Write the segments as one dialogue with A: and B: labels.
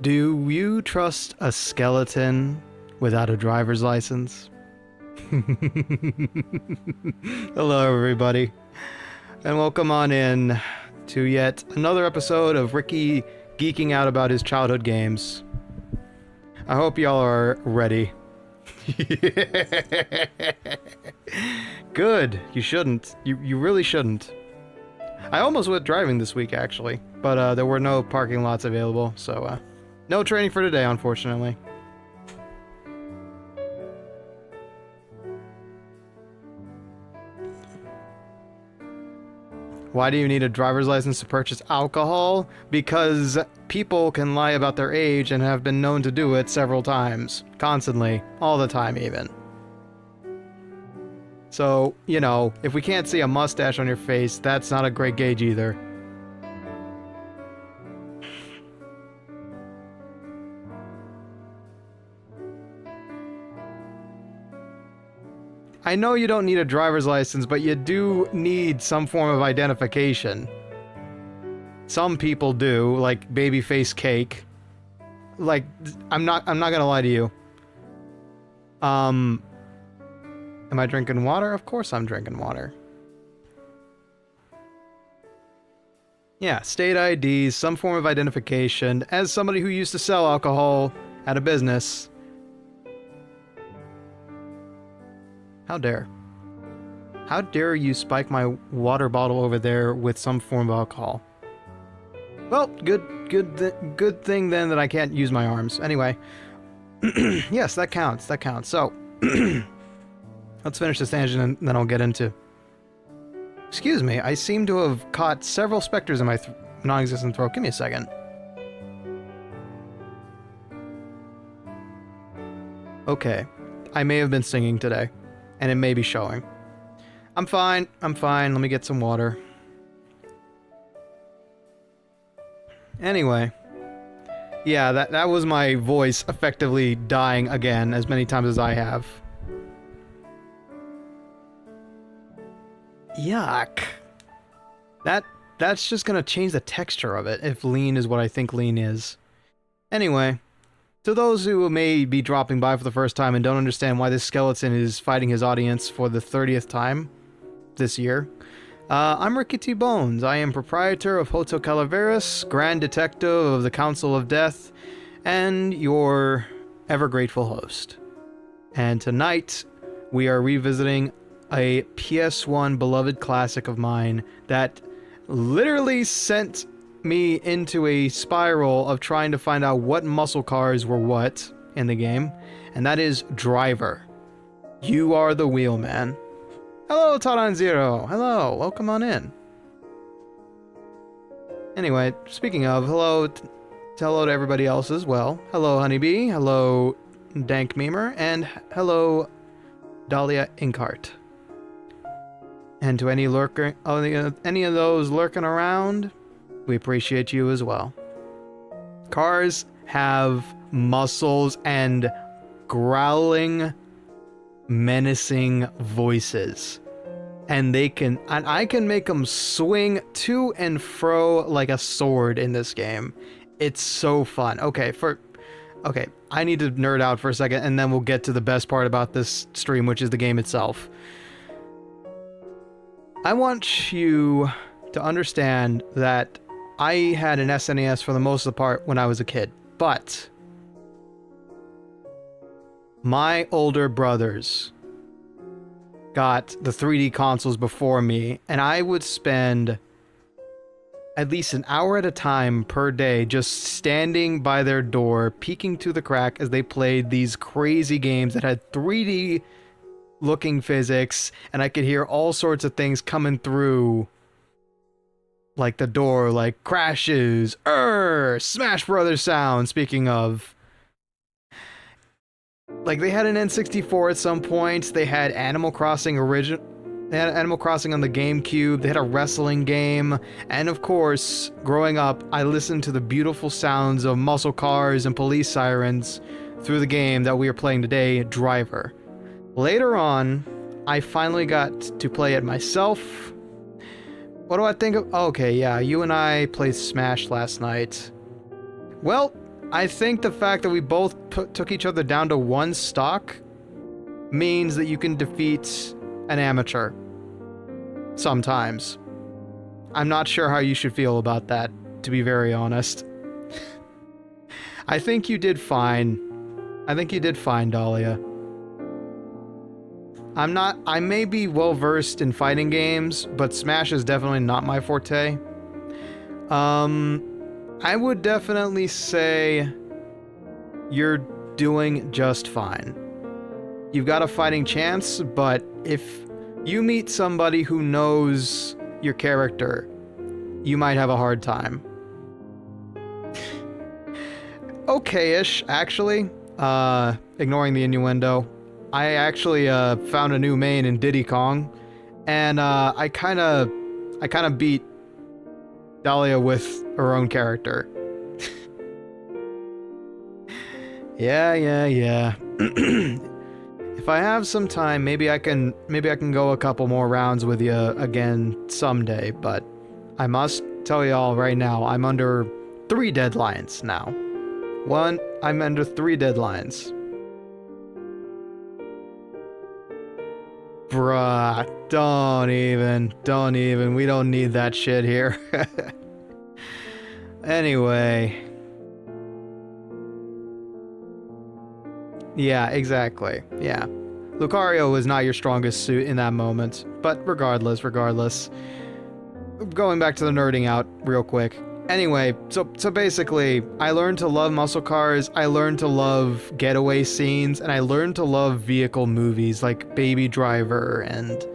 A: Do you trust a skeleton without a driver's license? Hello, everybody, and welcome on in to yet another episode of Ricky geeking out about his childhood games. I hope y'all are ready. Good. You shouldn't. You really shouldn't. I almost went driving this week, actually, but there were no parking lots available, so no training for today, unfortunately. Why do you need a driver's license to purchase alcohol? Because people can lie about their age and have been known to do it several times. Constantly. All the time, even. So, you know, if we can't see a mustache on your face, that's not a great gauge either. I know you don't need a driver's license, but you do need some form of identification. Some people do, like Babyface Cake. Like, I'm not gonna lie to you. Am I drinking water? Of course I'm drinking water. Yeah, state IDs, some form of identification. As somebody who used to sell alcohol at a business. How dare. How dare you spike my water bottle over there with some form of alcohol? Well, good thing then that I can't use my arms. Anyway. Yes, that counts, that counts. So, let's finish this tangent and then I'll get into... Excuse me, I seem to have caught several specters in my non-existent throat. Give me a second. Okay, I may have been singing today, and it may be showing. I'm fine, let me get some water. Anyway, yeah, that was my voice effectively dying again as many times as I have. Yuck. That's just gonna change the texture of it, if lean is what I think lean is. Anyway, to those who may be dropping by for the first time and don't understand why this skeleton is fighting his audience for the 30th time this year, I'm Ricky T. Bones. I am proprietor of Hotel Calaveras, Grand Detective of the Council of Death, and your ever-grateful host. And tonight, we are revisiting a PS1 beloved classic of mine that literally sent me into a spiral of trying to find out what muscle cars were what in the game, and that is Driver. You are the Wheelman. Hello, TboniDraws. Hello, welcome on in. Anyway, speaking of, hello to everybody else as well. Hello, Honeybee. Hello, Dank Memer, and hello, Dahlia Inkart. And to any any of those lurking around, we appreciate you as well. Cars have muscles and growling, menacing voices. And I can make them swing to and fro like a sword in this game. It's so fun. Okay, I need to nerd out for a second and then we'll get to the best part about this stream, which is the game itself. I want you to understand that I had an SNES for the most of the part when I was a kid, but my older brothers got the 3D consoles before me, and I would spend at least an hour at a time per day just standing by their door, peeking through the crack as they played these crazy games that had 3D looking physics, and I could hear all sorts of things coming through like the door, like crashes, Smash Brothers sound, speaking of. Like, they had an N64 at some point, they had Animal Crossing they had Animal Crossing on the GameCube, they had a wrestling game, and of course, growing up, I listened to the beautiful sounds of muscle cars and police sirens through the game that we are playing today, Driver. Later on, I finally got to play it myself. What do I think of? Okay, yeah, you and I played Smash last night. Well, I think the fact that we both took each other down to 1 stock means that you can defeat an amateur. Sometimes. I'm not sure how you should feel about that, to be very honest. I think you did fine. I think you did fine, Dahlia. I may be well versed in fighting games, but Smash is definitely not my forte. I would definitely say you're doing just fine. You've got a fighting chance, but if you meet somebody who knows your character, you might have a hard time. Okay-ish, actually. Ignoring the innuendo. I actually found a new main in Diddy Kong, and I kind of beat Dahlia with her own character. Yeah. If I have some time, maybe I can go a couple more rounds with you again someday, but I must tell y'all right now, I'm under 3 deadlines now. I'm under 3 deadlines. Bruh, don't even, we don't need that shit here. Anyway. Yeah, exactly, yeah. Lucario was not your strongest suit in that moment, but regardless. Going back to the nerding out real quick. Anyway, so basically, I learned to love muscle cars, I learned to love getaway scenes, and I learned to love vehicle movies like Baby Driver and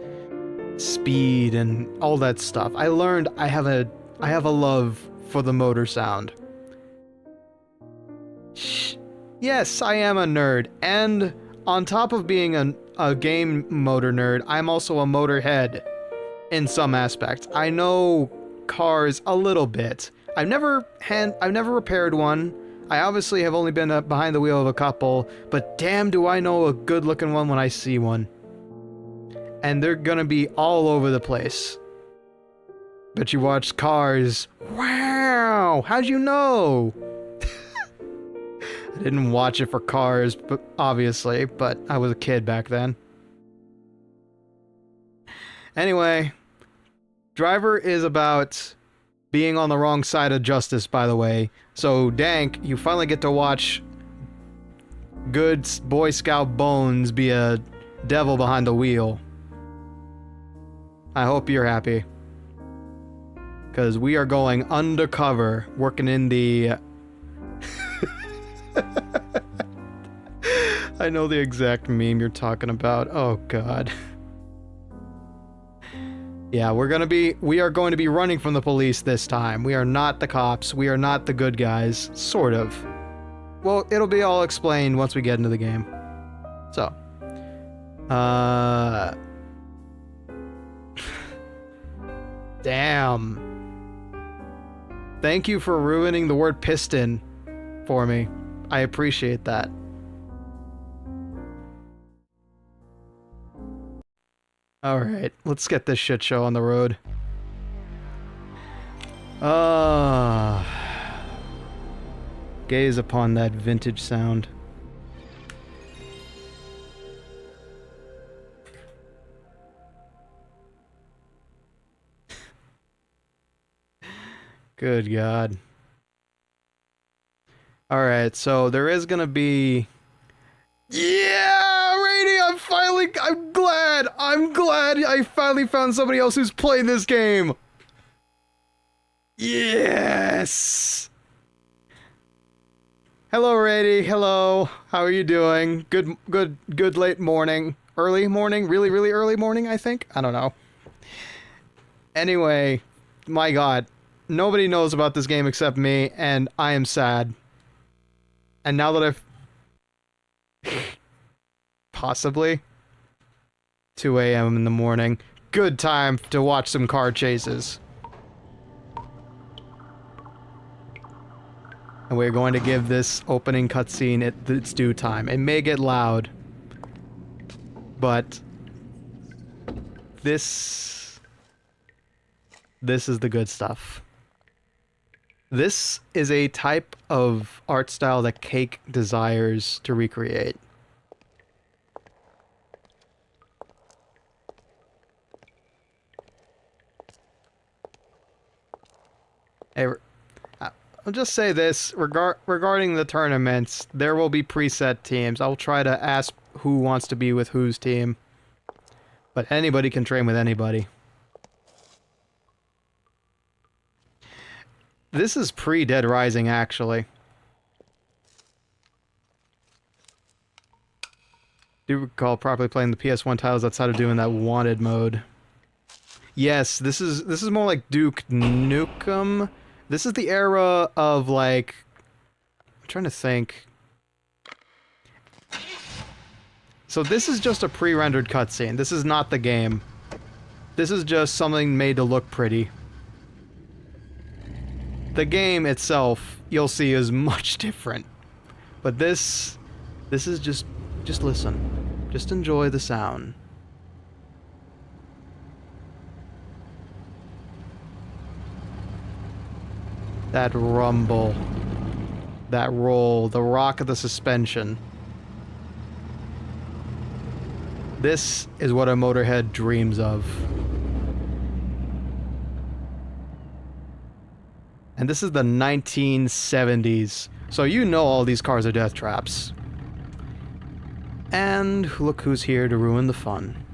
A: Speed and all that stuff. I learned I have a love for the motor sound. Yes, I am a nerd, and on top of being a game motor nerd, I'm also a motorhead in some aspects. I know cars a little bit. I've never repaired one. I obviously have only been behind the wheel of a couple, but damn do I know a good looking one when I see one. And they're gonna be all over the place. But you watch Cars. Wow! How'd you know? I didn't watch it for Cars, but obviously, but I was a kid back then. Anyway, Driver is about being on the wrong side of justice, by the way. So, Dank, you finally get to watch good Boy Scout Bones be a devil behind the wheel. I hope you're happy. Because we are going undercover, working in the... I know the exact meme you're talking about. Oh, God. Yeah, we are going to be running from the police this time. We are not the cops. We are not the good guys. Sort of. Well, it'll be all explained once we get into the game. So. Damn. Thank you for ruining the word piston for me. I appreciate that. Alright, let's get this shit show on the road. Gaze upon that vintage sound. Good God. Alright, so there is gonna be... Yeah, Rady, I'm glad I finally found somebody else who's playing this game. Yes. Hello, Rady. Hello. How are you doing? Good late morning. Early morning? Really early morning, I think? I don't know. Anyway, my God. Nobody knows about this game except me, and I am sad. And now that I've... Possibly 2 a.m. in the morning. Good time to watch some car chases. And we're going to give this opening cutscene its due time. It may get loud, but this is the good stuff. This is a type of art style that Cake desires to recreate. Hey, I'll just say this, regarding the tournaments, there will be preset teams. I'll try to ask who wants to be with whose team. But anybody can train with anybody. This is pre-Dead Rising, actually. Do you recall properly playing the PS1 titles outside of doing that wanted mode? Yes, this is more like Duke Nukem. This is the era of, like... I'm trying to think. So this is just a pre-rendered cutscene. This is not the game. This is just something made to look pretty. The game itself, you'll see, is much different. But this is just listen. Just enjoy the sound. That rumble. That roll. The rock of the suspension. This is what a motorhead dreams of. And this is the 1970s. So you know all these cars are death traps. And look who's here to ruin the fun.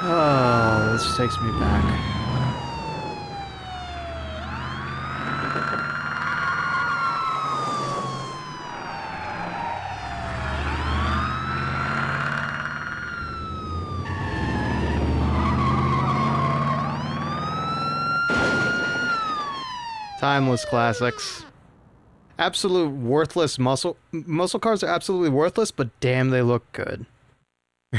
A: Oh, this takes me back. Timeless classics. Absolute worthless muscle cars are absolutely worthless, but damn, they look good.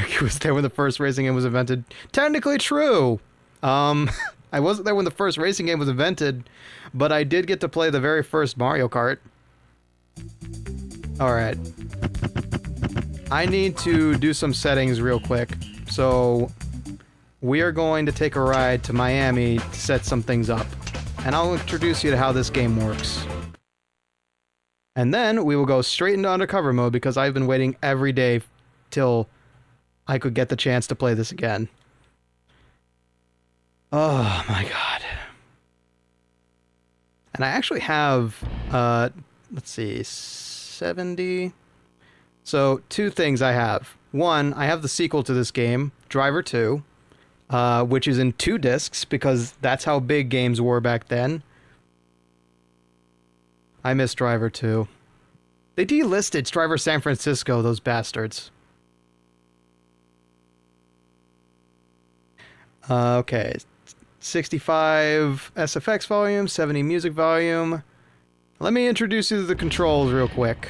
A: He was there when the first racing game was invented. Technically true. I wasn't there when the first racing game was invented, but I did get to play the very first Mario Kart. Alright. I need to do some settings real quick. So, we are going to take a ride to Miami to set some things up. And I'll introduce you to how this game works. And then we will go straight into undercover mode because I've been waiting every day till I could get the chance to play this again. Oh my god. And I actually have, let's see, 70. So, two things I have. One, I have the sequel to this game, Driver 2, which is in 2 discs because that's how big games were back then. I miss Driver 2. They delisted Driver San Francisco, those bastards. Okay, 65 SFX volume, 70 music volume. Let me introduce you to the controls real quick.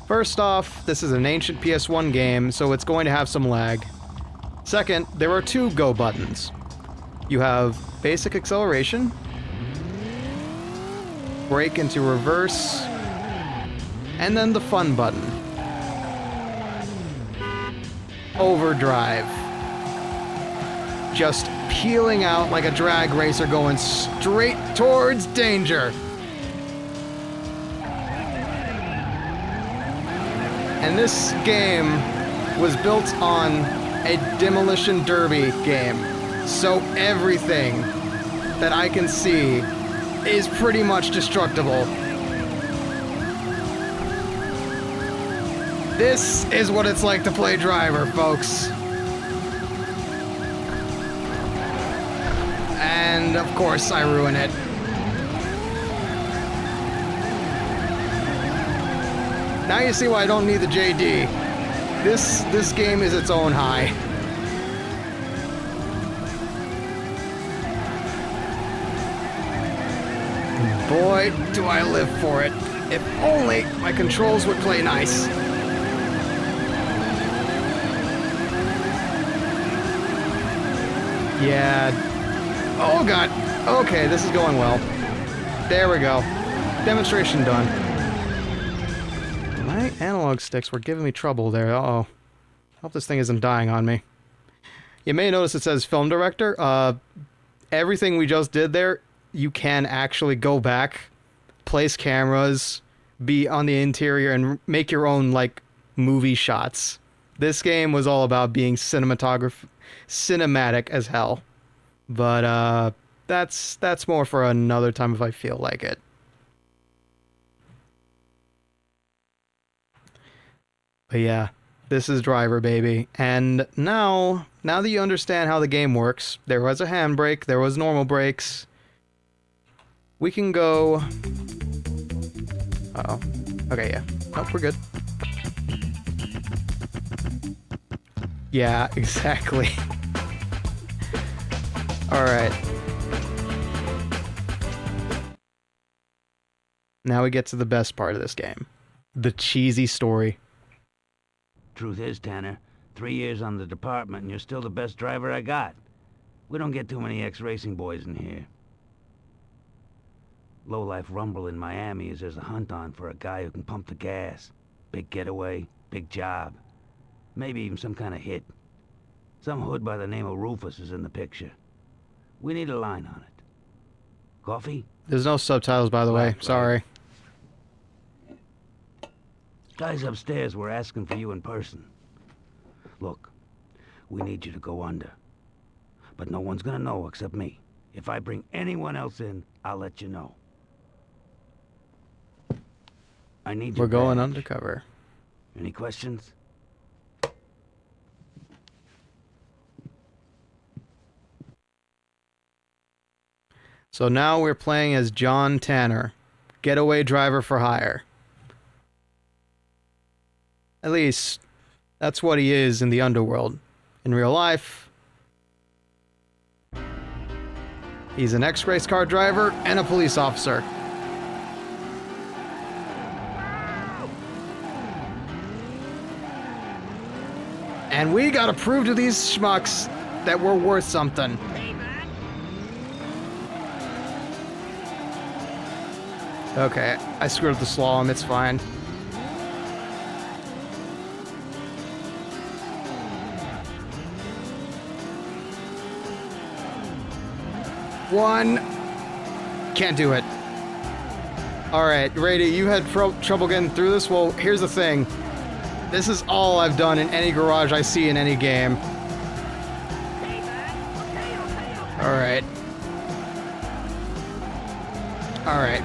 A: First off, this is an ancient PS1 game, so it's going to have some lag. Second, there are 2 go buttons. You have basic acceleration, brake into reverse, and then the fun button. Overdrive. Just peeling out like a drag racer going straight towards danger. And this game was built on a demolition derby game. So everything that I can see is pretty much destructible. This is what it's like to play driver, folks. And of course I ruin it. Now you see why I don't need the JD. This game is its own high. Boy, do I live for it. If only my controls would play nice. Yeah. Oh god. Okay, this is going well. There we go. Demonstration done. My analog sticks were giving me trouble there. Uh-oh. Hope this thing isn't dying on me. You may notice it says film director. Everything we just did there, you can actually go back, place cameras, be on the interior, and make your own, like, movie shots. This game was all about being cinematic as hell. But, that's more for another time if I feel like it. But yeah, this is Driver, baby. And now that you understand how the game works, there was a handbrake, there was normal brakes. We can go... Uh-oh. Okay, yeah. Nope, we're good. Yeah, exactly. Alright. Now we get to the best part of this game. The cheesy story.
B: Truth is, Tanner, 3 years on the department and you're still the best driver I got. We don't get too many ex-racing boys in here. Lowlife rumble in Miami is there's a hunt on for a guy who can pump the gas. Big getaway, big job. Maybe even some kind of hit. Some hood by the name of Rufus is in the picture. We need a line on it. Coffee?
A: There's no subtitles, by the way. Sorry.
B: Guys upstairs were asking for you in person. Look, we need you to go under. But no one's gonna know except me. If I bring anyone else in, I'll let you know. I need your
A: We're going
B: badge.
A: undercover.
B: Any questions?
A: So now we're playing as John Tanner, getaway driver for hire. At least, that's what he is in the underworld. In real life, he's an ex-race car driver and a police officer. And we gotta prove to these schmucks that we're worth something. Okay, I screwed up the slalom, it's fine. One. Can't do it. Alright, Rady, you had trouble getting through this? Well, here's the thing. This is all I've done in any garage I see in any game. Alright. Alright.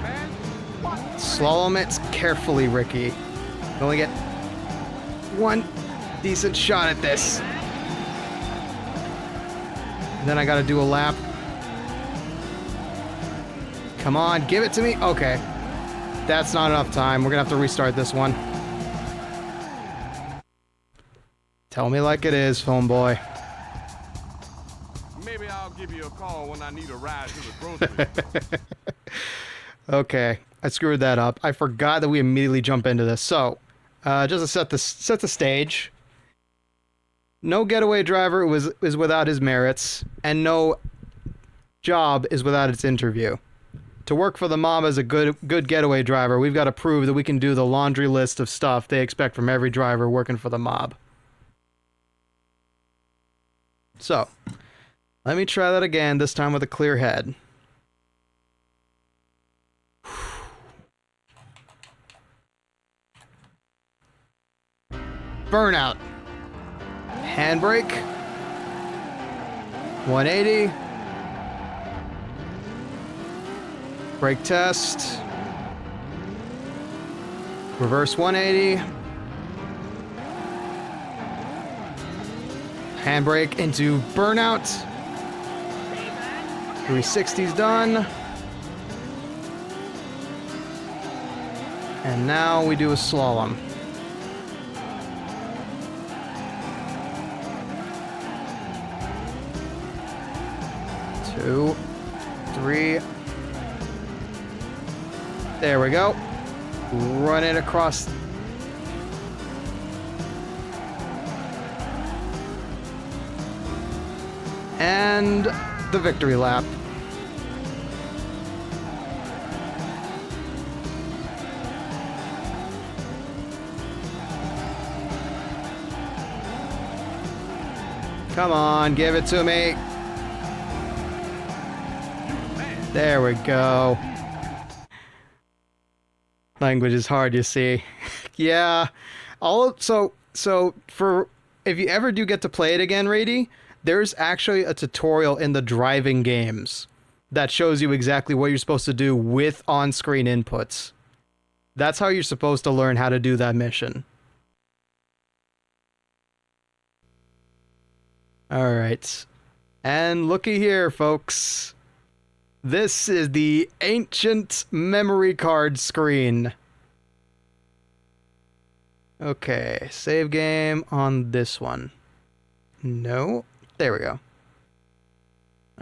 A: Slalom it carefully, Ricky. You only get one decent shot at this. And then I gotta do a lap. Come on, give it to me. Okay. That's not enough time. We're gonna have to restart this one. Tell me like it is, phone boy.
C: Maybe I'll give you a call when I need a ride to the grocery.
A: Okay, I screwed that up. I forgot that we immediately jump into this. So, just to set the stage. No getaway driver is without his merits, and no job is without its interview. To work for the mob as a good getaway driver, we've got to prove that we can do the laundry list of stuff they expect from every driver working for the mob. So, let me try that again, this time with a clear head. Burnout. Handbrake. 180. Brake test. Reverse 180. Handbrake into burnout. 360's done. And now we do a slalom. Two, three. There we go. Run it across. And the victory lap. Come on, give it to me. There we go. Language is hard, you see. Yeah. So for if you ever do get to play it again, Rady, there's actually a tutorial in the driving games that shows you exactly what you're supposed to do with on-screen inputs. That's how you're supposed to learn how to do that mission. Alright. And looky here, folks. This is the ancient memory card screen. Okay, save game on this one. No. There we go.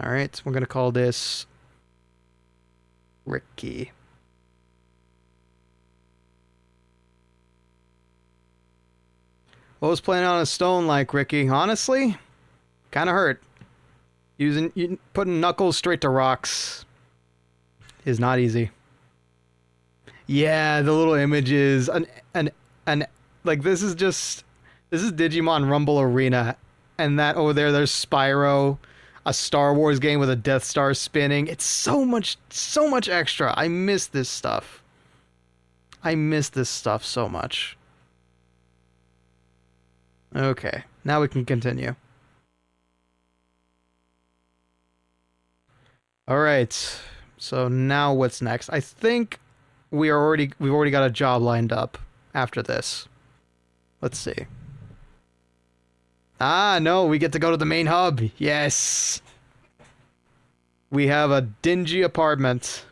A: Alright, we're gonna call this Ricky. What was playing on a stone like, Ricky? Honestly, kind of hurt. Putting knuckles straight to rocks is not easy. Yeah, the little images and like this is Digimon Rumble Arena, and that over there's Spyro, a Star Wars game with a Death Star spinning. It's so much extra. I miss this stuff. I miss this stuff so much. Okay, now we can continue. Alright, so now what's next? I think we've already got a job lined up after this. Let's see. Ah, no, we get to go to the main hub. Yes! We have a dingy apartment.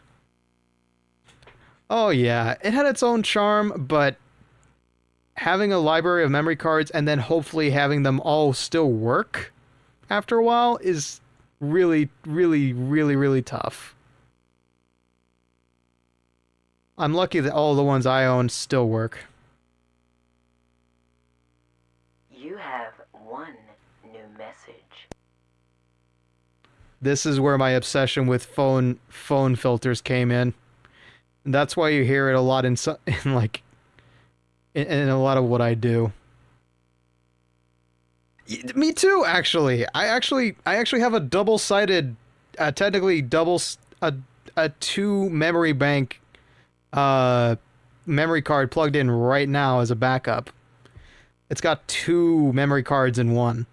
A: Oh yeah, it had its own charm, but having a library of memory cards and then hopefully having them all still work after a while is really tough. I'm lucky that all the ones I own still work.
D: You have one new message.
A: This is where my obsession with phone filters came in. And that's why you hear it a lot in a lot of what I do. Me too, actually. I actually have a double-sided, technically a 2 memory bank memory card plugged in right now as a backup. It's got 2 memory cards in one.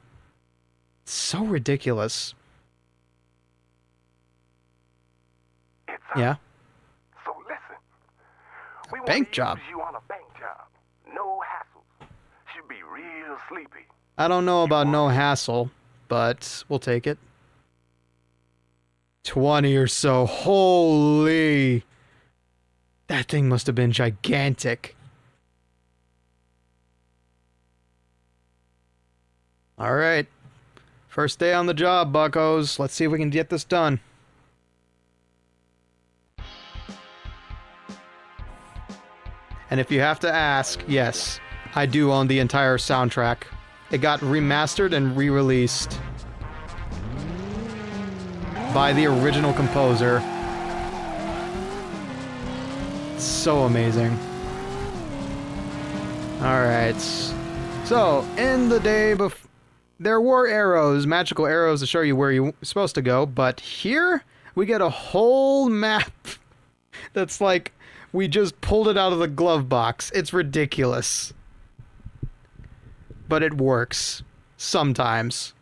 A: It's so ridiculous. Yeah.
E: So listen, we
A: Bank
E: want to
A: job.
E: use you on a bank job. No hassles. Should be real sleepy.
A: I don't know about no hassle, but we'll take it. 20 or so. Holy. That thing must have been gigantic. Alright. First day on the job, buckos. Let's see if we can get this done. And if you have to ask, yes, I do own the entire soundtrack. It got remastered and re-released by the original composer. So amazing. Alright. So, in the day before, there were arrows, magical arrows to show you where you're supposed to go, but here we get a whole map that's like, we just pulled it out of the glove box. It's ridiculous. But it works. Sometimes.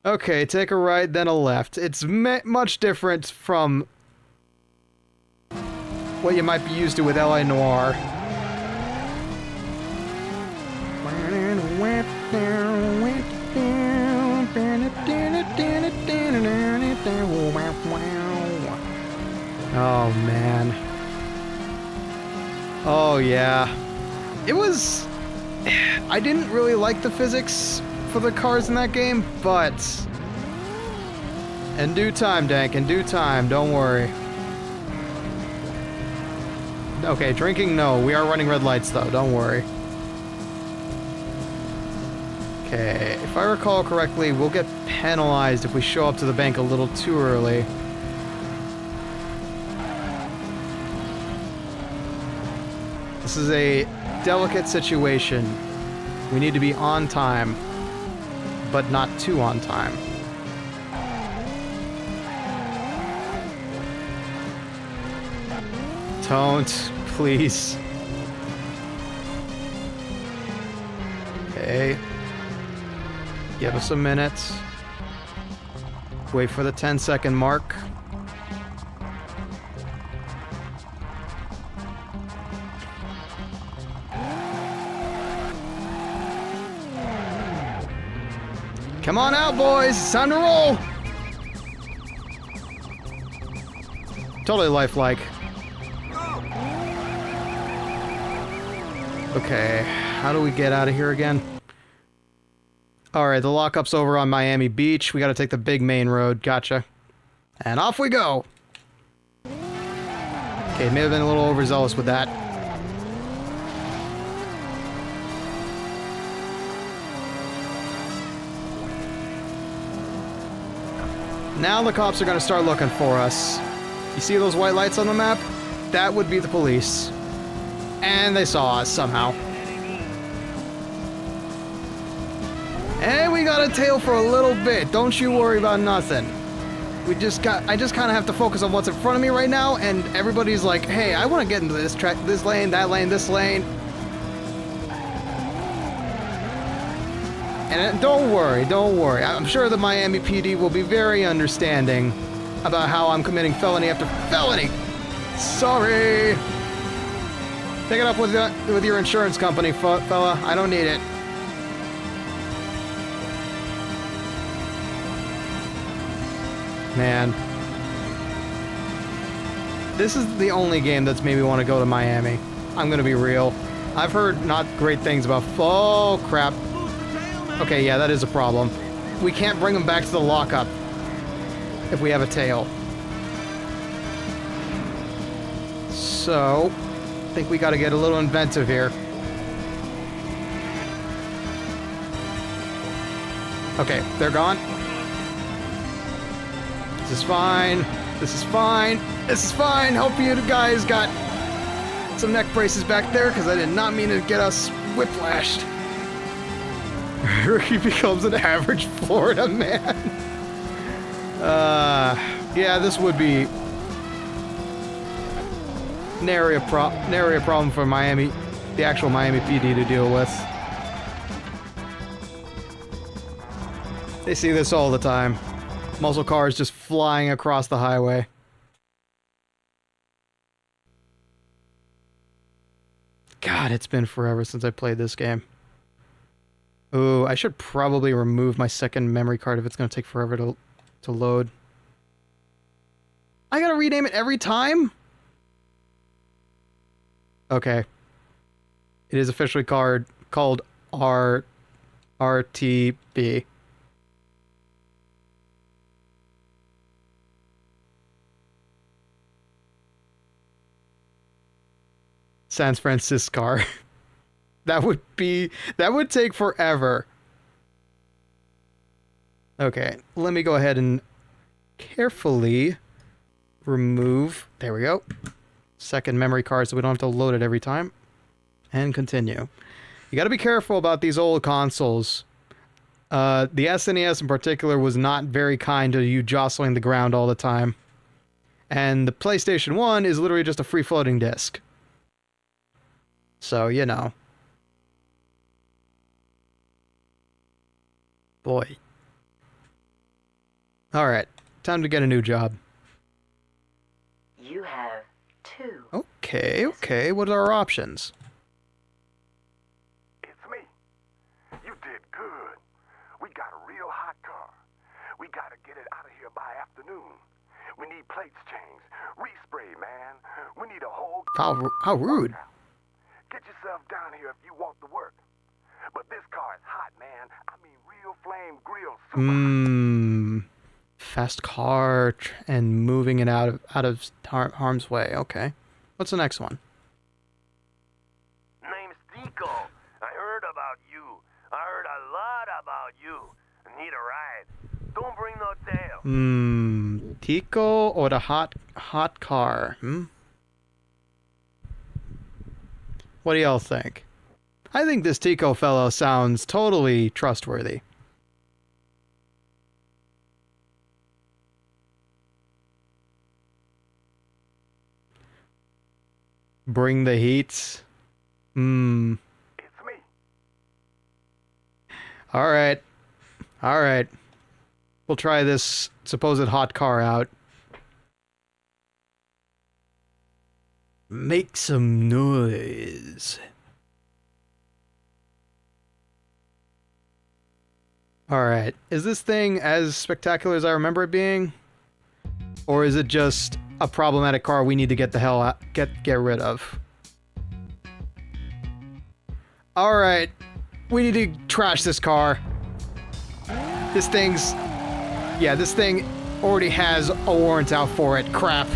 A: Okay, take a right, then a left. It's much different from what you might be used to with L.A. Noire. Oh, man. Oh, yeah. It was... I didn't really like the physics for the cars in that game, but... in due time, Dank, in due time, don't worry. Okay, drinking, no. We are running red lights, though. Don't worry. Okay, if I recall correctly, we'll get penalized if we show up to the bank a little too early. This is a delicate situation. We need to be on time, but not too on time. Don't, please. Okay. Give us a minute. Wait for the 10-second mark. Come on out, boys! It's time to roll! Totally lifelike. Okay, how do we get out of here again? Alright, the lockup's over on Miami Beach. We gotta take the big main road. Gotcha. And off we go! Okay, may have been a little overzealous with that. Now the cops are gonna start looking for us. You see those white lights on the map? That would be the police. And they saw us somehow. And we got a tail for a little bit. Don't you worry about nothing. I just kind of have to focus on what's in front of me right now, and everybody's like, hey, I want to get into this track, this lane, that lane, this lane. And don't worry. I'm sure the Miami PD will be very understanding about how I'm committing felony after felony. Sorry. Take it up with your insurance company, fella. I don't need it. Man. This is the only game that's made me want to go to Miami. I'm gonna be real. I've heard not great things about... Oh, crap. Okay, yeah, that is a problem. We can't bring them back to the lockup if we have a tail. So, I think we gotta get a little inventive here. Okay, they're gone. This is fine. This is fine. This is fine. Hope you guys got some neck braces back there, because I did not mean to get us whiplashed. Ricky becomes an average Florida man. Yeah, this would be nary a problem for Miami, the actual Miami PD to deal with. They see this all the time. Muscle cars just flying across the highway. God, it's been forever since I played this game. Ooh, I should probably remove my second memory card if it's going to take forever to load. I gotta rename it every time? Okay. It is officially called RTB. San Francisco car. That would take forever. Okay, let me go ahead and carefully remove, there we go, second memory card so we don't have to load it every time. And continue. You gotta be careful about these old consoles. The SNES in particular was not very kind to you jostling the ground all the time. And the PlayStation 1 is literally just a free-floating disc. So, you know. Boy. Alright, time to get a new job.
D: You have 2.
A: Okay, what are our options?
E: It's me. You did good. We got a real hot car. We gotta get it out of here by afternoon. We need plates changed, respray, man. We need a whole...
A: How rude.
E: Get yourself down here if you want the work. But this car is hot, man. I mean, real flame grill.
A: Fast car and moving it out of harm's way. Okay. What's the next one? Tico or the hot car? What do y'all think? I think this Tico fellow sounds totally trustworthy. Bring the heats.
E: It's me.
A: Alright. Alright. We'll try this supposed hot car out. Make some noise. Alright. Is this thing as spectacular as I remember it being? Or is it just a problematic car we need to get the hell out, get rid of? Alright. We need to trash this car. This thing's... Yeah, this thing already has a warrant out for it. Crap.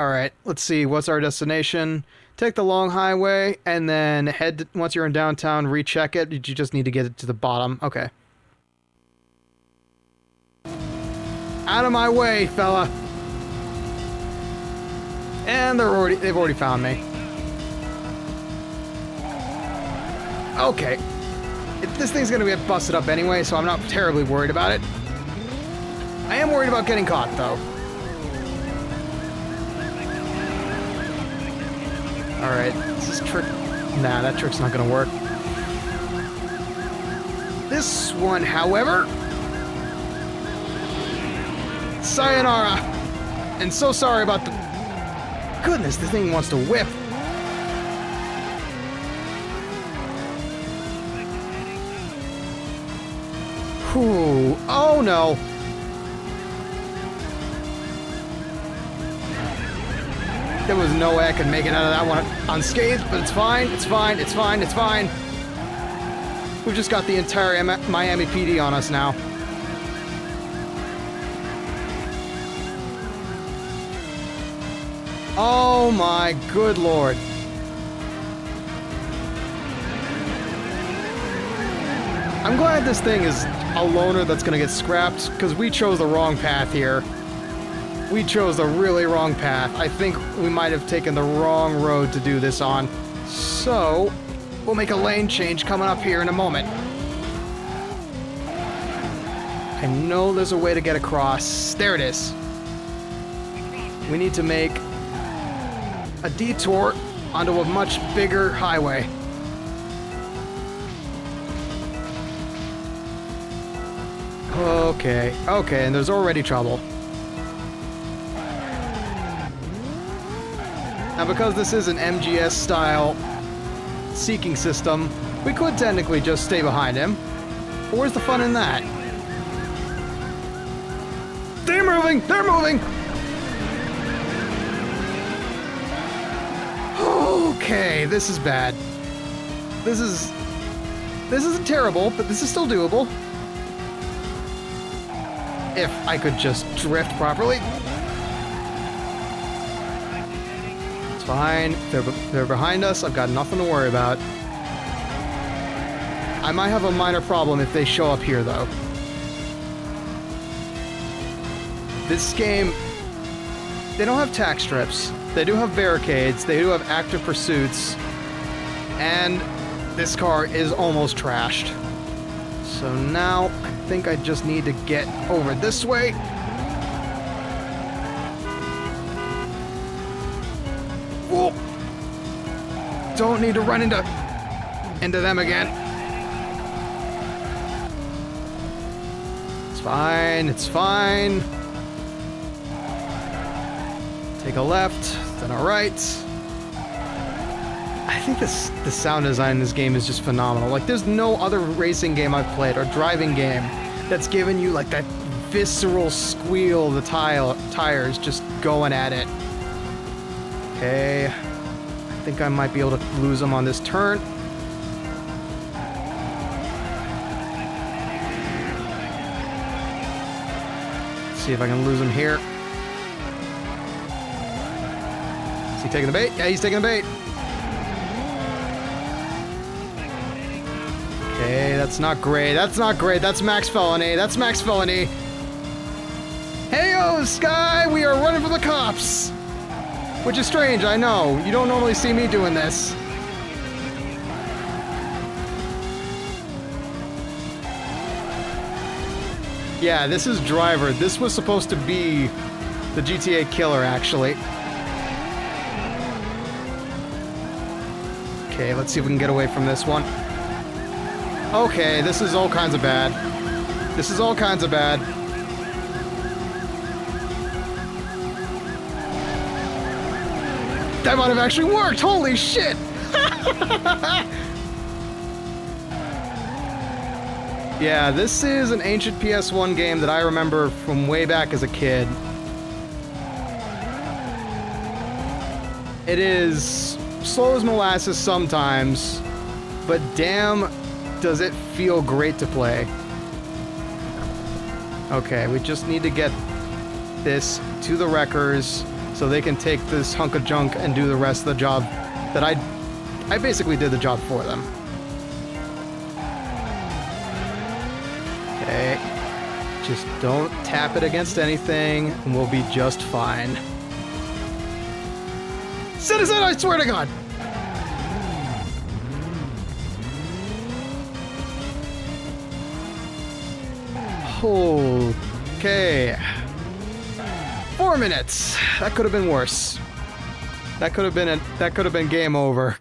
A: Alright, let's see. What's our destination? Take the long highway, and then head... once you're in downtown, recheck it. You just need to get it to the bottom. Okay. Out of my way, fella! And they've already found me. Okay. This thing's gonna get busted up anyway, so I'm not terribly worried about it. I am worried about getting caught, though. Alright, this is trick... Nah, that trick's not gonna work. This one, however... Sayonara! And so sorry about the... Goodness, this thing wants to whip. Ooh, oh no! There was no way I could make it out of that one unscathed, but it's fine, it's fine, it's fine, it's fine. We've just got the entire Miami PD on us now. Oh my good lord. I'm glad this thing is a loner that's gonna get scrapped, because we chose the wrong path here. We chose the really wrong path. I think we might have taken the wrong road to do this on. So, we'll make a lane change coming up here in a moment. I know there's a way to get across. There it is. We need to make a detour onto a much bigger highway. Okay, and there's already trouble. Now, because this is an MGS-style seeking system, we could technically just stay behind him. But where's the fun in that? They're moving! They're moving! Okay, this is bad. This isn't terrible, but this is still doable. If I could just drift properly. It's fine. They're behind us. I've got nothing to worry about. I might have a minor problem if they show up here, though. This game... They don't have tack strips. They do have barricades. They do have active pursuits. And this car is almost trashed. So now, I think I just need to get over this way. Whoa! Don't need to run into them again. It's fine, it's fine. Take a left, then a right. I think the sound design in this game is just phenomenal. Like, there's no other racing game I've played, or driving game, that's given you, like, that visceral squeal of the tires just going at it. Okay. I think I might be able to lose them on this turn. Let's see if I can lose them here. Is he taking the bait? Yeah, he's taking the bait. Okay, that's not great. That's not great. That's max felony. That's max felony. Heyo, Sky! We are running from the cops! Which is strange, I know. You don't normally see me doing this. Yeah, this is Driver. This was supposed to be the GTA killer, actually. Okay, let's see if we can get away from this one. Okay, this is all kinds of bad. This is all kinds of bad. That might have actually worked! Holy shit! Yeah, this is an ancient PS1 game that I remember from way back as a kid. It is slow as molasses sometimes, but damn, does it feel great to play. Okay, we just need to get this to the wreckers so they can take this hunk of junk and do the rest of the job that I basically did the job for them. Okay, just don't tap it against anything and we'll be just fine. Citizen, I swear to God! Okay. 4 minutes. That could have been worse. That could have been game over.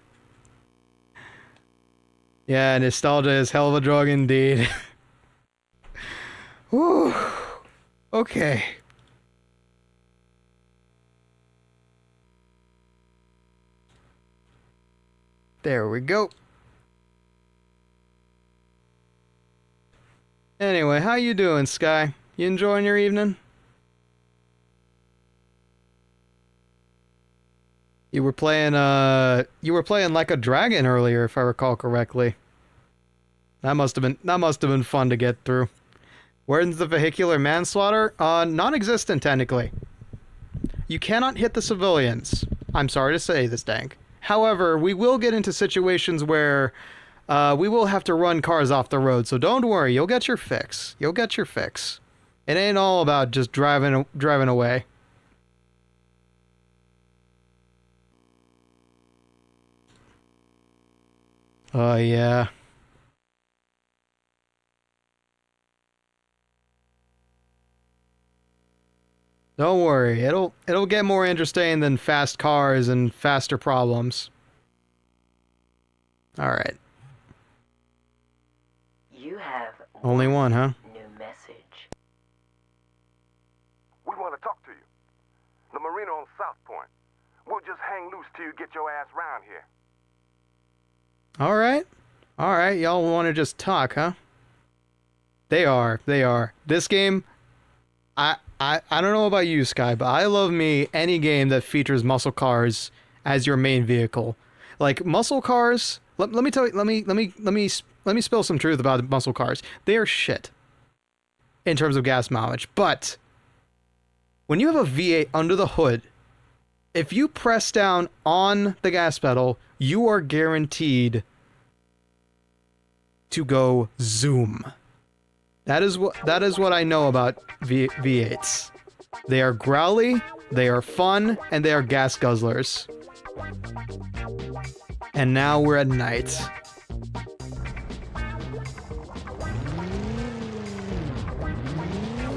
A: Yeah, nostalgia is hell of a drug indeed. Whew. Okay. There we go. Anyway, how you doing, Sky? You enjoying your evening? You were playing Like a Dragon earlier, if I recall correctly. That must have been fun to get through. Where's the vehicular manslaughter? Non-existent technically. You cannot hit the civilians. I'm sorry to say this, Dank. However, we will get into situations where we will have to run cars off the road, so don't worry, you'll get your fix. You'll get your fix. It ain't all about just driving away. Oh, yeah. Don't worry, it'll get more interesting than fast cars and faster problems. Alright.
D: You have
A: Only one, huh?
D: new message.
E: We want to talk to you. The marina on South Point. We'll just hang loose till you get your ass round here.
A: Alright. Alright, y'all want to just talk, huh? They are. This game, I don't know about you, Sky, but I love me any game that features muscle cars as your main vehicle. Like muscle cars, let me tell you, let me spill some truth about muscle cars. They are shit in terms of gas mileage, but when you have a V8 under the hood, if you press down on the gas pedal, you are guaranteed to go zoom. That is what I know about V8s. They are growly, they are fun, and they are gas guzzlers. And now we're at night.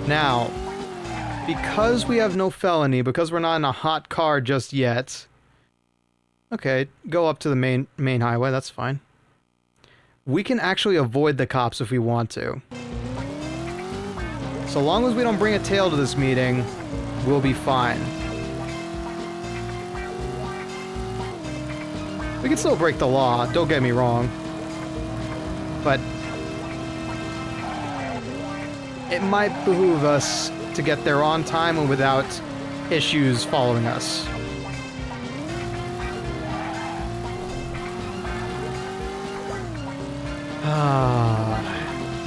A: Now, because we have no felony, because we're not in a hot car just yet. Okay, go up to the main highway, that's fine. We can actually avoid the cops if we want to. So long as we don't bring a tail to this meeting, we'll be fine. We can still break the law, don't get me wrong. But it might behoove us to get there on time and without issues following us.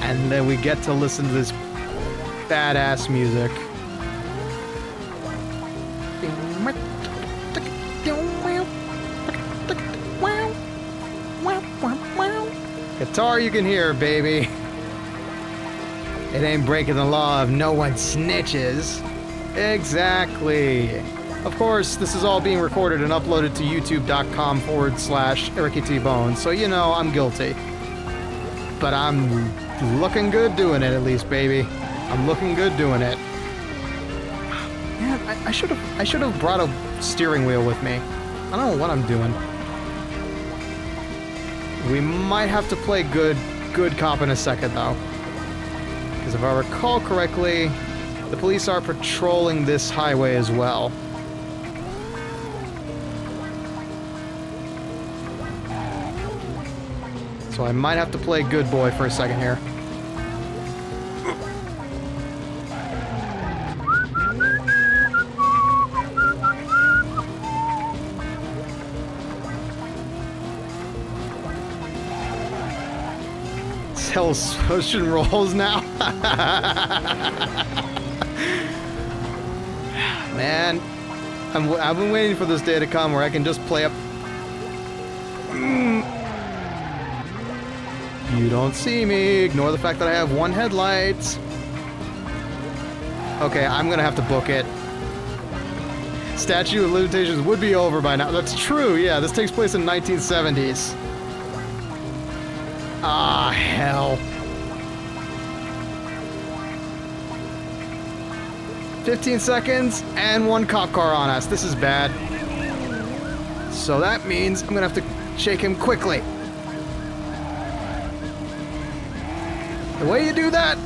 A: And then we get to listen to this badass music. Get guitar you can hear, baby. It ain't breaking the law of no one snitches. Exactly. Of course, this is all being recorded and uploaded to youtube.com/ErickyTBones, so you know I'm guilty. But I'm looking good doing it, at least, baby. I'm looking good doing it. Man, I should have brought a steering wheel with me. I don't know what I'm doing. We might have to play good cop in a second, though. Because if I recall correctly, the police are patrolling this highway as well. So I might have to play good boy for a second here. Hell, ocean rolls now. Man, I've been waiting for this day to come where I can just play up. You don't see me. Ignore the fact that I have one headlight. Okay, I'm gonna have to book it. Statute of limitations would be over by now. That's true. Yeah, this takes place in 1970s. Ah, hell. 15 seconds and one cop car on us. This is bad. So that means I'm gonna have to shake him quickly. The way you do that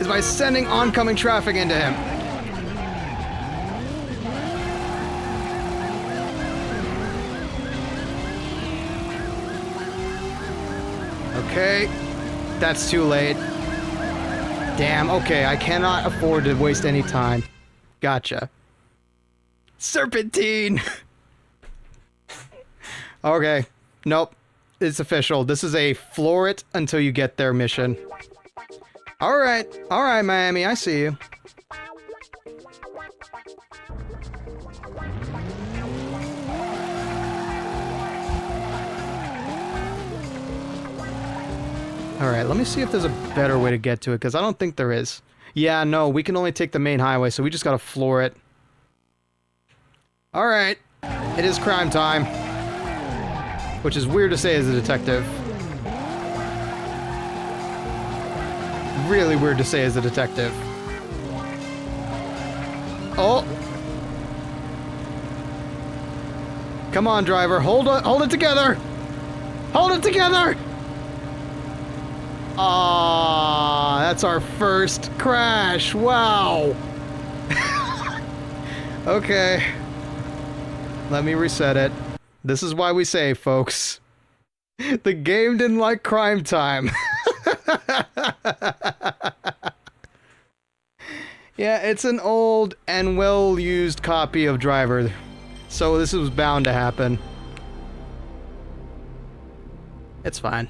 A: is by sending oncoming traffic into him. Okay, that's too late. Damn, okay, I cannot afford to waste any time. Gotcha. Serpentine! Okay, nope. It's official. This is a floor it until you get there mission. Alright, Miami, I see you. Alright, let me see if there's a better way to get to it, because I don't think there is. Yeah, no, we can only take the main highway, so we just gotta floor it. Alright, it is crime time. Which is weird to say as a detective. Really weird to say as a detective. Oh! Come on, driver, hold it together! Hold it together! Ah, that's our first crash. Wow. Okay. Let me reset it. This is why we say, folks, the game didn't like crime time. Yeah, it's an old and well-used copy of Driver, so this was bound to happen. It's fine.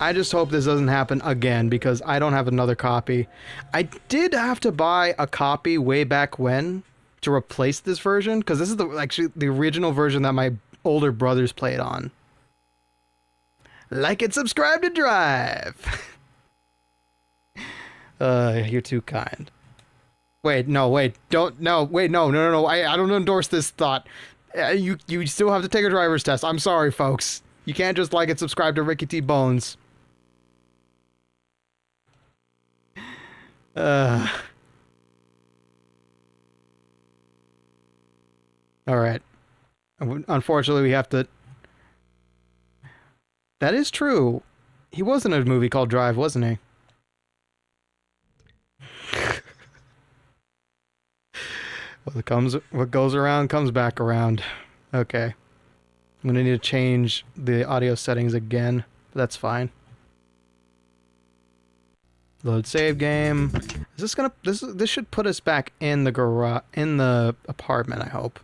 A: I just hope this doesn't happen again, because I don't have another copy. I did have to buy a copy way back when to replace this version, because this is actually the original version that my older brothers played on. Like and subscribe to Drive! You're too kind. Wait, no, don't, no, wait, no, I don't endorse this thought. You still have to take a driver's test. I'm sorry, folks. You can't just like and subscribe to Ricky T. Bones. Alright. Unfortunately, we have to... That is true. He was in a movie called Drive, wasn't he? What goes around comes back around. Okay. I'm gonna need to change the audio settings again, but that's fine. Load save game. Is this gonna... This should put us back in the garage... in the apartment, I hope.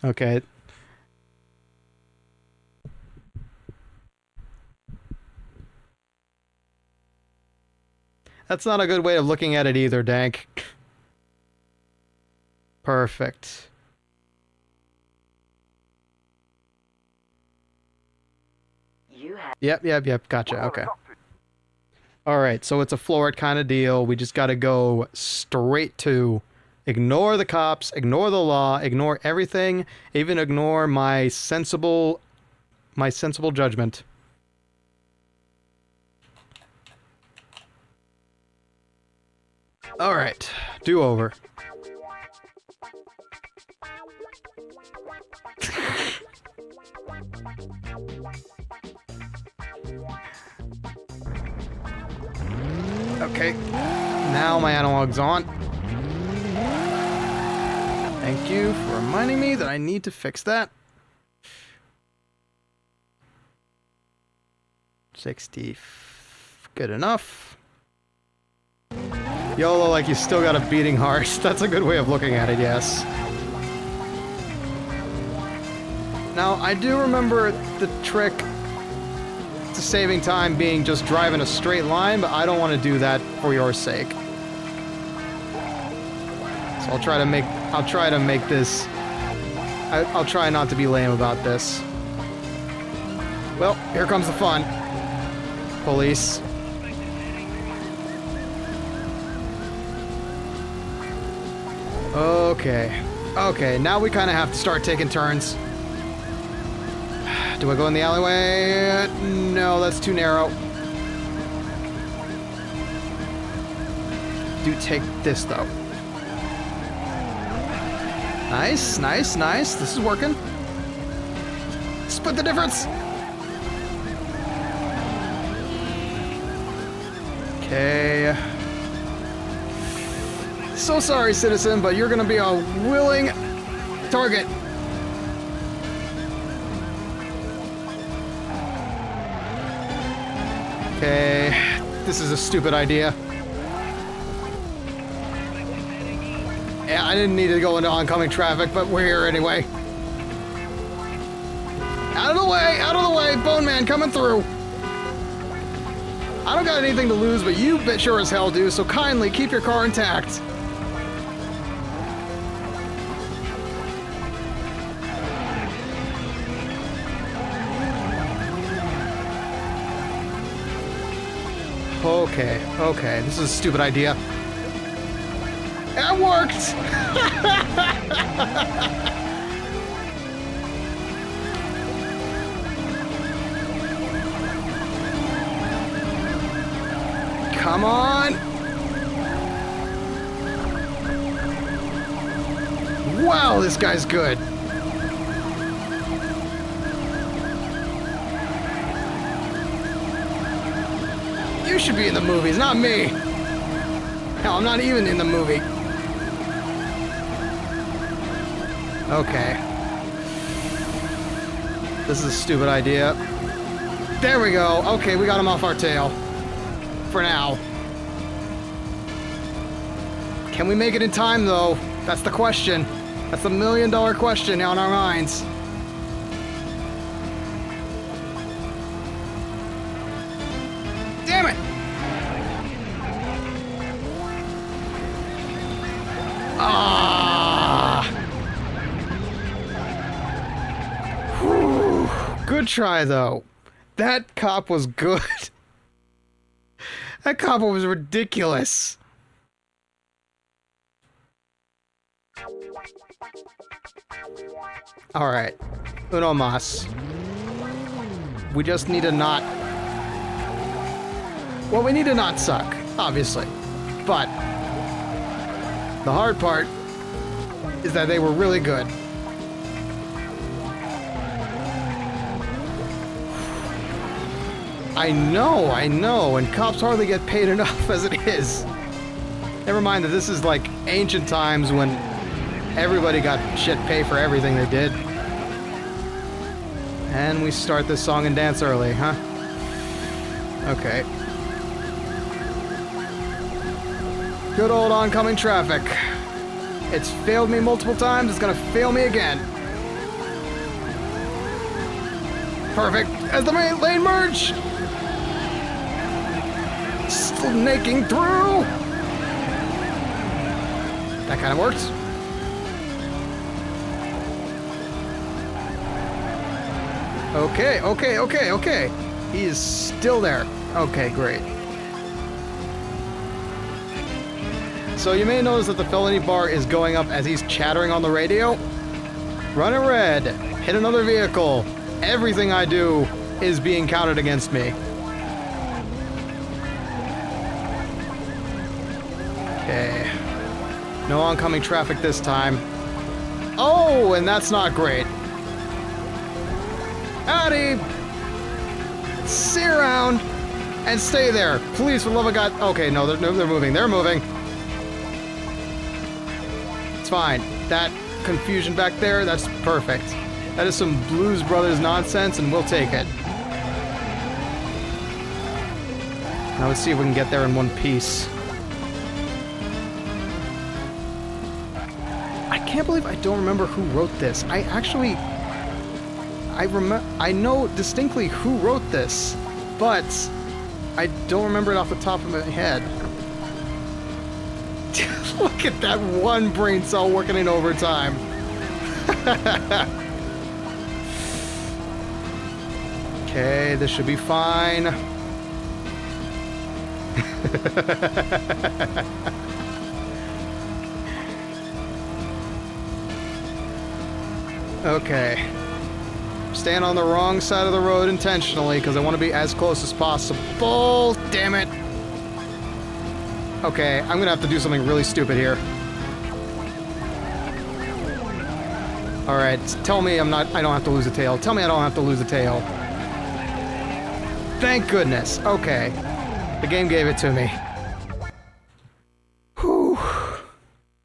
A: Okay. That's not a good way of looking at it either, Dank. Perfect. Yep. Gotcha. Okay. Alright, so it's a floor it kind of deal. We just gotta go straight to ignore the cops, ignore the law, ignore everything, even ignore my sensible judgment. Alright, do over. Okay, now my analog's on. Thank you for reminding me that I need to fix that. 60, good enough. YOLO like you still got a beating heart. That's a good way of looking at it, yes. Now, I do remember the trick to saving time being just driving a straight line, but I don't want to do that for your sake. So I'll try to make this... I'll try not to be lame about this. Well, here comes the fun. Police. Okay, now we kind of have to start taking turns. Do I go in the alleyway? No, that's too narrow. Do take this, though. Nice. This is working. Split the difference. Okay. So sorry, citizen, but you're gonna be a willing target. Okay, this is a stupid idea. Yeah, I didn't need to go into oncoming traffic, but we're here anyway. Out of the way, Boneman coming through. I don't got anything to lose, but you sure as hell do, so kindly keep your car intact. Okay, this is a stupid idea. It worked! Come on! Wow, this guy's good. You should be in the movies, not me. Hell, I'm not even in the movie. Okay. This is a stupid idea. There we go. Okay, we got him off our tail. For now. Can we make it in time, though? That's the question. That's the million-dollar question on our minds. Damn it! Ah! Whew. Good try, though. That cop was good. That cop was ridiculous. Alright. Uno mas. We just need to not... Well, we need to not suck, obviously. But the hard part is that they were really good. I know, and cops hardly get paid enough as it is. Never mind that this is like ancient times when everybody got shit pay for everything they did. And we start this song and dance early, huh? Okay. Good old oncoming traffic. It's failed me multiple times, it's gonna fail me again. Perfect. As the main lane merge! Snaking through! That kind of works. Okay. He is still there. Okay, great. So you may notice that the felony bar is going up as he's chattering on the radio. Run a red. Hit another vehicle. Everything I do is being counted against me. Okay. No oncoming traffic this time. Oh, and that's not great. Howdy! See you around and stay there. Please, for the love of God. Okay, no, they're moving. They're moving. It's fine. That confusion back there, that's perfect. That is some Blues Brothers nonsense, and we'll take it. Now let's see if we can get there in one piece. I can't believe I don't remember who wrote this. I know distinctly who wrote this, but I don't remember it off the top of my head. Look at that one brain cell working in overtime. Okay, this should be fine. Okay. Stand on the wrong side of the road intentionally because I want to be as close as possible. Damn it. Okay, I'm gonna have to do something really stupid here. Alright, tell me I don't have to lose a tail. Tell me I don't have to lose a tail. Thank goodness. Okay. The game gave it to me. Whew.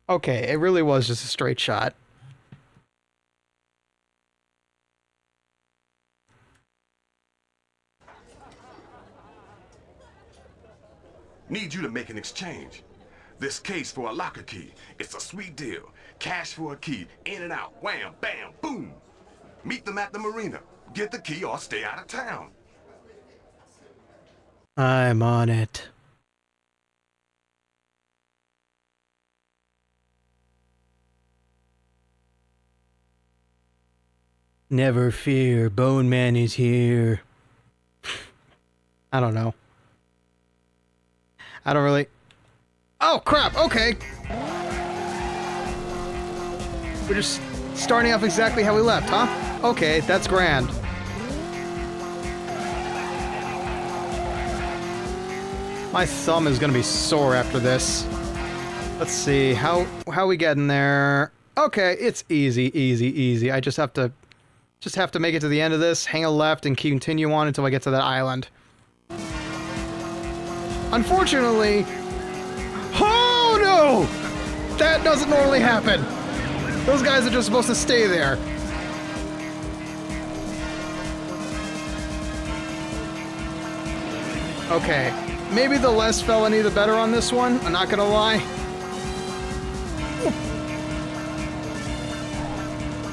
A: Okay, it really was just a straight shot.
E: Need you to make an exchange. This case for a locker key. It's a sweet deal. Cash for a key. In and out. Wham, bam, boom. Meet them at the marina. Get the key or stay out of town.
A: I'm on it. Never fear, Boneman is here. I don't know. I don't really... Oh, crap! Okay! We're just starting off exactly how we left, huh? Okay, that's grand. My thumb is gonna be sore after this. Let's see, how we getting there? Okay, it's easy. I just have to make it to the end of this, hang a left, and continue on until I get to that island. Unfortunately... Oh no! That doesn't normally happen. Those guys are just supposed to stay there. Okay. Maybe the less felony, the better on this one. I'm not gonna lie.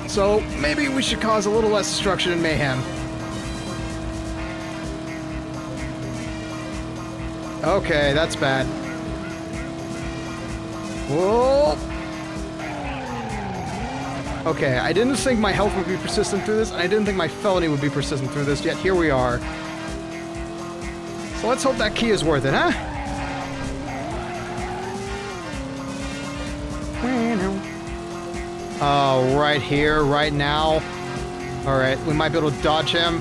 A: So, maybe we should cause a little less destruction and mayhem. Okay, that's bad. Whoa! Okay, I didn't think my health would be persistent through this, and I didn't think my felony would be persistent through this, yet here we are. So let's hope that key is worth it, huh? Oh, right here, right now. Alright, we might be able to dodge him.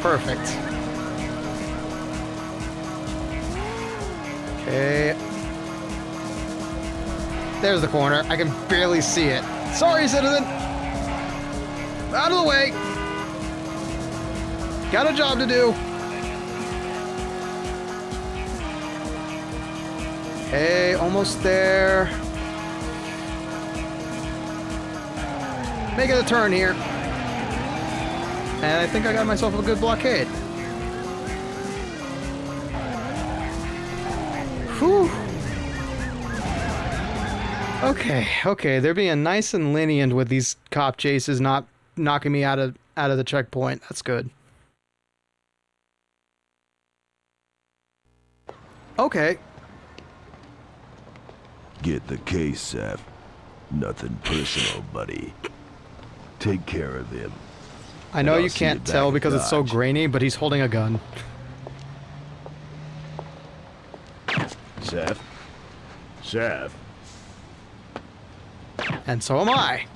A: Perfect. Okay. There's the corner. I can barely see it. Sorry, citizen! Out of the way! Got a job to do. Okay, almost there. Making a turn here. And I think I got myself a good blockade. Whew. Okay, they're being nice and lenient with these cop chases, not knocking me out of the checkpoint. That's good. Okay.
F: Get the case, Seth. Nothing personal, buddy. Take care of him.
A: I know
F: I'll
A: you
F: see you
A: can't
F: back
A: tell
F: at
A: because it's so
F: Dodge.
A: grainy, but he's holding a gun.
F: Seth? Seth?
A: And so am I.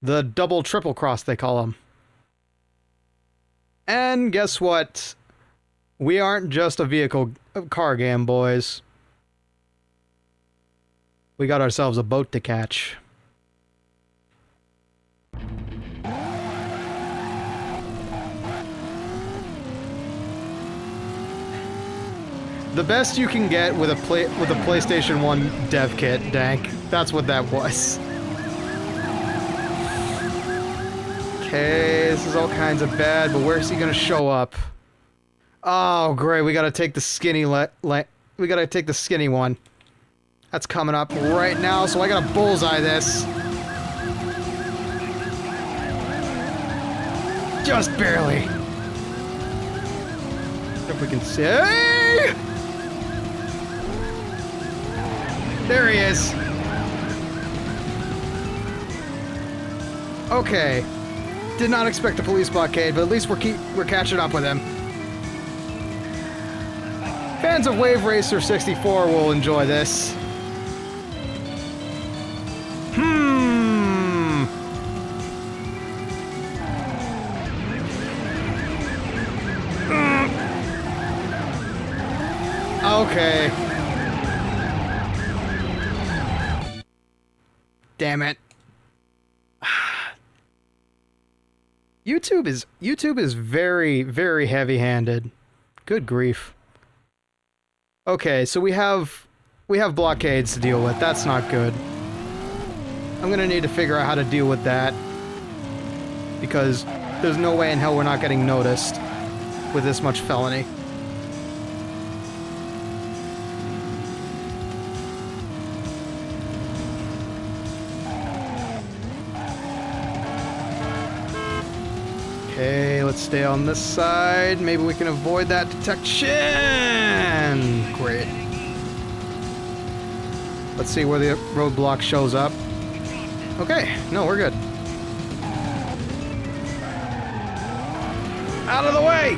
A: The double triple cross, they call him. And guess what? We aren't just a car game, boys. We got ourselves a boat to catch. The best you can get with a PlayStation 1 dev kit, Dank. That's what that was. Okay, this is all kinds of bad, but where's he gonna show up? Oh, great, we gotta take the skinny we gotta take the skinny one. That's coming up right now, so I gotta bullseye this. Just barely. If we can see. Hey! There he is. Okay. Did not expect a police blockade, but at least we're catching up with him. Fans of Wave Racer 64 will enjoy this. Okay. Damn it. YouTube is very, very heavy-handed. Good grief. Okay, so we have blockades to deal with. That's not good. I'm gonna need to figure out how to deal with that. Because there's no way in hell we're not getting noticed with this much felony. Okay, let's stay on this side. Maybe we can avoid that detection. Great. Let's see where the roadblock shows up. Okay, no, we're good. Out of the way!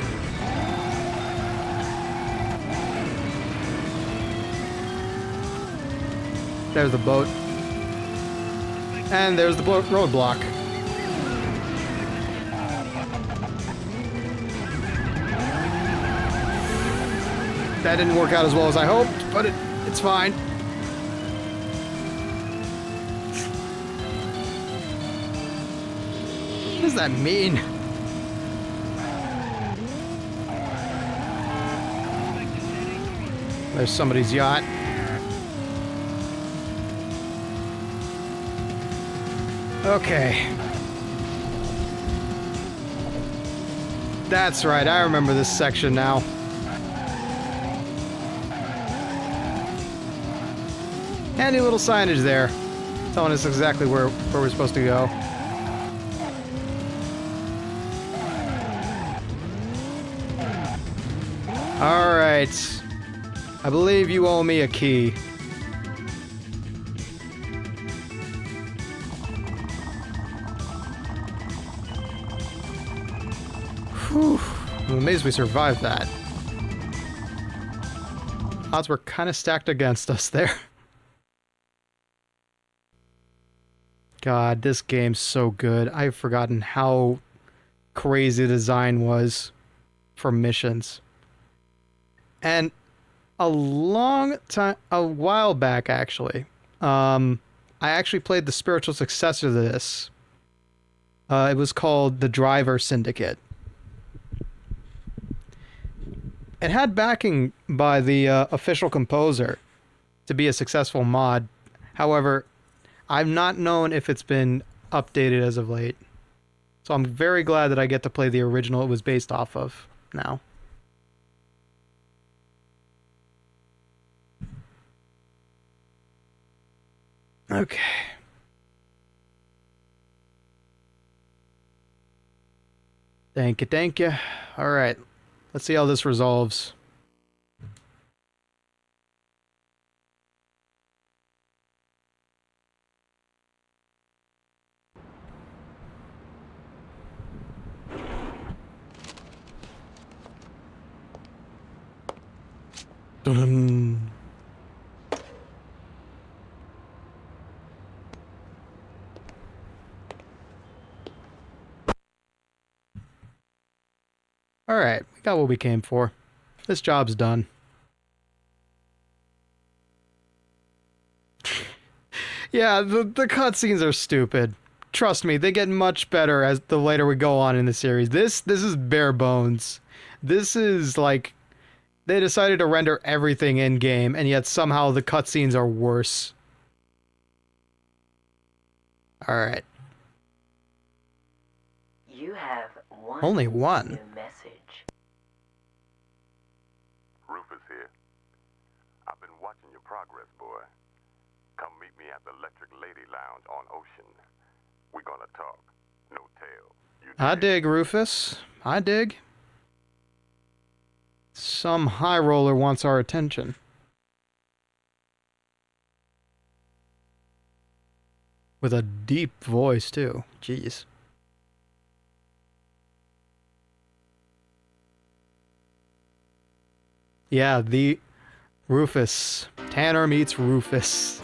A: There's the boat. And there's the roadblock. That didn't work out as well as I hoped, but it's fine. What does that mean? There's somebody's yacht. Okay. That's right, I remember this section now. Handy little signage there, telling us exactly where we're supposed to go. Alright. I believe you owe me a key. Whew. I'm amazed we survived that. Odds were kind of stacked against us there. God, this game's so good. I've forgotten how crazy the design was for missions. And a while back, actually, I actually played the spiritual successor to this. It was called The Driver Syndicate. It had backing by the official composer to be a successful mod. However, I've not known if it's been updated as of late. So I'm very glad that I get to play the original it was based off of now. Okay. Thank you, thank you. Alright. Let's see how this resolves. Dun. Alright, we got what we came for. This job's done. Yeah, the cutscenes are stupid. Trust me, they get much better as the later we go on in the series. This is bare bones. This is like they decided to render everything in game, and yet somehow the cutscenes are worse. All right.
D: You have one
A: Only one.
D: new message.
E: Rufus here. I've been watching your progress, boy. Come meet me at the Electric Lady Lounge on Ocean. We're gonna talk. No tale. You
A: I dig, Rufus. I dig. Some high roller wants our attention. With a deep voice, too. Jeez. Yeah, the Rufus. Tanner meets Rufus.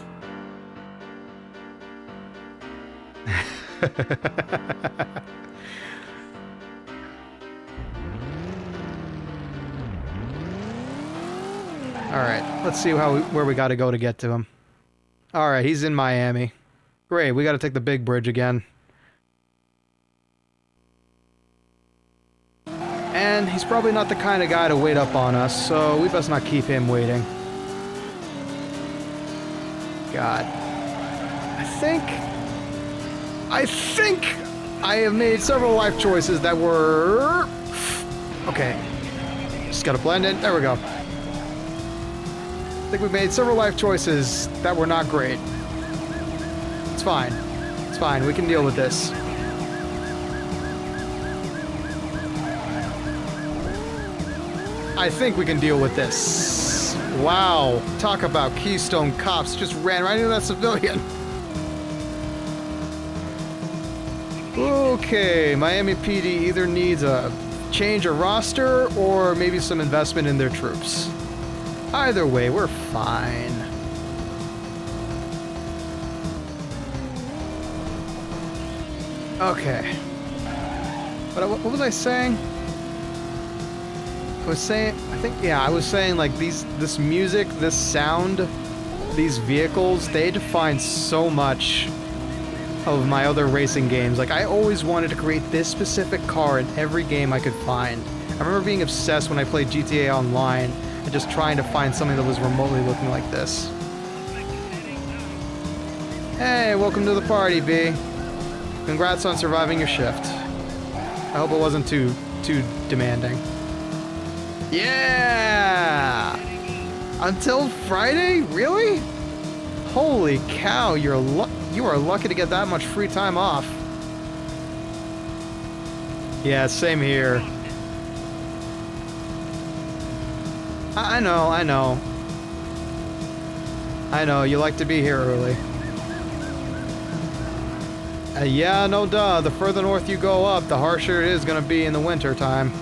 A: Alright, let's see where we gotta go to get to him. Alright, he's in Miami. Great, we gotta take the big bridge again. And he's probably not the kind of guy to wait up on us, so we best not keep him waiting. God. I think I have made several life choices that were... Okay. Just gotta blend in. There we go. I think we've made several life choices that were not great. It's fine. It's fine. We can deal with this. I think we can deal with this. Wow. Talk about Keystone Cops. Just ran right into that civilian. Okay. Miami PD either needs a change of roster or maybe some investment in their troops. Either way, we're fine. Okay. But what was I saying? I was saying like this music, this sound, these vehicles, they define so much of my other racing games. Like I always wanted to create this specific car in every game I could find. I remember being obsessed when I played GTA Online and just trying to find something that was remotely looking like this. Hey, welcome to the party, B. Congrats on surviving your shift. I hope it wasn't too demanding. Yeah! Until Friday? Really? Holy cow, you are lucky to get that much free time off. Yeah, same here. I know, you like to be here early. Yeah, no duh, the further north you go up, the harsher it is gonna be in the winter time.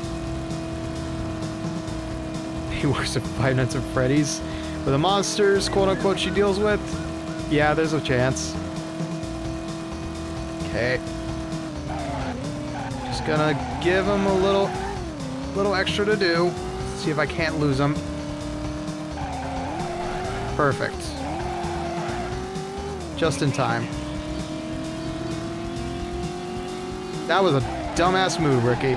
A: He works at Five Nights at Freddy's. With the monsters, quote-unquote, she deals with, yeah, there's a chance. Okay. Just gonna give him a little extra to do. See if I can't lose him. Perfect. Just in time. That was a dumbass move, Ricky.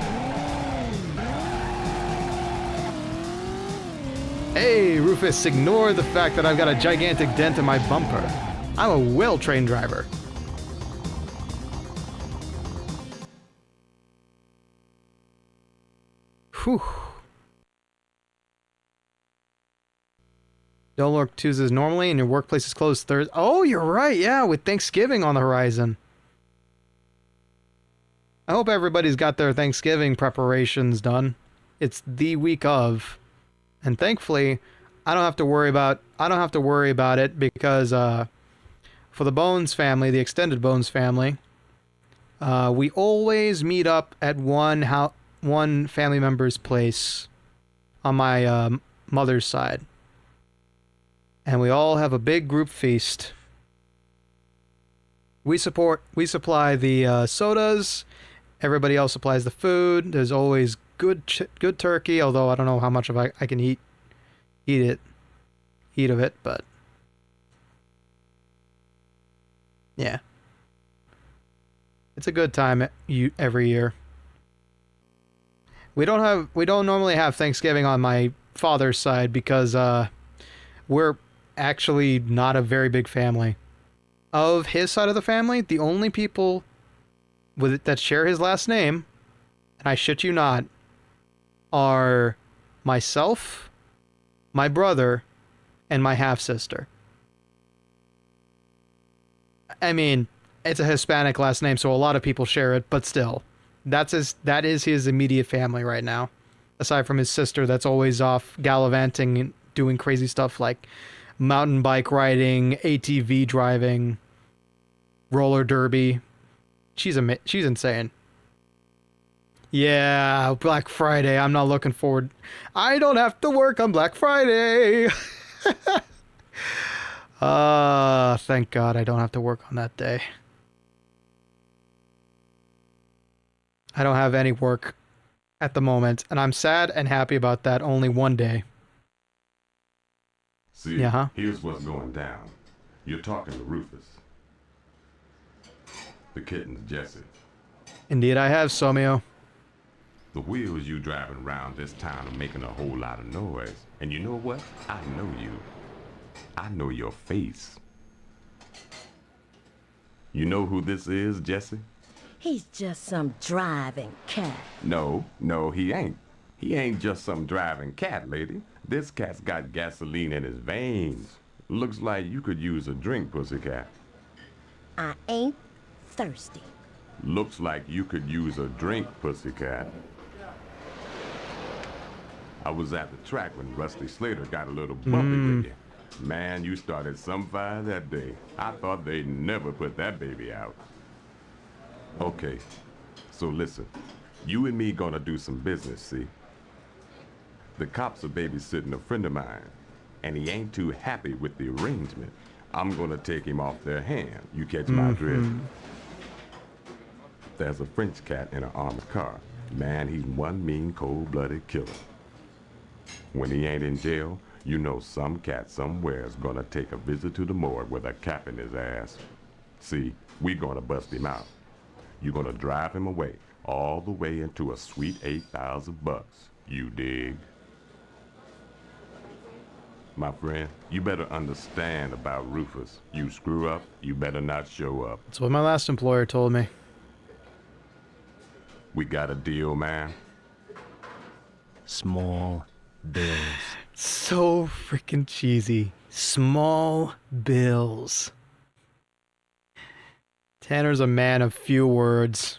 A: Hey, Rufus, ignore the fact that I've got a gigantic dent in my bumper. I'm a well-trained driver. Whew. Don't work Tuesdays normally and your workplace is closed Thursday. Oh, you're right. Yeah, with Thanksgiving on the horizon. I hope everybody's got their Thanksgiving preparations done. It's the week of. And thankfully, I don't have to worry about it because for the Bones family, the extended Bones family, we always meet up at one family member's place on my mother's side. And we all have a big group feast. We supply the sodas. Everybody else supplies the food. There's always good turkey, although I don't know how much of I can eat of it, but yeah. It's a good time every year. We don't normally have Thanksgiving on my father's side because we're actually not a very big family. Of his side of the family, the only people that share his last name, and I shit you not, are myself, my brother, and my half-sister. I mean, it's a Hispanic last name, so a lot of people share it, but still. That is his immediate family right now. Aside from his sister that's always off gallivanting and doing crazy stuff like mountain bike riding, ATV driving, roller derby. She's insane. Yeah, Black Friday. I'm not looking forward. I don't have to work on Black Friday. Thank God I don't have to work on that day. I don't have any work at the moment, and I'm sad and happy about that. Only one day.
G: See, here's what's going down. You're talking to Rufus. The kitten's Jesse.
A: Indeed I have, Somio.
G: The wheels you driving around this town are making a whole lot of noise. And you know what? I know you. I know your face. You know who this is, Jesse?
H: He's just some driving cat.
G: No, he ain't. He ain't just some driving cat, lady. This cat's got gasoline in his veins. Looks like you could use a drink, pussycat.
H: I ain't thirsty.
G: Looks like you could use a drink, pussycat. I was at the track when Rusty Slater got a little bumpy with you. Man, you started some fire that day. I thought they'd never put that baby out. Okay, so listen. You and me gonna do some business, see? The cops are babysitting a friend of mine, and he ain't too happy with the arrangement. I'm gonna take him off their hand. You catch my drift? There's a French cat in an armored car. Man, he's one mean, cold-blooded killer. When he ain't in jail, you know some cat somewhere is gonna take a visit to the morgue with a cap in his ass. See, we gonna bust him out. You're gonna drive him away, all the way into a sweet $8,000. You dig? My friend, you better understand about Rufus. You screw up, you better not show up.
A: That's what my last employer told me.
G: We got a deal, man.
B: Small bills.
A: So freaking cheesy. Small bills. Tanner's a man of few words.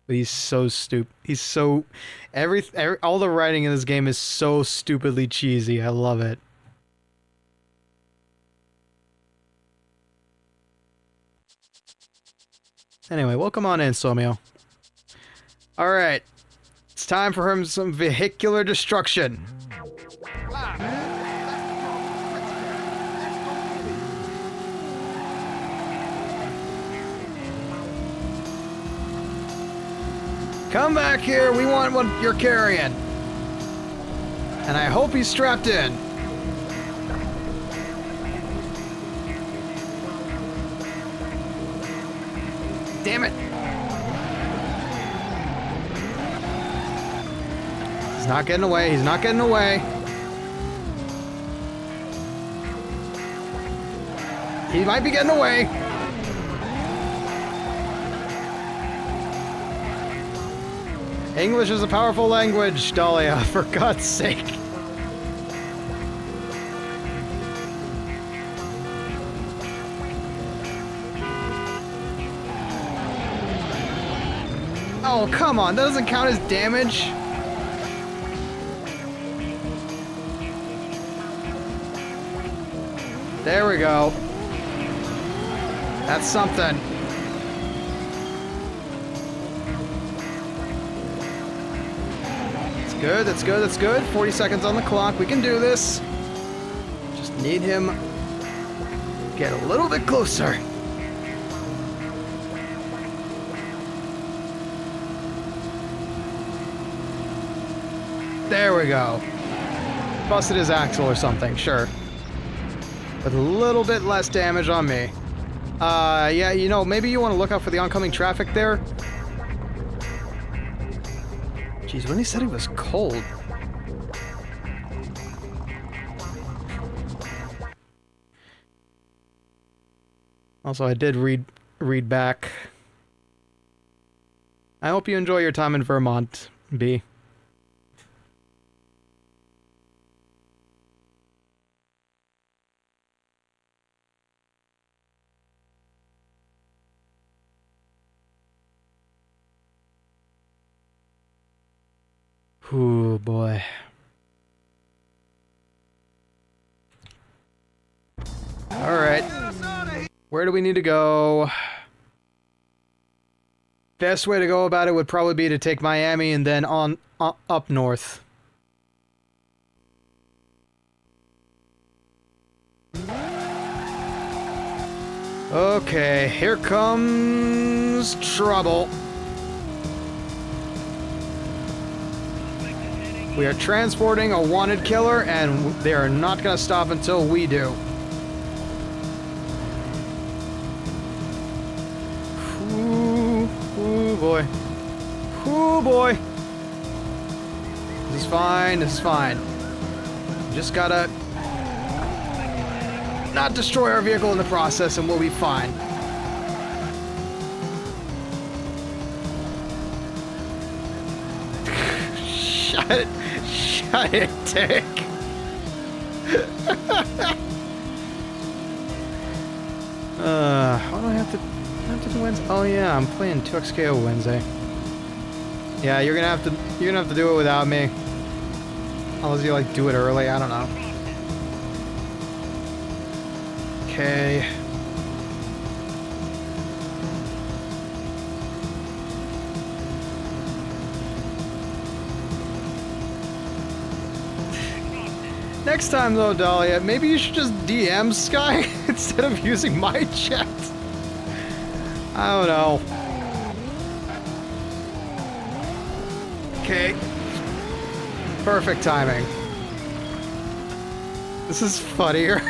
A: But he's so stupid. He's so... all the writing in this game is so stupidly cheesy. I love it. Anyway, welcome on in, Somio. Alright. It's time for him some vehicular destruction. Come back here, we want what you're carrying. And I hope he's strapped in. Damn it. He's not getting away, he's not getting away. He might be getting away. English is a powerful language, Dahlia, for God's sake. Oh, come on, that doesn't count as damage. There we go. That's something. Good, that's good, that's good. 40 seconds on the clock. We can do this. Need him. Get a little bit closer. There we go. Busted his axle or something, sure. With a little bit less damage on me. Yeah, you know, maybe you want to look out for the oncoming traffic there. Jeez, when he said he was cold. Also, I did read back. I hope you enjoy your time in Vermont, B. Ooh, boy. Alright. Where do we need to go? Best way to go about it would probably be to take Miami and then on up north. Okay, here comes trouble. We are transporting a wanted killer, and they are not going to stop until we do. Ooh, boy. Ooh, boy. This is fine, this is fine. Just gotta not destroy our vehicle in the process, and we'll be fine. Shut it. Shut it, Dick. What do I have to do Wednesday? Oh yeah, I'm playing 2XKO Wednesday. Yeah, you're gonna have to do it without me. Unless you like do it early, I don't know. Okay. Next time though, Dahlia, maybe you should just DM Sky instead of using my chat. I don't know. Okay. Perfect timing. This is funnier.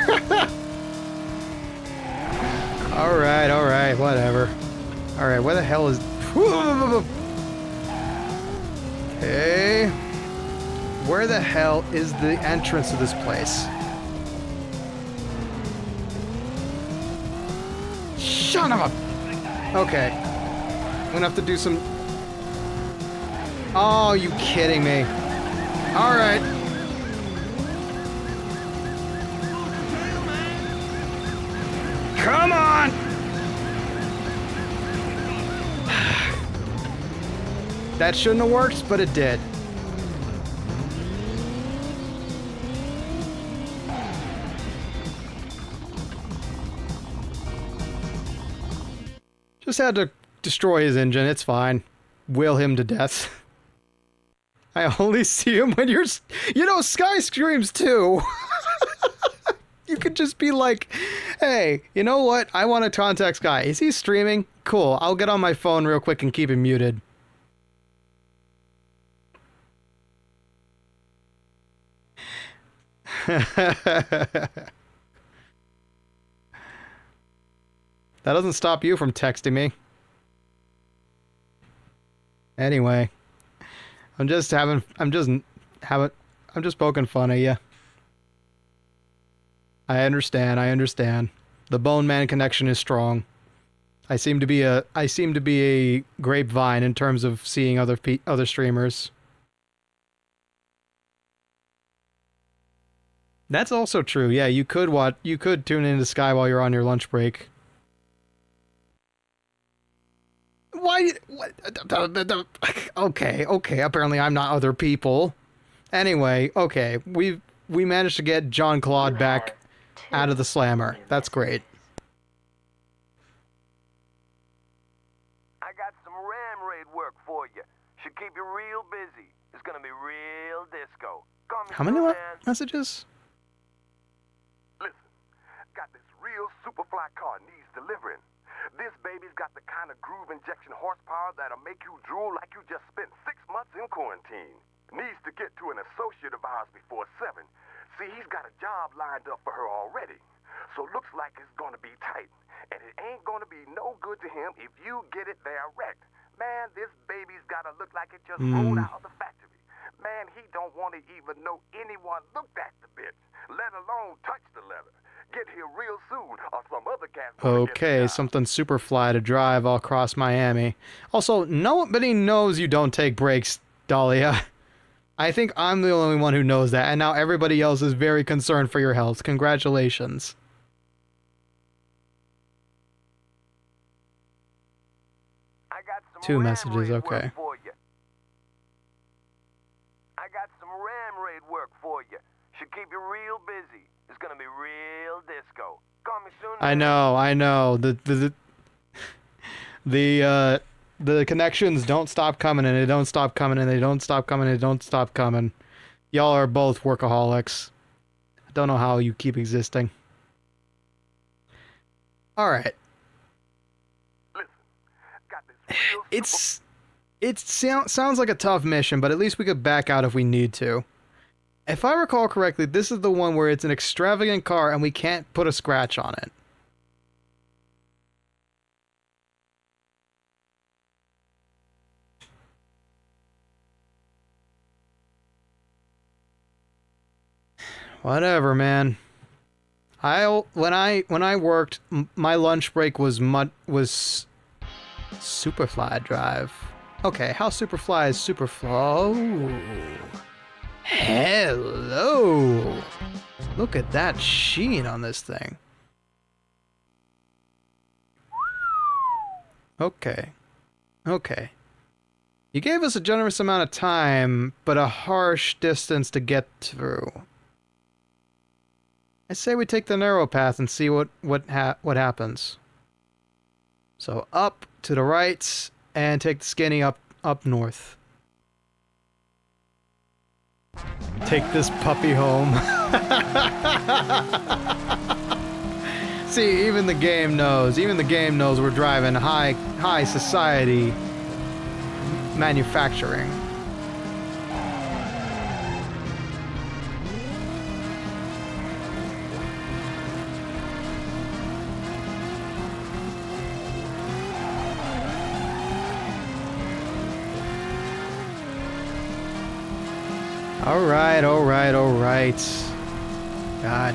A: Alright, whatever. Alright, where the hell is... Okay. Where the hell is the entrance to this place? Son of a... Okay. I'm gonna have to do some... Oh, you kidding me. Alright. Come on! That shouldn't have worked, but it did. Just had to destroy his engine, it's fine. Will him to death. I only see him when you're... You know, Sky screams too! You could just be like, hey, you know what? I want to contact Sky. Is he streaming? Cool, I'll get on my phone real quick and keep him muted. That doesn't stop you from texting me. Anyway, I'm just poking fun at you. I understand. The Boneman connection is strong. I seem to be a grapevine in terms of seeing other streamers. That's also true. Yeah, you could tune into Sky while you're on your lunch break. Why? What? Okay. Apparently, I'm not other people. Anyway, okay. We managed to get John Claude back out of the slammer. That's great.
E: I got some ram raid work for you. Should keep you real busy. It's gonna be real disco. Call me
A: How many
E: soon, man.
A: messages?
E: superfly car needs delivering. This baby's got the kind of groove injection horsepower that'll make you drool like you just spent 6 months in quarantine. Needs to get to an associate of ours before 7. See, he's got a job lined up for her already. So looks like it's gonna be tight. And it ain't gonna be no good to him if you get it there wrecked. Man, this baby's gotta look like it just rolled out of the factory. Man, he don't want to even know anyone looked at the bitch, let alone touch the leather. Get here real soon, or some other cat.
A: Okay, something super fly to drive all across Miami. Also, nobody knows you don't take breaks, Dahlia. I think I'm the only one who knows that, and now everybody else is very concerned for your health. Congratulations.
E: I got some
A: 2
E: ram
A: messages,
E: raid
A: okay.
E: work for you. I got some ram raid work for you. Should keep you real busy. It's gonna be real disco. Call me soon.
A: I know. The connections don't stop coming, and they don't stop coming, and they don't stop coming, and they don't stop coming. Y'all are both workaholics. I don't know how you keep existing. Alright.
E: Listen, got this real
A: It sounds like a tough mission, but at least we could back out if we need to. If I recall correctly, this is the one where it's an extravagant car and we can't put a scratch on it. Whatever, man. When I worked, my lunch break was Superfly drive. Okay, how Superfly is Superfly? Oh. Hello. Look at that sheen on this thing. Okay. Okay. You gave us a generous amount of time, but a harsh distance to get through. I say we take the narrow path and see what happens. So up to the right and take the skinny up north. Take this puppy home. See, even the game knows. Even the game knows we're driving high society manufacturing. Alright. God.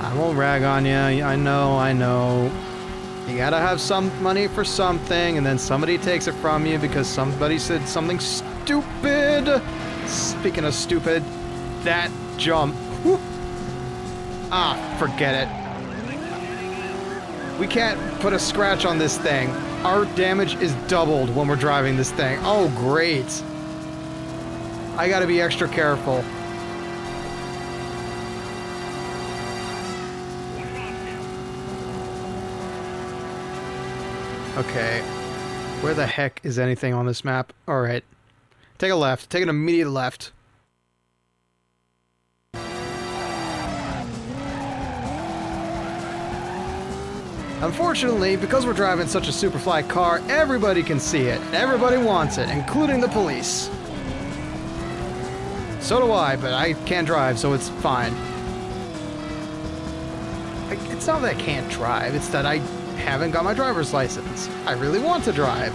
A: I won't rag on you. I know. You gotta have some money for something, and then somebody takes it from you because somebody said something stupid. Speaking of stupid, that jump. Whoop. Ah, forget it. We can't put a scratch on this thing. Our damage is doubled when we're driving this thing. Oh, great. I gotta be extra careful. Okay. Where the heck is anything on this map? Alright. Take a left. Take an immediate left. Unfortunately, because we're driving such a Superfly car, everybody can see it. Everybody wants it, including the police. So do I, but I can't drive, so it's fine. It's not that I can't drive, it's that I haven't got my driver's license. I really want to drive.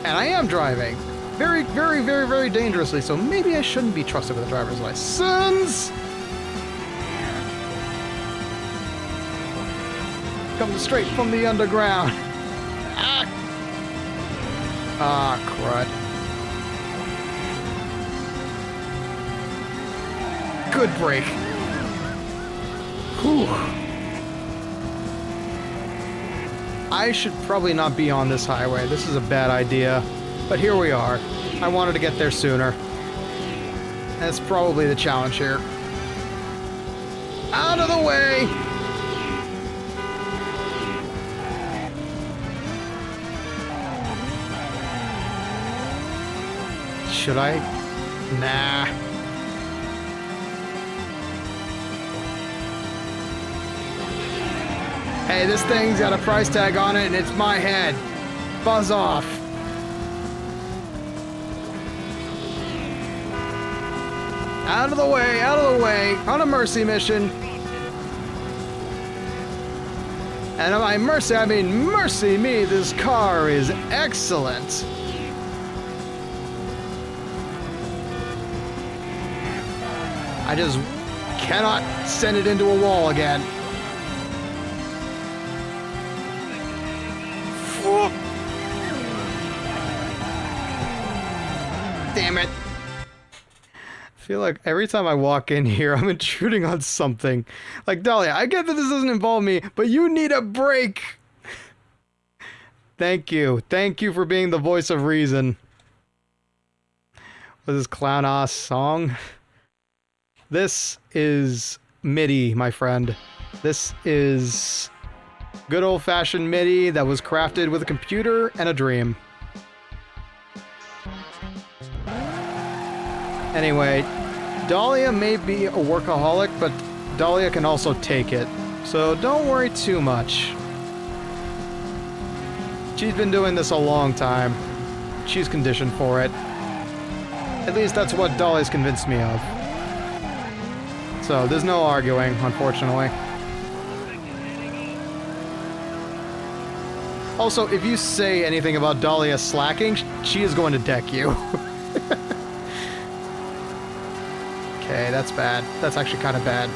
A: And I am driving. Very, very, very, very dangerously, so maybe I shouldn't be trusted with a driver's license. Comes straight from the underground. Ah, crud. Good break. Whew. I should probably not be on this highway. This is a bad idea. But here we are. I wanted to get there sooner. That's probably the challenge here. Out of the way! Should I? Nah. Hey, this thing's got a price tag on it and it's my head. Buzz off. Out of the way, out of the way, on a mercy mission. And by mercy, I mean mercy me, this car is excellent. I just cannot send it into a wall again. Damn it. I feel like every time I walk in here, I'm intruding on something. Like, Dahlia, I get that this doesn't involve me, but you need a break. Thank you. Thank you for being the voice of reason. What's this clown-ass song? This is MIDI, my friend. This is good old-fashioned MIDI that was crafted with a computer and a dream. Anyway, Dahlia may be a workaholic, but Dahlia can also take it. So don't worry too much. She's been doing this a long time. She's conditioned for it. At least that's what Dahlia's convinced me of. So there's no arguing, unfortunately. Also, if you say anything about Dahlia slacking, she is going to deck you. Okay, that's bad. That's actually kind of bad.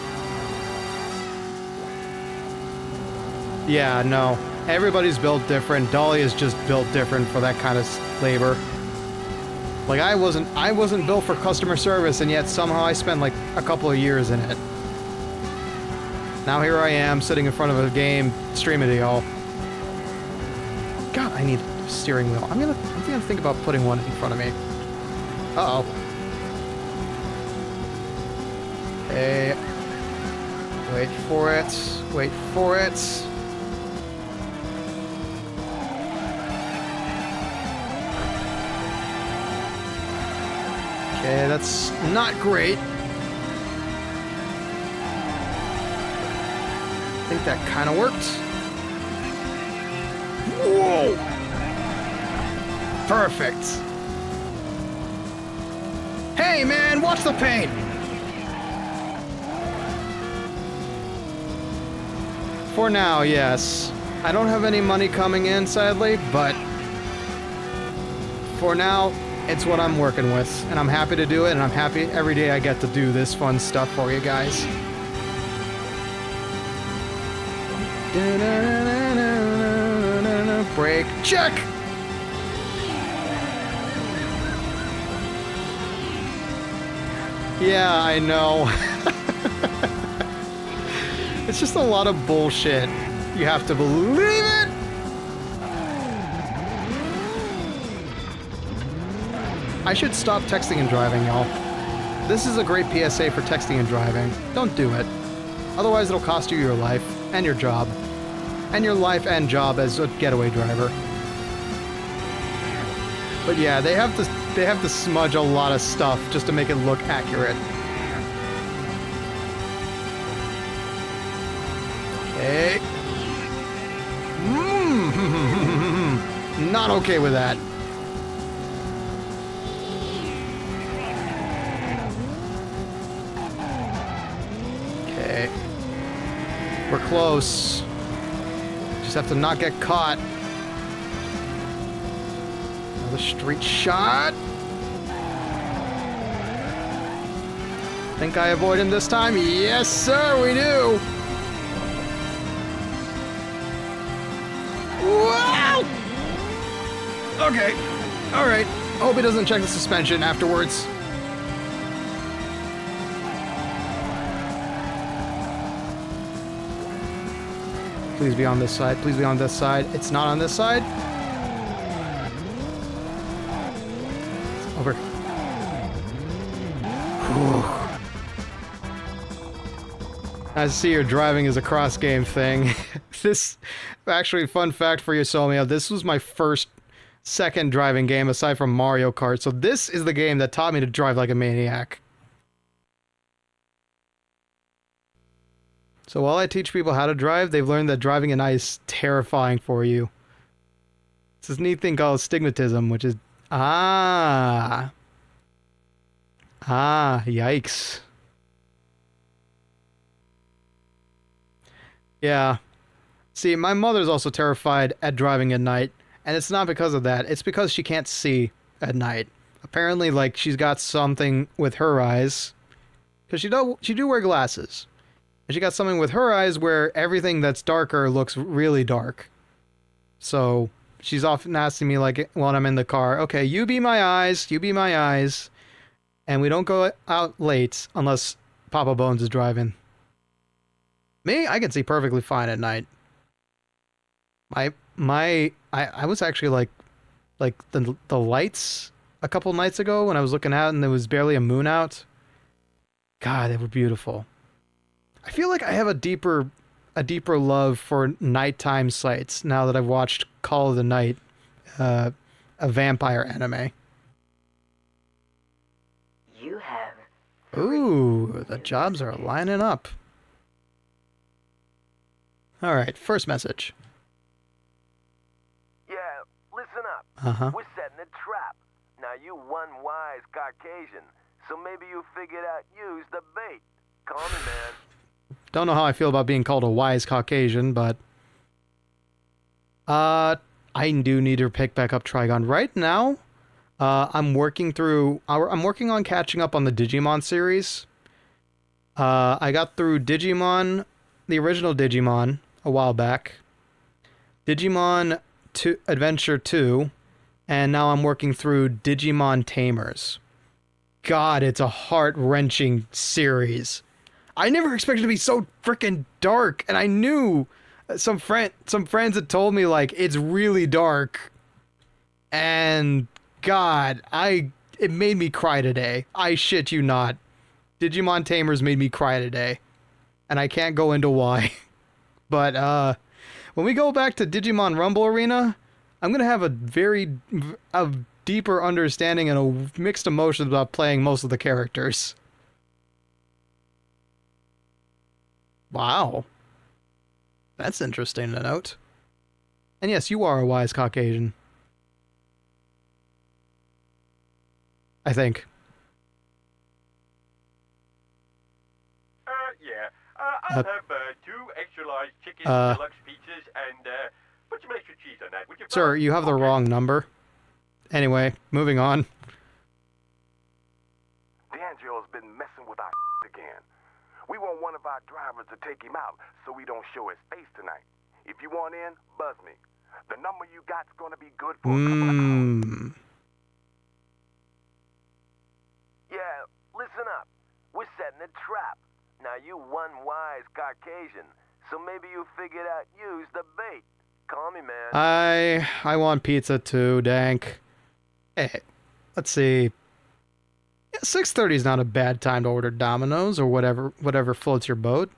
A: Yeah, no. Everybody's built different. Dahlia's just built different for that kind of labor. Like, I wasn't built for customer service, and yet somehow I spent like a couple of years in it. Now here I am, sitting in front of a game, streaming to y'all. God, I need a steering wheel. I'm gonna think about putting one in front of me. Uh-oh. Okay. Wait for it. Wait for it. Okay, that's not great. I think that kind of worked. Whoa! Perfect. Hey, man, watch the paint! For now, yes. I don't have any money coming in, sadly, but for now, it's what I'm working with, and I'm happy to do it, and I'm happy every day I get to do this fun stuff for you guys. Break. Check! Yeah, I know. It's just a lot of bullshit. You have to believe it! I should stop texting and driving, y'all. This is a great PSA for texting and driving. Don't do it. Otherwise it'll cost you your life and your job. And your life and job as a getaway driver. But yeah, they have to smudge a lot of stuff just to make it look accurate. Okay. Not okay with that. Okay. We're close. Just have to not get caught. Another street shot. Think I avoid him this time? Yes, sir, we do. Wow! Okay. Alright. Hope he doesn't check the suspension afterwards. Please be on this side. Please be on this side. It's not on this side. It's over. Whew. I see your driving is a cross-game thing. This, actually, fun fact for you, Somia, this was my second driving game aside from Mario Kart, so this is the game that taught me to drive like a maniac. So while I teach people how to drive, they've learned that driving at night is terrifying for you. It's this neat thing called stigmatism, which is... yikes. Yeah. See, my mother's also terrified at driving at night, and it's not because of that. It's because she can't see at night. Apparently, like, she's got something with her eyes, because she do wear glasses. And she got something with her eyes where everything that's darker looks really dark. So she's often asking me, like, when I'm in the car, okay, you be my eyes, and we don't go out late unless Papa Bones is driving. Me, I can see perfectly fine at night. I was actually like the lights a couple nights ago when I was looking out and there was barely a moon out. God, they were beautiful. I feel like I have a deeper love for nighttime sights now that I've watched Call of the Night, a vampire anime.
D: You have...
A: Ooh, the jobs are lining up. All right, first message.
E: Yeah, listen up.
A: Uh-huh.
E: We're setting a trap. Now you one wise Caucasian, so maybe you figured out use the bait. Call me, man.
A: Don't know how I feel about being called a wise Caucasian, but... I do need to pick back up Trigon. Right now, I'm working on catching up on the Digimon series. I got through Digimon, the original Digimon, a while back. Digimon Adventure 2, and now I'm working through Digimon Tamers. God, it's a heart-wrenching series. I never expected it to be so freaking dark, and I knew some friends had told me, like, it's really dark. And God, it made me cry today. I shit you not. Digimon Tamers made me cry today. And I can't go into why. But when we go back to Digimon Rumble Arena, I'm going to have a deeper understanding and a mixed emotions about playing most of the characters. Wow. That's interesting to note. And yes, you are a wise Caucasian. I think.
I: Yeah. I'll have 2 extra large chicken deluxe pizzas and put some extra cheese on that, would you?
A: Sir, you have the wrong number. Anyway, moving on.
E: D'Angelo's been messing with our again. We want one of our drivers to take him out so we don't show his face tonight. If you want in, buzz me. The number you got's gonna be good for a couple of hours. Yeah, listen up. We're setting a trap. Now you one wise Caucasian, so maybe you figured out use the bait. Call me, man.
A: I want pizza too, Dank. Hey, let's see. Yeah, 6:30 is not a bad time to order Domino's or whatever floats your boat.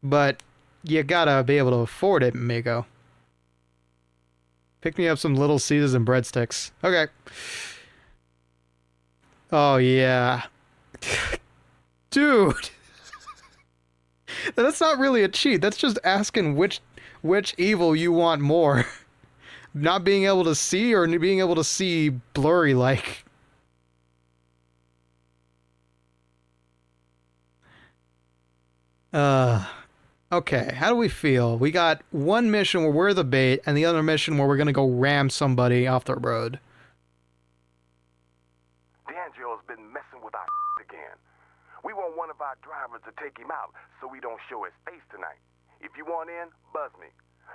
A: But you gotta be able to afford it, amigo. Pick me up some Little Caesars and breadsticks. Okay. Oh, yeah. Dude. That's not really a cheat. That's just asking which evil you want more. Not being able to see or being able to see blurry like. Okay, how do we feel? We got one mission where we're the bait and the other mission where we're gonna go ram somebody off the road.
E: D'Angelo's been messing with our again. We want one of our drivers to take him out so we don't show his face tonight. If you want in, buzz me.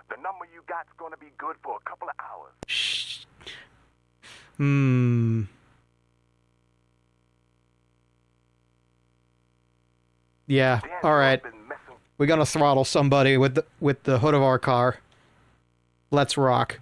E: The number you got's gonna be good for a couple of hours.
A: Shh. Yeah, alright. We're gonna throttle somebody with the hood of our car. Let's rock.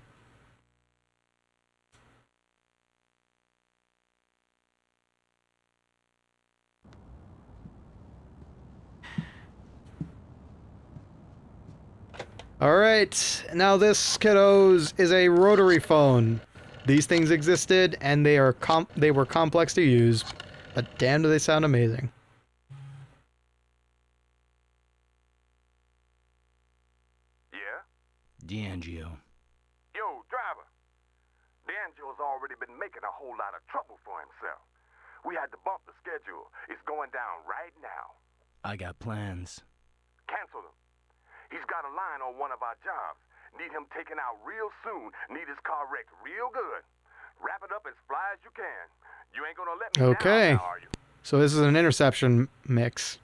A: Alright, now this, kiddos, is a rotary phone. These things existed, and they were complex to use, but damn do they sound amazing.
J: D'Angio.
E: Yo, driver. D'Angio's already been making a whole lot of trouble for himself. We had to bump the schedule. It's going down right now.
J: I got plans.
E: Cancel him. He's got a line on one of our jobs. Need him taken out real soon. Need his car wrecked real good. Wrap it up as fly as you can. You ain't gonna let me
A: Okay.
E: down now, are you?
A: So this is an interception mix.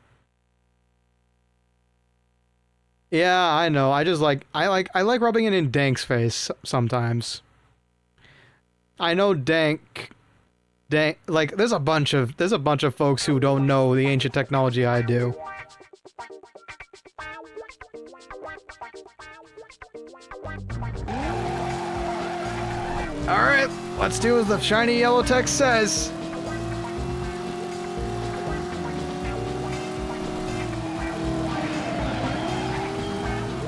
A: Yeah, I know. I like rubbing it in Dank's face sometimes. I know Dank, like there's a bunch of folks who don't know the ancient technology I do. All right, let's do as the shiny yellow text says.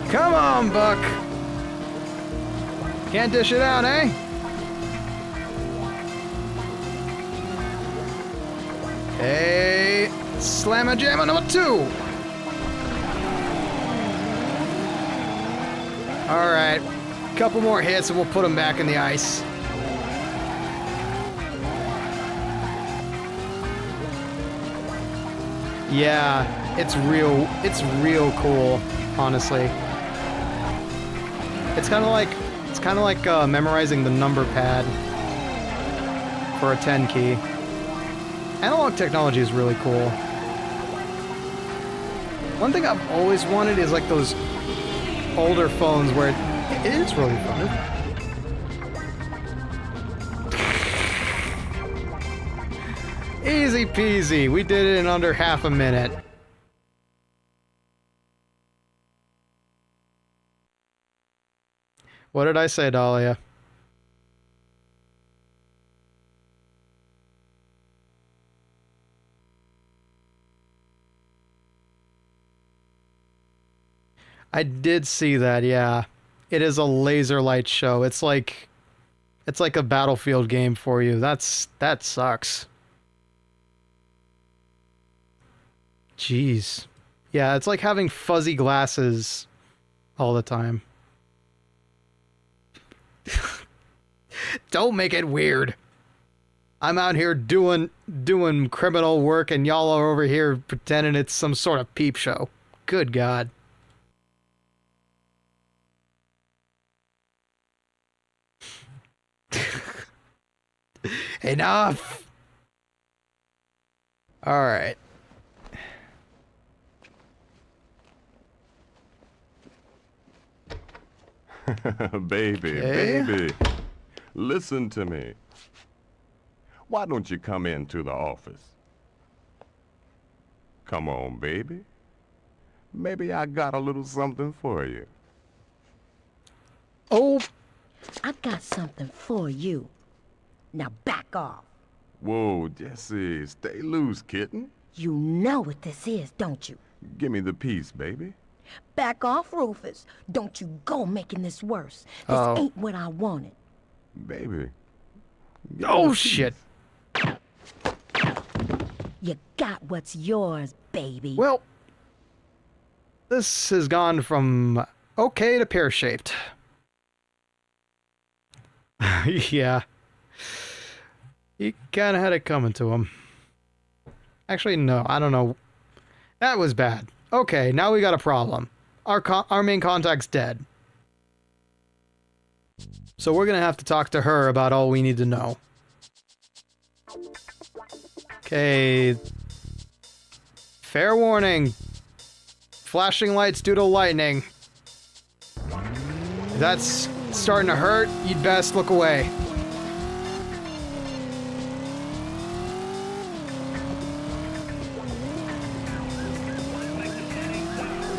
A: Come on, Buck. Can't dish it out, eh? Hey, slamma jamma number 2. All right, couple more hits and we'll put him back in the ice. Yeah, it's real cool, honestly. It's kind of like memorizing the number pad for a 10 key. Analog technology is really cool. One thing I've always wanted is like those older phones where it is really fun. Easy peasy. We did it in under half a minute. What did I say, Dahlia? I did see that, yeah. It is a laser light show. It's like a Battlefield game for you. That sucks. Jeez. Yeah, it's like having fuzzy glasses all the time. Don't make it weird. I'm out here doing criminal work and y'all are over here pretending it's some sort of peep show. Good God. Enough. All right.
G: Baby. Listen to me. Why don't you come into the office? Come on, baby. Maybe I got a little something for you.
A: Oh.
H: I got something for you. Now back off.
G: Whoa, Jesse, stay loose, kitten.
H: You know what this is, don't you?
G: Give me the piece, baby.
H: Back off, Rufus. Don't you go making this worse. This ain't what I wanted.
G: Baby.
A: Oh, shit.
H: You got what's yours, baby.
A: Well, this has gone from okay to pear-shaped. Yeah. He kind of had it coming to him. Actually, no, I don't know. That was bad. Okay, now we got a problem. Our main contact's dead. So we're gonna have to talk to her about all we need to know. Okay. Fair warning. Flashing lights due to lightning. If that's starting to hurt, you'd best look away.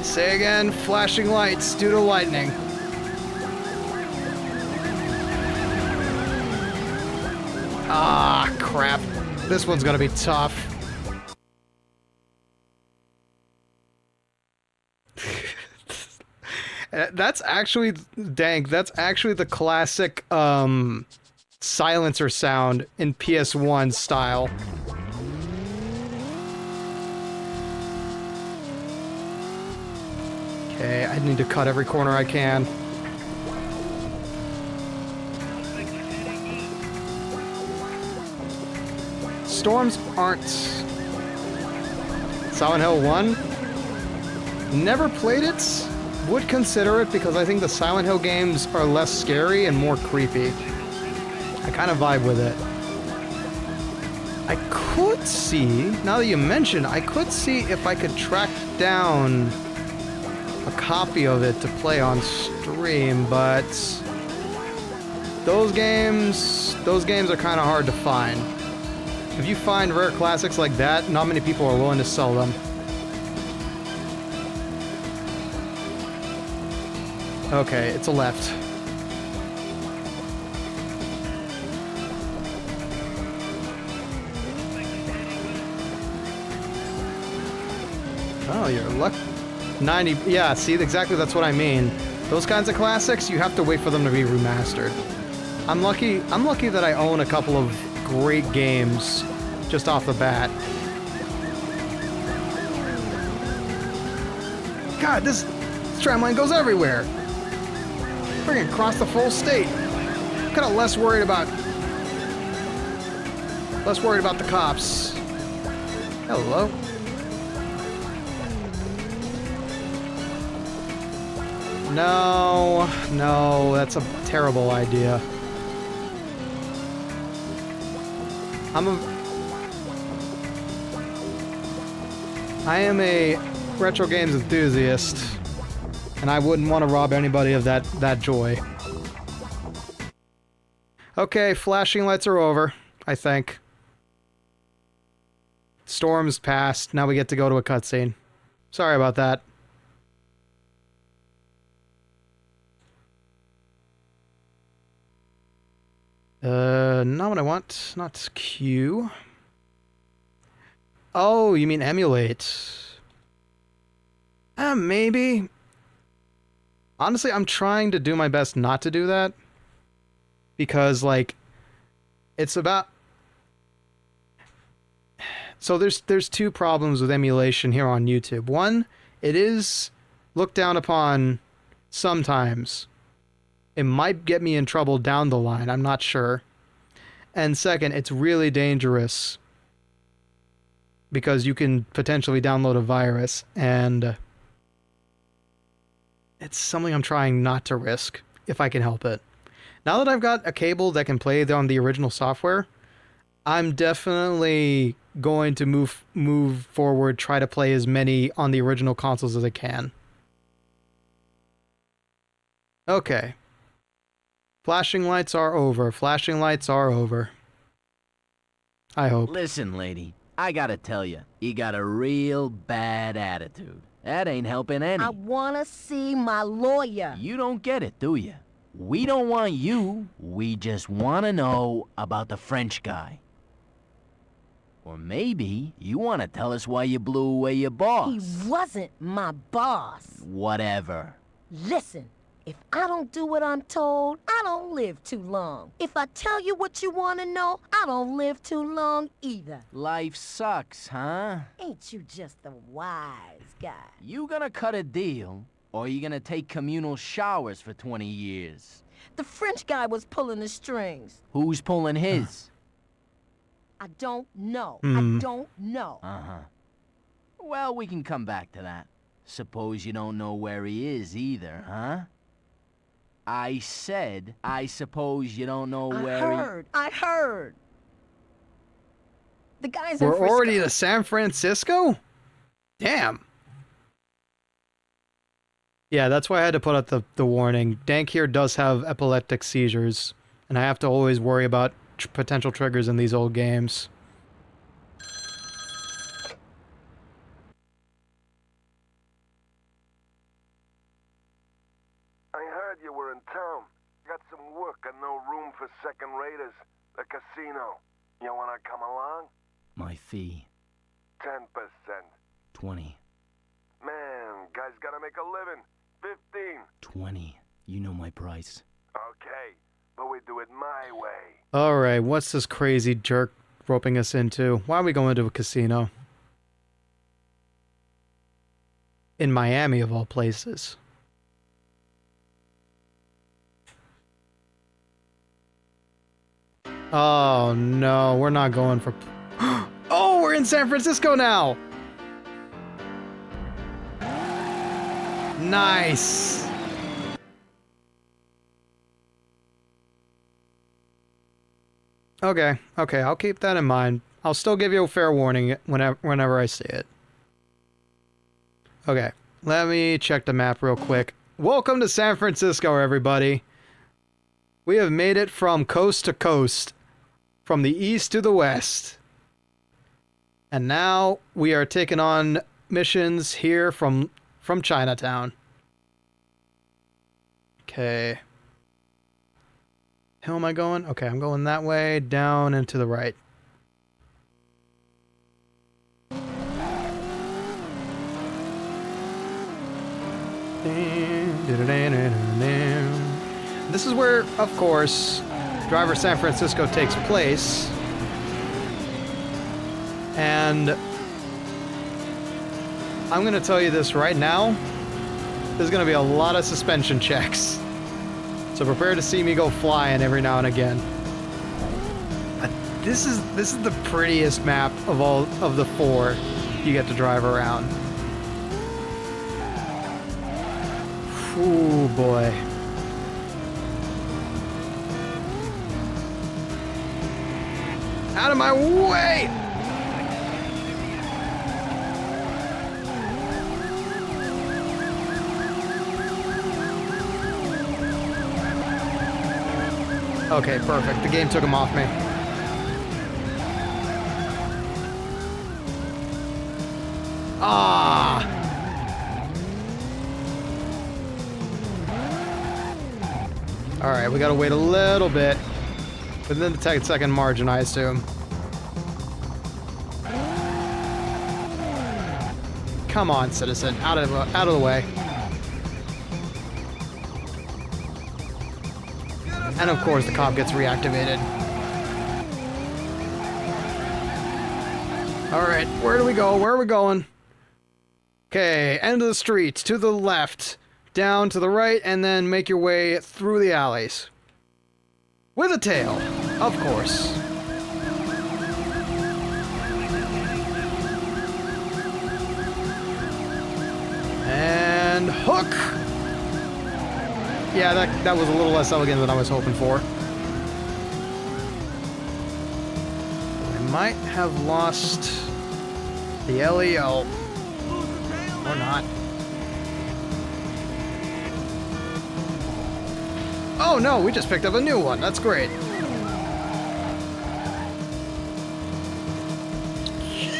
A: Say again, flashing lights due to lightning. Ah, crap. This one's gonna be tough. That's actually, Dank, that's actually the classic, silencer sound in PS1 style. Okay, I need to cut every corner I can. storms aren't... Silent Hill 1? Never played it. Would consider it because I think the Silent Hill games are less scary and more creepy. I kind of vibe with it. I could see, now that you mention, I could see if I could track down a copy of it to play on stream, but those games are kind of hard to find. If you find rare classics like that, not many people are willing to sell them. Okay, it's a left. Oh, you're lucky. 90, yeah, see, exactly that's what I mean. Those kinds of classics, you have to wait for them to be remastered. I'm lucky that I own a couple of great games just off the bat. God, this tramline goes everywhere. Friggin' across the full state. I'm kinda less worried about the cops. Hello. No, that's a terrible idea. I am a retro games enthusiast, and I wouldn't want to rob anybody of that joy. Okay, flashing lights are over, I think. Storm's passed, now we get to go to a cutscene. Sorry about that. Not what I want. Not Q. Oh, you mean emulate. Maybe. Honestly, I'm trying to do my best not to do that. Because, like, it's about... So there's two problems with emulation here on YouTube. One, it is looked down upon sometimes. It might get me in trouble down the line, I'm not sure. And second, it's really dangerous because you can potentially download a virus, and it's something I'm trying not to risk if I can help it. Now that I've got a cable that can play on the original software, I'm definitely going to move forward, try to play as many on the original consoles as I can. Okay. Flashing lights are over. Flashing lights are over. I hope.
J: Listen, lady, I gotta tell you, you got a real bad attitude. That ain't helping any.
H: I wanna see my lawyer.
J: You don't get it, do you? We don't want you. We just want to know about the French guy. Or maybe you want to tell us why you blew away your boss.
H: He wasn't my boss.
J: Whatever.
H: Listen, if I don't do what I'm told, I don't live too long. If I tell you what you want to know, I don't live too long either.
J: Life sucks, huh?
H: Ain't you just a wise guy?
J: You gonna cut a deal, or you gonna take communal showers for 20 years?
H: The French guy was pulling the strings.
J: Who's pulling his?
H: I don't know. I don't know.
J: Uh-huh. Well, we can come back to that. Suppose you don't know where he is either, huh? I said, I suppose you don't know where
H: I heard. The guys in
A: We're
H: Frisco.
A: already to San Francisco? Damn. Yeah, that's why I had to put out the warning. Dank here does have epileptic seizures, and I have to always worry about potential triggers in these old games.
E: I heard you were in town. Got some work and no room for second raters. The casino. You wanna come along?
J: My fee.
E: 10%.
J: 20.
E: Man, guys gotta make a living. 15.
J: 20. You know my price.
E: Okay, but we do it my way.
A: Alright, what's this crazy jerk roping us into? Why are we going to a casino? In Miami, of all places. Oh no, we're not going for... in San Francisco now! Nice! Okay, I'll keep that in mind. I'll still give you a fair warning whenever I see it. Okay, let me check the map real quick. Welcome to San Francisco, everybody. We have made it from coast to coast, from the east to the west. And now we are taking on missions here from Chinatown. Okay. How am I going? Okay, I'm going that way, down and to the right. This is where, of course, Driver San Francisco takes place. And I'm going to tell you this right now. There's going to be a lot of suspension checks. So prepare to see me go flying every now and again. This is the prettiest map of all of the 4 you get to drive around. Ooh, boy. Out of my way! Okay, perfect. The game took him off me. Ah! Alright, we gotta wait a little bit. Within the 10-second margin, I assume. Come on, citizen. Out of the way. And of course, the cop gets reactivated. Alright, where do we go? Where are we going? Okay, end of the street, to the left, down to the right, and then make your way through the alleys. With a tail, of course. And hook! Yeah, that was a little less elegant than I was hoping for. I might have lost the LEO. Or not. Oh no, we just picked up a new one. That's great.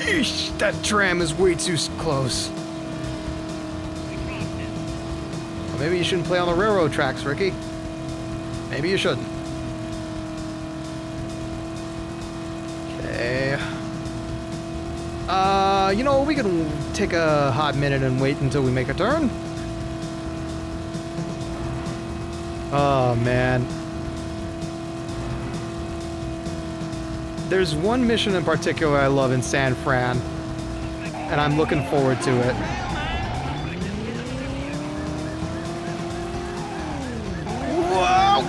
A: Yeesh, that tram is way too close. Well, maybe you shouldn't play on the railroad tracks, Ricky. Maybe you shouldn't. Okay. You know, we can take a hot minute and wait until we make a turn. Oh, man. There's one mission in particular I love in San Fran, and I'm looking forward to it. Whoa!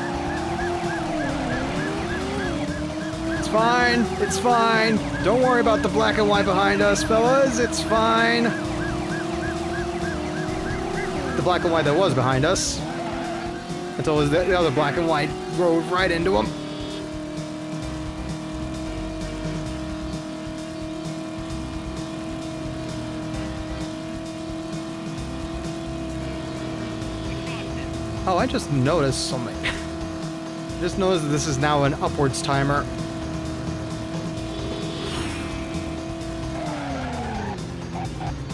A: It's fine. It's fine. Don't worry about the black and white behind us, fellas. It's fine. The black and white that was behind us. Until the other black and white rode right into him. Oh, I just noticed something. Just noticed that this is now an upwards timer.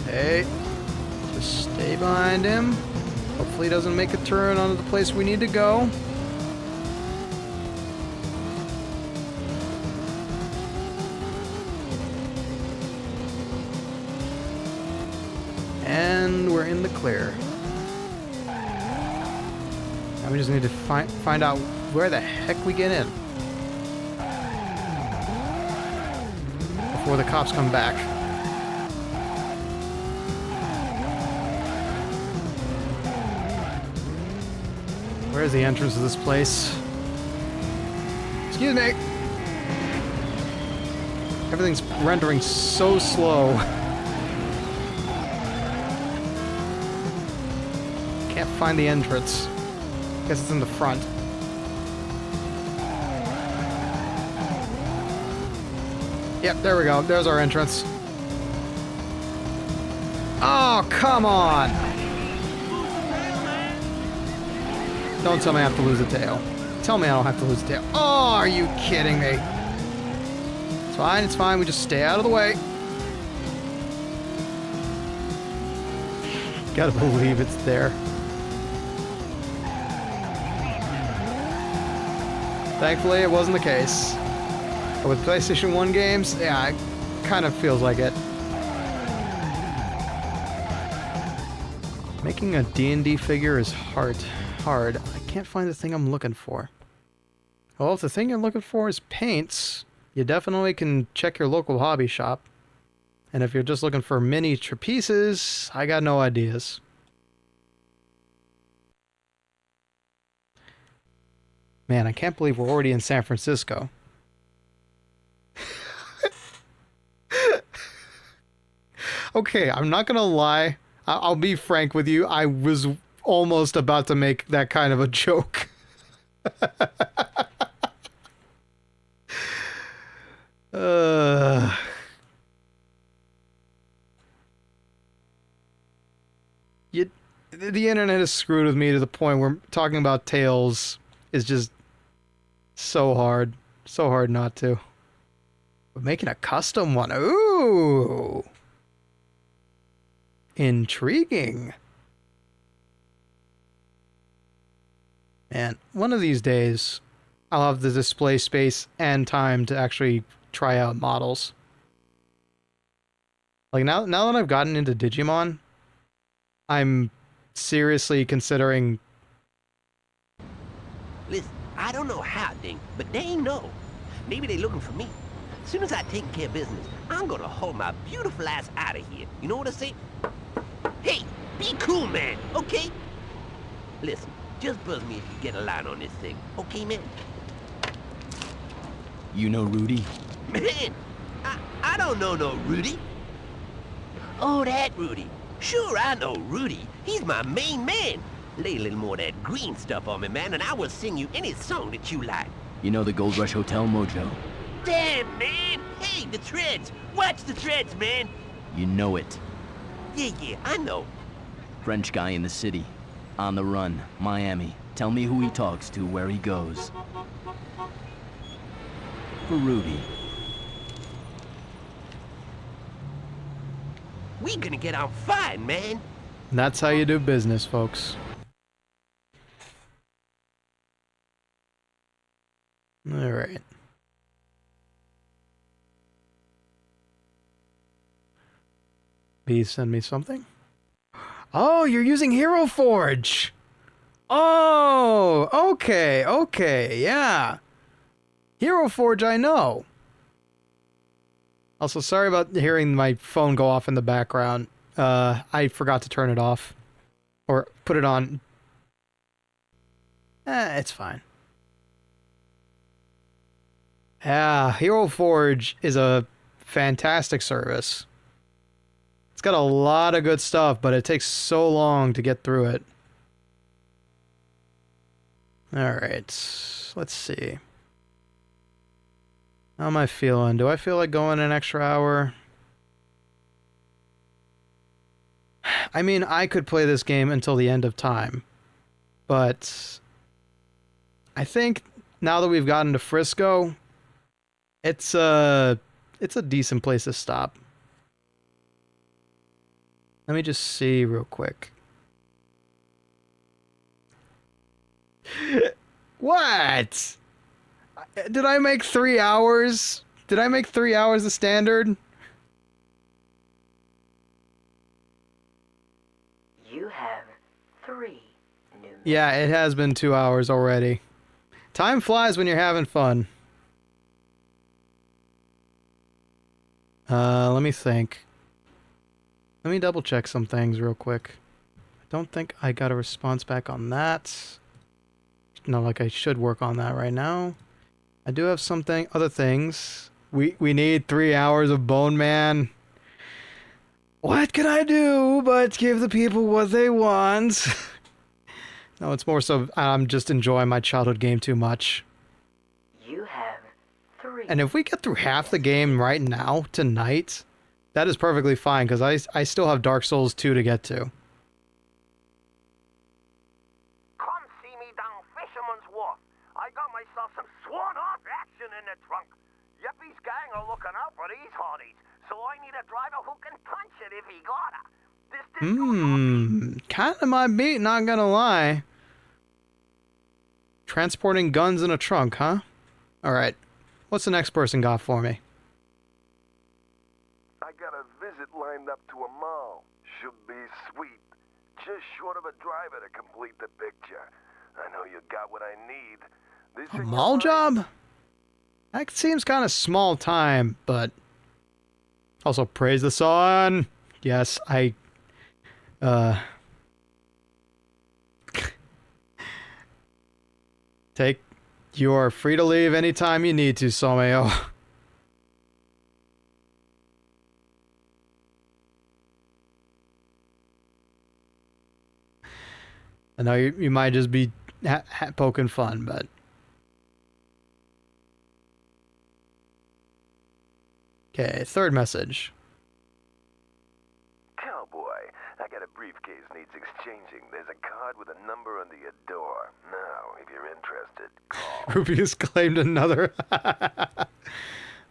A: Hey, just stay behind him. Hopefully he doesn't make a turn onto the place we need to go. And we're in the clear. Now we just need to find out where the heck we get in before the cops come back. Where's the entrance to this place? Excuse me. Everything's rendering so slow. Can't find the entrance. Guess it's in the front. Yep, there we go. There's our entrance. Oh, come on! Don't tell me I have to lose a tail. Tell me I don't have to lose a tail. Oh, are you kidding me? It's fine, it's fine. We just stay out of the way. Gotta believe it's there. Thankfully, it wasn't the case. But with PlayStation 1 games, yeah, it kind of feels like it. Making a D&D figure is hard. I can't find the thing I'm looking for. Well, if the thing you're looking for is paints, you definitely can check your local hobby shop. And if you're just looking for miniature pieces, I got no ideas. Man, I can't believe we're already in San Francisco. Okay, I'm not gonna lie. I'll be frank with you. I was almost about to make that kind of a joke. The internet is screwed with me to the point where talking about Tales is just so hard. So hard not to. We're making a custom one. Ooh! Intriguing. Man, one of these days, I'll have the display space and time to actually try out models. Like, now that I've gotten into Digimon, I'm seriously considering...
K: Listen, I don't know how, Dink, but they ain't know. Maybe they looking for me. As soon as I take care of business, I'm gonna haul my beautiful ass out of here. You know what I say? Hey, be cool, man, okay? Listen, just buzz me if you get a line on this thing, okay, man?
J: You know Rudy?
K: Man, I don't know no Rudy. Oh, that Rudy. Sure, I know Rudy. He's my main man. Lay a little more of that green stuff on me, man, and I will sing you any song that you like.
J: You know the Gold Rush Hotel, Mojo?
K: Damn, man! Hey, the threads! Watch the threads, man!
J: You know it.
K: Yeah, I know.
J: French guy in the city. On the run. Miami. Tell me who he talks to, where he goes. For Rudy.
K: We gonna get on fine, man.
A: And that's how you do business, folks. Alright. Please send me something. Oh, you're using Hero Forge! Oh, okay, yeah. Hero Forge, I know. Also, sorry about hearing my phone go off in the background. I forgot to turn it off. Or put it on. It's fine. Yeah, Hero Forge is a fantastic service. It's got a lot of good stuff, but it takes so long to get through it. Alright, let's see. How am I feeling? Do I feel like going an extra hour? I mean, I could play this game until the end of time. But I think now that we've gotten to Frisco, it's a decent place to stop. Let me just see real quick. What? Did I make 3 hours? Did I make 3 hours the standard?
D: You have 3 new...
A: Yeah, it has been 2 hours already. Time flies when you're having fun. Let me think. Let me double check some things real quick. I don't think I got a response back on that. Not like I should work on that right now. I do have other things. We need 3 hours of Boneman. What can I do but give the people what they want? No, it's more so I'm just enjoying my childhood game too much.
D: You have 3.
A: And if we get through half the game right now, tonight, that is perfectly fine, because I still have Dark Souls 2 to get to.
E: Come see me down Fisherman's Wharf. I got myself some sworn-off action in the trunk. Yuppie's gang are looking out for these hotties, so I need a driver who can punch it if he gotta.
A: Kind of my beat, not gonna lie. Transporting guns in a trunk, huh? Alright. What's the next person got for me?
E: I got a visit lined up to a mall. Should be sweet. Just short of a driver to complete the picture. I know you got what I need. This
A: A mall job? That seems kind of small time, but... Also, praise the sun! Yes, You are free to leave anytime you need to, Someo. I know you might just be poking fun, but... Okay, third message.
E: Cowboy, I got a briefcase needs exchanging. There's a card with a number under your door. Now, if you're interested, call.
A: Rubius claimed another.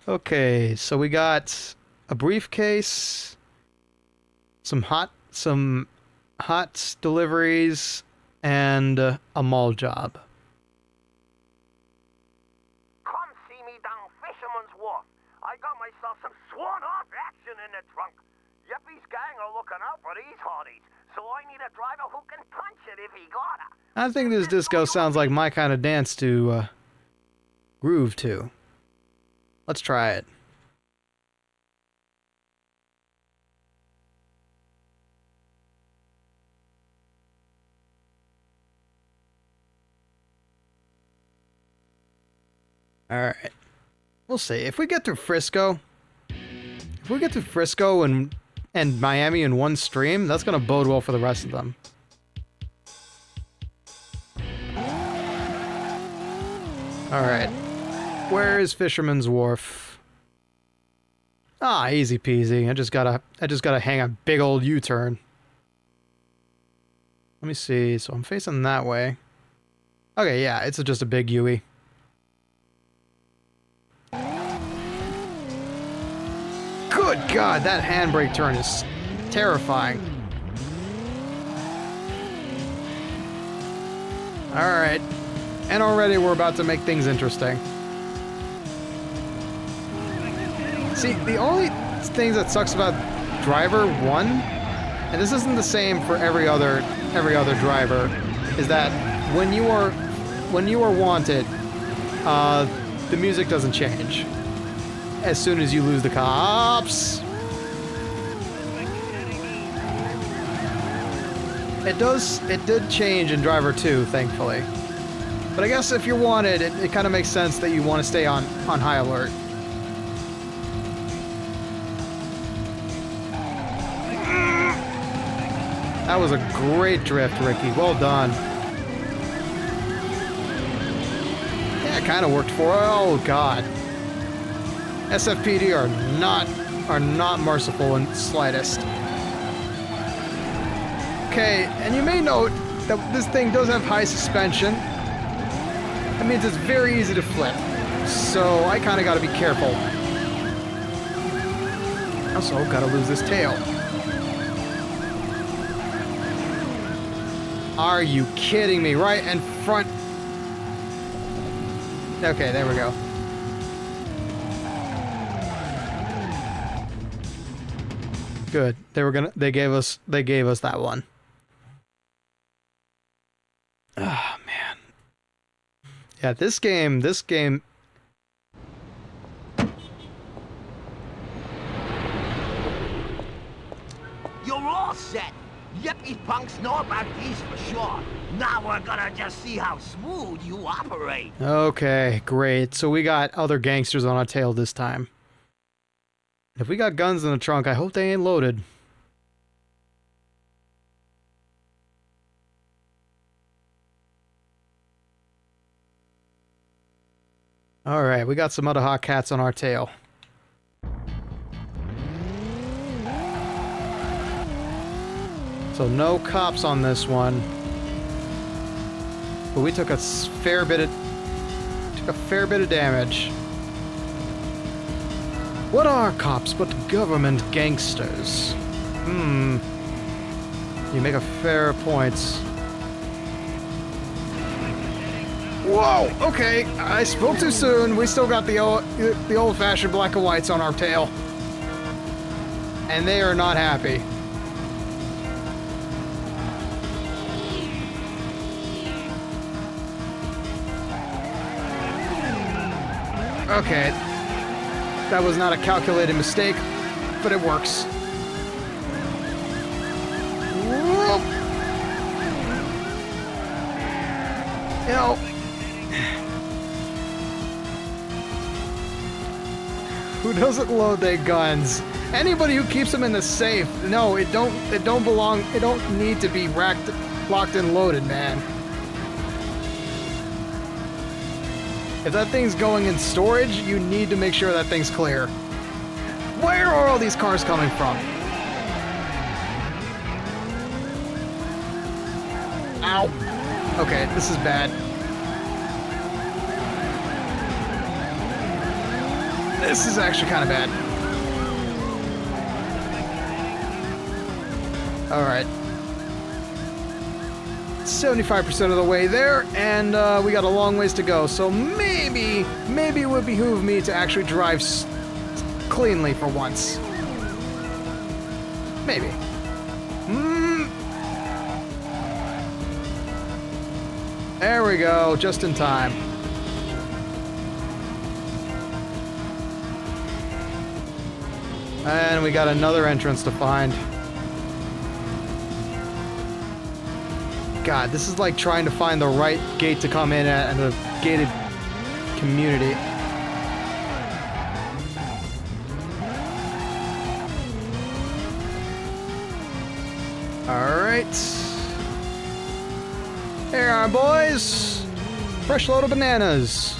A: Okay, so we got a briefcase, some hot deliveries, and a mall job.
E: Come see me down Fisherman's Wharf. I got myself some sworn-off action in the trunk. Yuppie's gang are looking out for these hotties, so I need a driver who can punch it if he gotta.
A: I think this disco sounds like my kind of dance to groove to. Let's try it. Alright. We'll see. If we get through Frisco... If we get through Frisco and Miami in one stream, that's gonna bode well for the rest of them. Alright. Where is Fisherman's Wharf? Ah, easy peasy. I just gotta hang a big old U-turn. Let me see. So I'm facing that way. Okay, yeah, it's just a big U-ey. Good God, that handbrake turn is terrifying. Alright. And already we're about to make things interesting. See, the only thing that sucks about Driver 1, and this isn't the same for every other driver, is that when you are wanted, the music doesn't change as soon as you lose the cops. It did change in Driver 2, thankfully. But I guess if you're wanted, it kind of makes sense that you want to stay on high alert. That was a great drift, Ricky. Well done. Yeah, it kind of worked for... Oh, God. SFPD are not merciful in the slightest. Okay, and you may note that this thing does have high suspension. That means it's very easy to flip. So I kind of got to be careful. Also, gotta lose this tail. Are you kidding me? Right in front. Okay, there we go. Good. They gave us that one. Ah, man. Yeah, this game.
K: You're all set. Yuppie punks know about these for sure. Now we're gonna just see how smooth you operate.
A: Okay, great. So we got other gangsters on our tail this time. If we got guns in the trunk, I hope they ain't loaded. Alright, we got some other hot cats on our tail. So no cops on this one. But we took a fair bit of damage. What are cops but government gangsters? You make a fair point. Whoa, okay, I spoke too soon. We still got the old-fashioned black and whites on our tail. And they are not happy. Okay. That was not a calculated mistake, but it works. Whoop. You know, who doesn't load their guns? Anybody who keeps them in the safe. No, it don't belong. It don't need to be locked and loaded, man. If that thing's going in storage, you need to make sure that thing's clear. Where are all these cars coming from? Ow. Okay, this is bad. This is actually kind of bad. Alright. 75% of the way there, and we got a long ways to go, so maybe it would behoove me to actually drive cleanly for once. Maybe. There we go, just in time. And we got another entrance to find. God, this is like trying to find the right gate to come in at a gated community. Alright. Here are boys. Fresh load of bananas.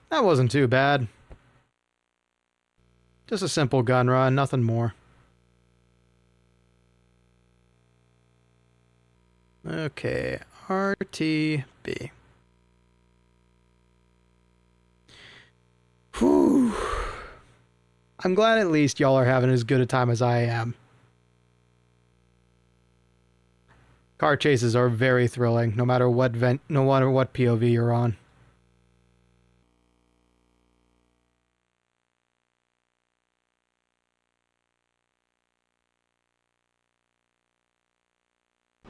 A: That wasn't too bad. Just a simple gun run, nothing more. Okay, RTB. Whew. I'm glad at least y'all are having as good a time as I am. Car chases are very thrilling, no matter what POV you're on.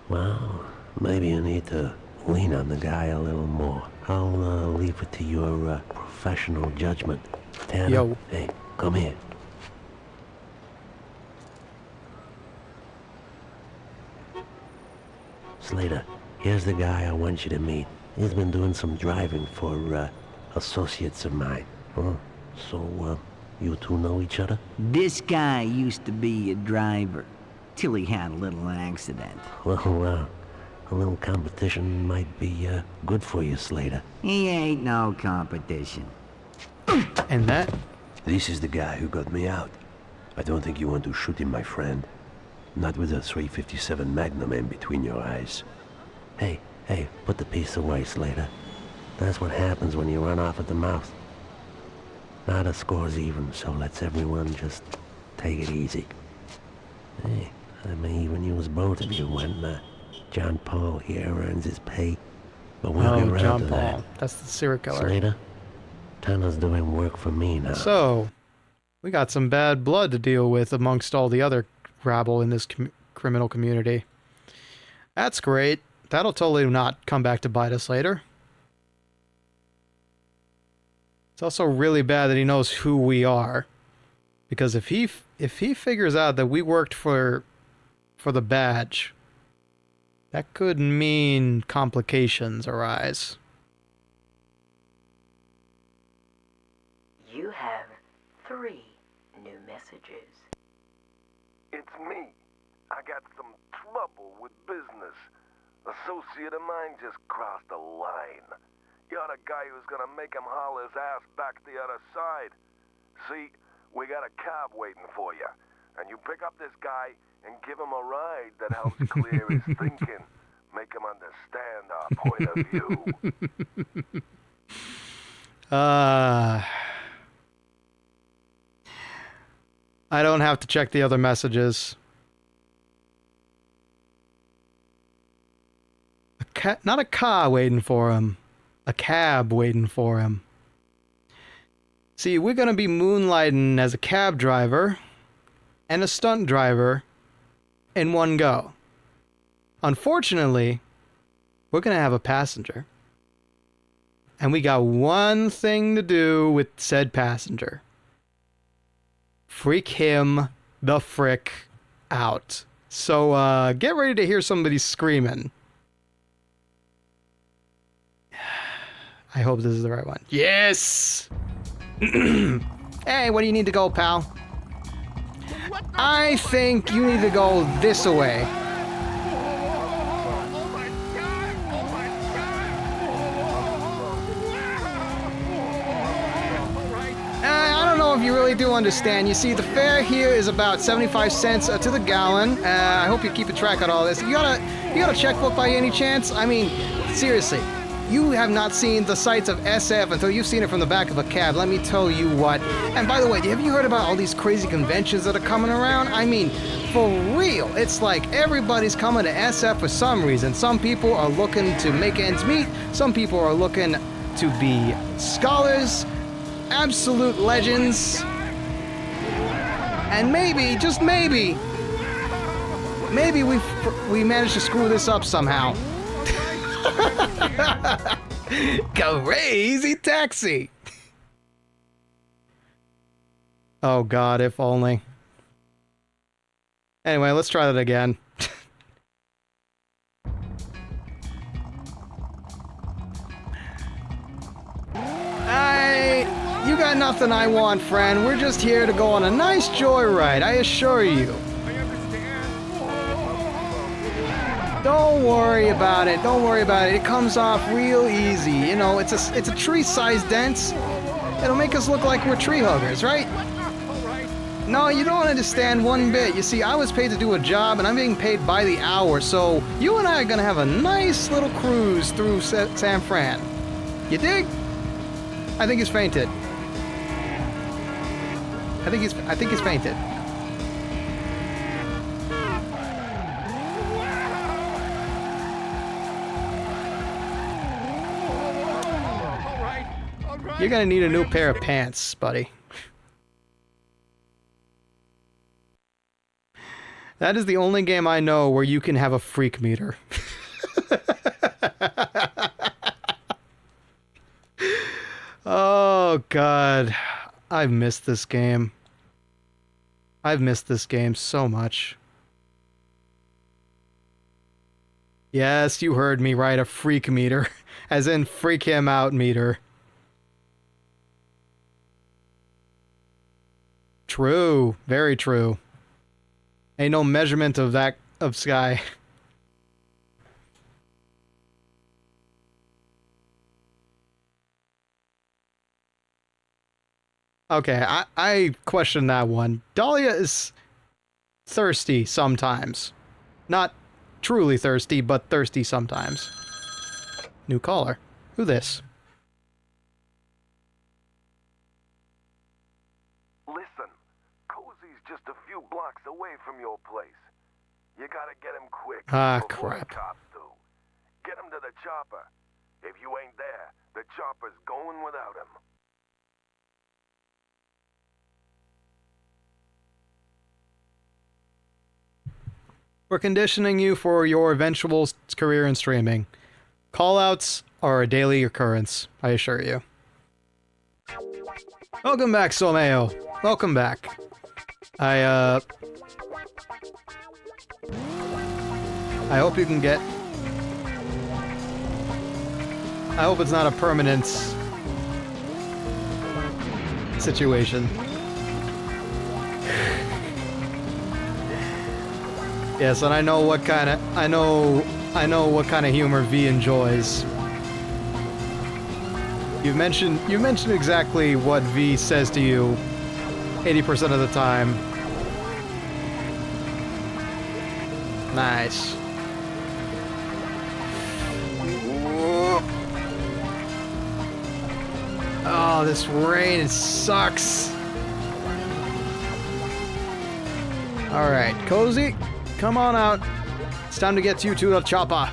K: Well, maybe I need to lean on the guy a little more. I'll leave it to your professional judgment. Tanner,
A: yo.
K: Hey, come here. Slater, here's the guy I want you to meet. He's been doing some driving for associates of mine. So you two know each other?
L: This guy used to be a driver, till he had a little accident.
K: Well, a little competition might be good for you, Slater.
L: He ain't no competition.
A: And that?
F: This is the guy who got me out. I don't think you want to shoot him, my friend. Not with a .357 Magnum in between your eyes.
K: Hey, put the piece away, Slater. That's what happens when you run off at the mouth. Now the score's even, so let's everyone just take it easy. Hey, I may even use both of you when John Paul here earns his pay. But we'll get around
A: John
K: to
A: Paul.
K: that.
A: That's the serial killer.
K: Slater, Tanner's doing work for me now.
A: So, we got some bad blood to deal with amongst all the other rabble in this criminal community. That's great. That'll totally not come back to bite us later. It's also really bad that he knows who we are. Because if if he figures out that we worked for the badge, that could mean complications arise.
D: You have 3 new messages.
E: It's me. I got some trouble with business. Associate of mine just crossed a line. You're the guy who's gonna make him haul his ass back the other side. See, we got a cab waiting for you. And you pick up this guy and give him a ride that helps clear his thinking. Make him understand our point of view.
A: I don't have to check the other messages. Not a car waiting for him. A cab waiting for him. See, we're gonna be moonlighting as a cab driver and a stunt driver in one go. Unfortunately, we're gonna have a passenger. And we got one thing to do with said passenger. Freak him the frick out. So, get ready to hear somebody screaming. I hope this is the right one. Yes! Hey, what do you need to go, pal? I think you need to go this way. I don't know if you really do understand. You see, the fare here is about 75 cents to the gallon. I hope you're keeping track of all this. You got a checkbook by any chance? I mean, seriously. You have not seen the sights of SF until you've seen it from the back of a cab, let me tell you what. And by the way, have you heard about all these crazy conventions that are coming around? I mean, for real, it's like everybody's coming to SF for some reason. Some people are looking to make ends meet, some people are looking to be scholars, absolute legends, and maybe, just maybe we managed to screw this up somehow. Crazy taxi. Oh god, if only. Anyway, let's try that again. You got nothing I want, friend. We're just here to go on a nice joyride, I assure you. Don't worry about it. Don't worry about it. It comes off real easy. You know, it's a tree-sized dent. It'll make us look like we're tree huggers, right? No, you don't understand one bit. You see, I was paid to do a job, and I'm being paid by the hour, so you and I are gonna have a nice little cruise through San Fran. You dig? I think he's fainted. I think he's fainted. You're gonna need a new pair of pants, buddy. That is the only game I know where you can have a freak meter. Oh, God. I've missed this game. I've missed this game so much. Yes, you heard me right, a freak meter. As in, freak him out meter. True. Very true. Ain't no measurement of that, of Sky. Okay, I question that one. Dahlia is thirsty sometimes. Not truly thirsty, but thirsty sometimes. New caller. Who this?
E: Listen, Cozy's just a few blocks away from your place. You gotta get him quick.
A: Ah,
E: before
A: crap.
E: the cops do. Get him to the chopper. If you ain't there, the chopper's going without him.
A: We're conditioning you for your eventual career in streaming. Callouts are a daily occurrence, I assure you. Welcome back, Someo. Welcome back. I hope you can get... I hope it's not a permanent situation. Yes, and I know what kind of... I know what kind of humor V enjoys. You've mentioned exactly what V says to you 80% of the time. Nice. Oh, this rain, it sucks. Alright, Cozy, come on out. It's time to get you to the chopper.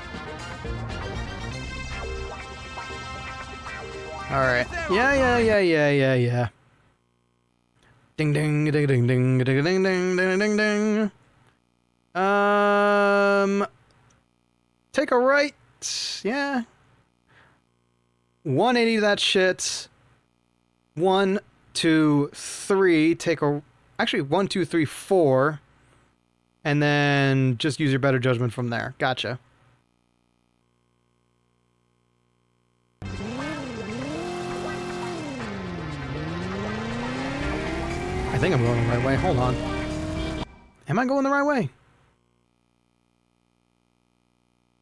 A: Alright. Yeah. Ding ding ding ding ding ding ding ding ding ding. Take a right. Yeah. 180 that shit. 1, 2, 3. Take a... Actually, 1, 2, 3, 4. And then just use your better judgment from there. Gotcha. I think I'm going the right way. Hold on. Am I going the right way?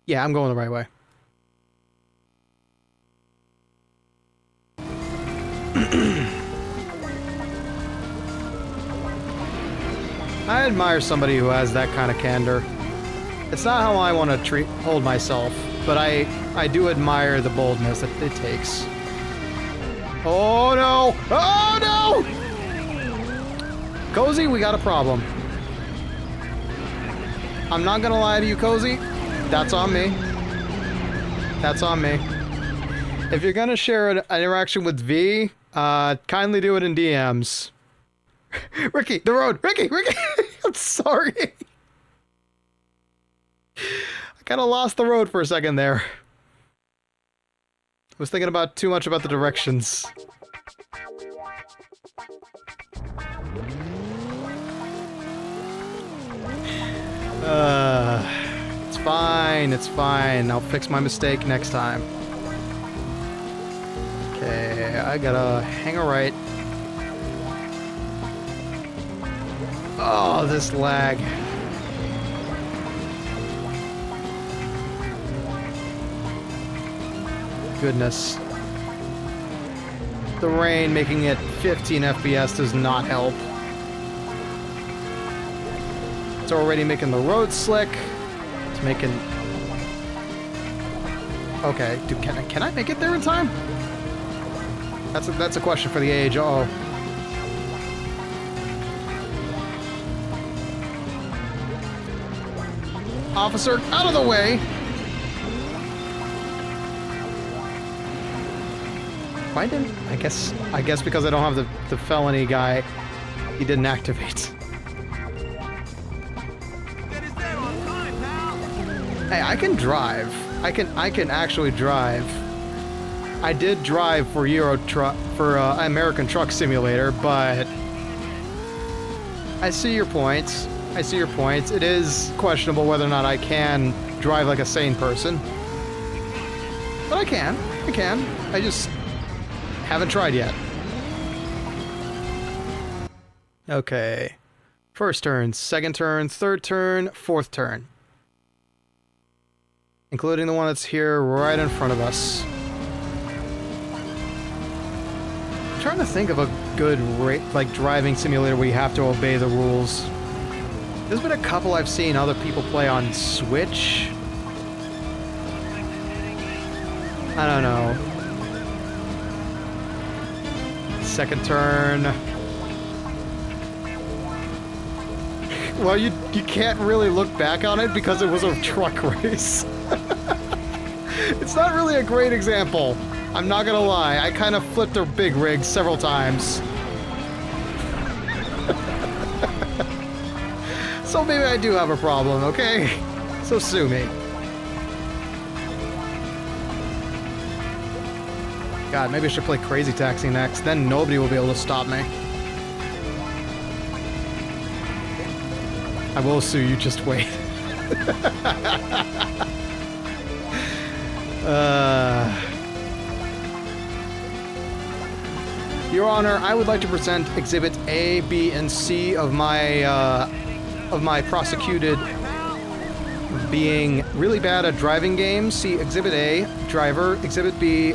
A: Yeah, I'm going the right way. I admire somebody who has that kind of candor. It's not how I want to hold myself, but I do admire the boldness that it takes. Oh no! Oh no! Cozy, we got a problem. I'm not gonna lie to you, Cozy. That's on me. That's on me. If you're gonna share an interaction with V, kindly do it in DMs. Ricky, the road! Ricky! I'm sorry. I kind of lost the road for a second there. I was thinking about too much about the directions. It's fine, it's fine. I'll fix my mistake next time. Okay, I gotta hang a right. Oh, this lag. Goodness. The rain making it 15 FPS does not help. It's already making the road slick. It's making... Okay, dude, can I make it there in time? That's a question for the age. Uh-oh. Officer, out of the way! Why didn't... I guess because I don't have the felony guy, he didn't activate. Hey, I can drive. I can actually drive. I did drive for American Truck Simulator, but I see your points. I see your points. It is questionable whether or not I can drive like a sane person. But I can. I just haven't tried yet. Okay. First turn, second turn, third turn, fourth turn. Including the one that's here right in front of us. I'm trying to think of a good driving simulator where you have to obey the rules. There's been a couple I've seen other people play on Switch. I don't know. Second turn. Well, you can't really look back on it because it was a truck race. It's not really a great example. I'm not gonna lie. I kind of flipped a big rig several times. So maybe I do have a problem, okay? So sue me. God, maybe I should play Crazy Taxi next. Then nobody will be able to stop me. I will sue you, just wait. Your Honor, I would like to present Exhibit A, B, and C of my prosecuted being really bad at driving games. See Exhibit A, driver. Exhibit B,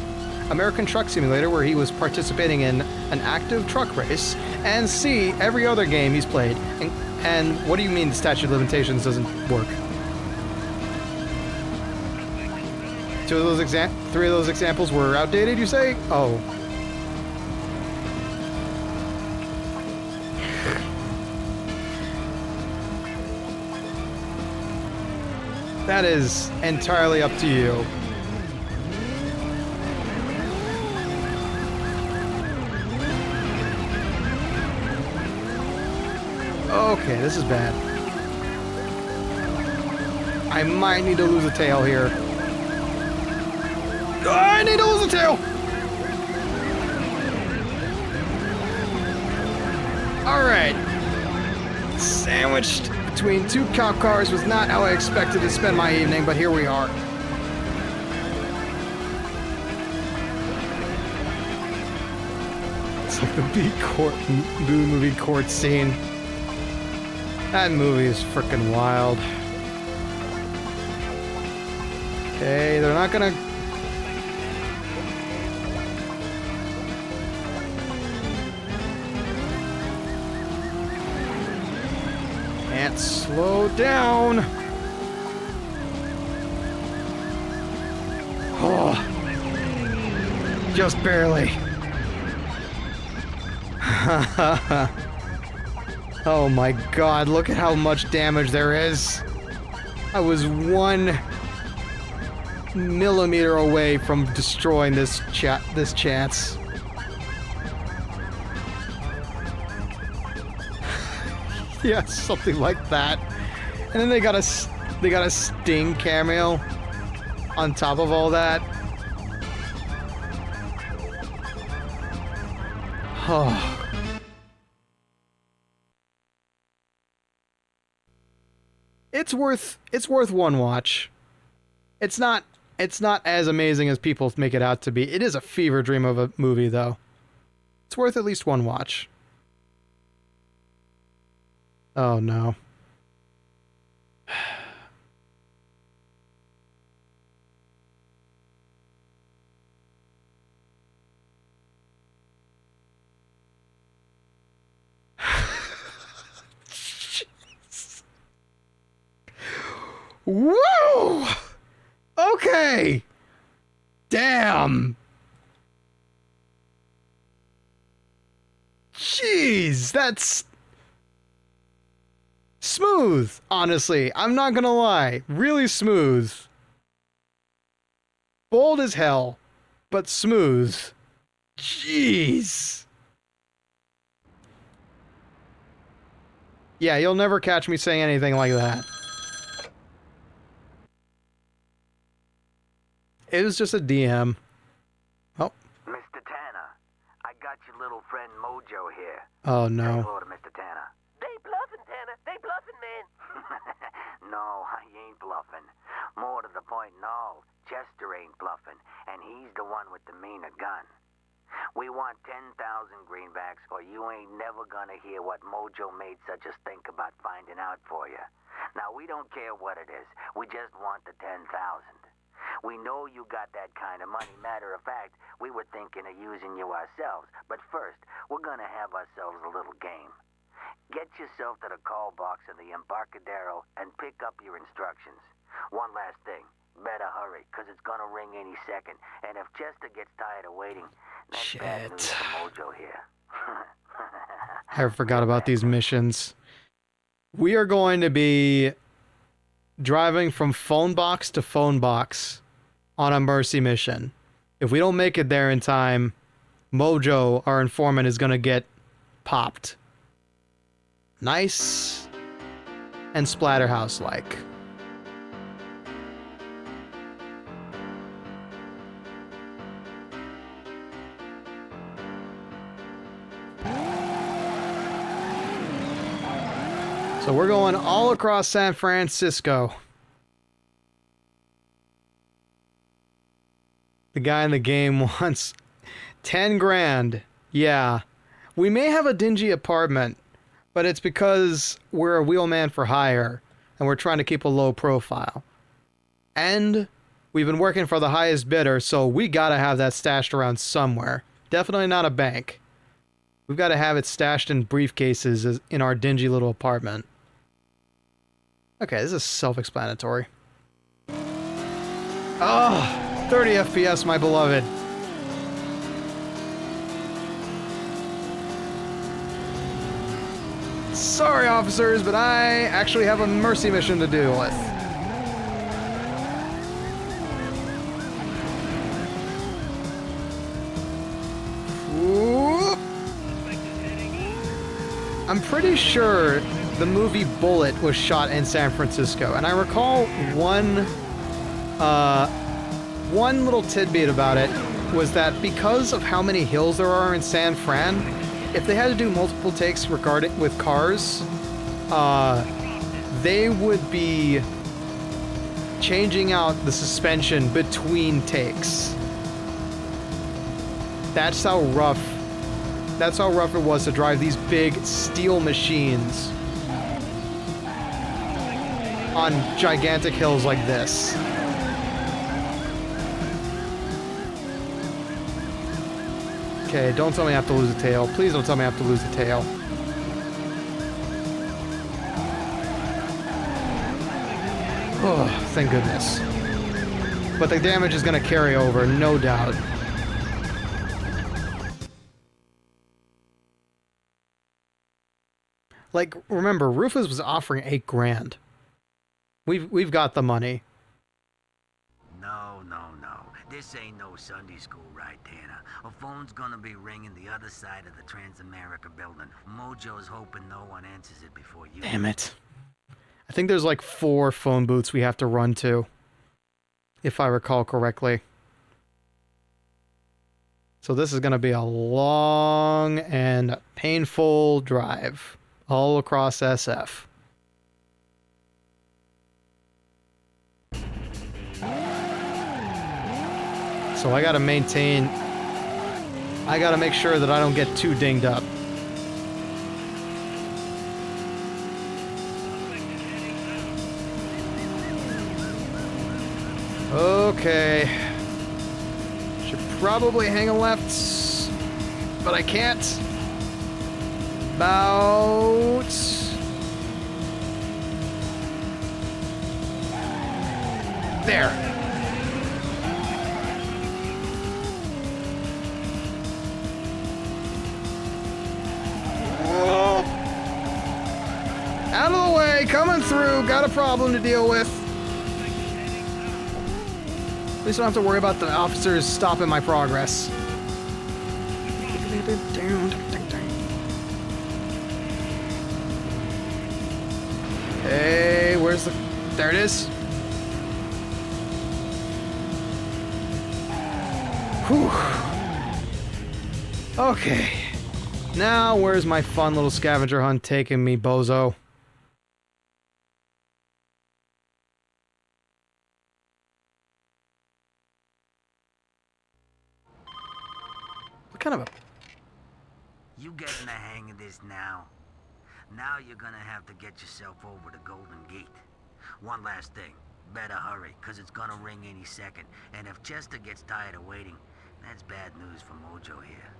A: American Truck Simulator, where he was participating in an active truck race. And C, every other game he's played. And what do you mean the statute of limitations doesn't work? Three of those examples were outdated, you say? Oh. That is entirely up to you. Okay, this is bad. I might need to lose a tail here. I need to lose a tail! Alright. Sandwiched between two cop cars was not how I expected to spend my evening, but here we are. It's like the B movie court scene. That movie is frickin' wild. Okay, they're not gonna... Can't slow down. Oh, just barely. Oh my god, look at how much damage there is. I was 1 millimeter away from destroying this chance. Yeah, something like that. And then they got a Sting cameo on top of all that. Oh. It's worth one watch. It's not as amazing as people make it out to be. It is a fever dream of a movie, though. It's worth at least one watch. Oh no. Whoa! Okay! Damn! Jeez, that's... smooth, honestly. I'm not gonna lie. Really smooth. Bold as hell, but smooth. Jeez. Yeah, you'll never catch me saying anything like that. It was just a DM. Oh.
K: Mr. Tanner, I got your little friend Mojo here.
A: Oh no.
K: Say hello to Mr. Tanner.
M: They bluffing, Tanner. They bluffing, man.
K: No, I ain't bluffing. More to the point, no. Chester ain't bluffing, and he's the one with the meaner gun. We want 10,000 greenbacks, or you ain't never gonna hear what Mojo made such a stink about finding out for you. Now, we don't care what it is. We just want the 10,000. We know you got that kind of money. Matter of fact, we were thinking of using you ourselves. But first, we're gonna have ourselves a little game. Get yourself to the call box in the Embarcadero and pick up your instructions. One last thing. Better hurry, because it's gonna ring any second. And if Chester gets tired of waiting, that's bad news for Mojo here.
A: I forgot about these missions. We are going to be driving from phone box to phone box on a mercy mission. If we don't make it there in time, Mojo, our informant, is gonna get popped. Nice and Splatterhouse-like. So we're going all across San Francisco. The guy in the game wants 10 grand. Yeah. We may have a dingy apartment, but it's because we're a wheelman for hire, and we're trying to keep a low profile. And we've been working for the highest bidder, so we gotta have that stashed around somewhere. Definitely not a bank. We've gotta have it stashed in briefcases in our dingy little apartment. Okay, this is self-explanatory. Oh! 30 FPS, my beloved. Sorry, officers, but I actually have a mercy mission to deal with. Whoop. I'm pretty sure the movie Bullet was shot in San Francisco, and I recall one little tidbit about it was that because of how many hills there are in San Fran, if they had to do multiple takes regarding with cars, they would be changing out the suspension between takes. That's how rough it was to drive these big steel machines on gigantic hills like this. Okay, don't tell me I have to lose a tail. Please don't tell me I have to lose a tail. Oh, thank goodness. But the damage is going to carry over, no doubt. Like, remember, Rufus was offering 8 grand. We've got the money.
K: No. This ain't no Sunday school, right, Tanner? A phone's gonna be ringing the other side of the Transamerica building. Mojo's hoping no one answers it before you.
A: Damn it. I think there's like 4 phone booths we have to run to, if I recall correctly. So this is gonna be a long and painful drive all across SF. So I gotta make sure that I don't get too dinged up. Okay. Should probably hang a left, but I can't. About... there. Out of the way, coming through, got a problem to deal with. At least I don't have to worry about the officers stopping my progress. Hey, where's the... there it is. Whew. Okay. Now, where's my fun little scavenger hunt taking me, bozo? Kind of a...
K: You getting the hang of this now? Now you're gonna have to get yourself over to Golden Gate. One last thing. Better hurry, cause it's gonna ring any second. And if Chester gets tired of waiting, that's bad news for Mojo here.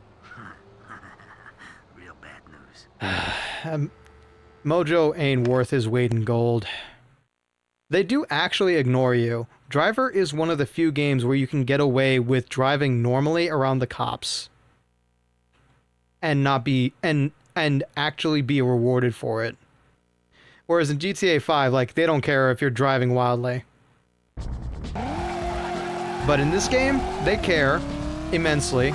K: Real bad news.
A: Mojo ain't worth his weight in gold. They do actually ignore you. Driver is one of the few games where you can get away with driving normally around the cops. And not be... and actually be rewarded for it. Whereas in GTA 5, like, they don't care if you're driving wildly. But in this game, they care immensely.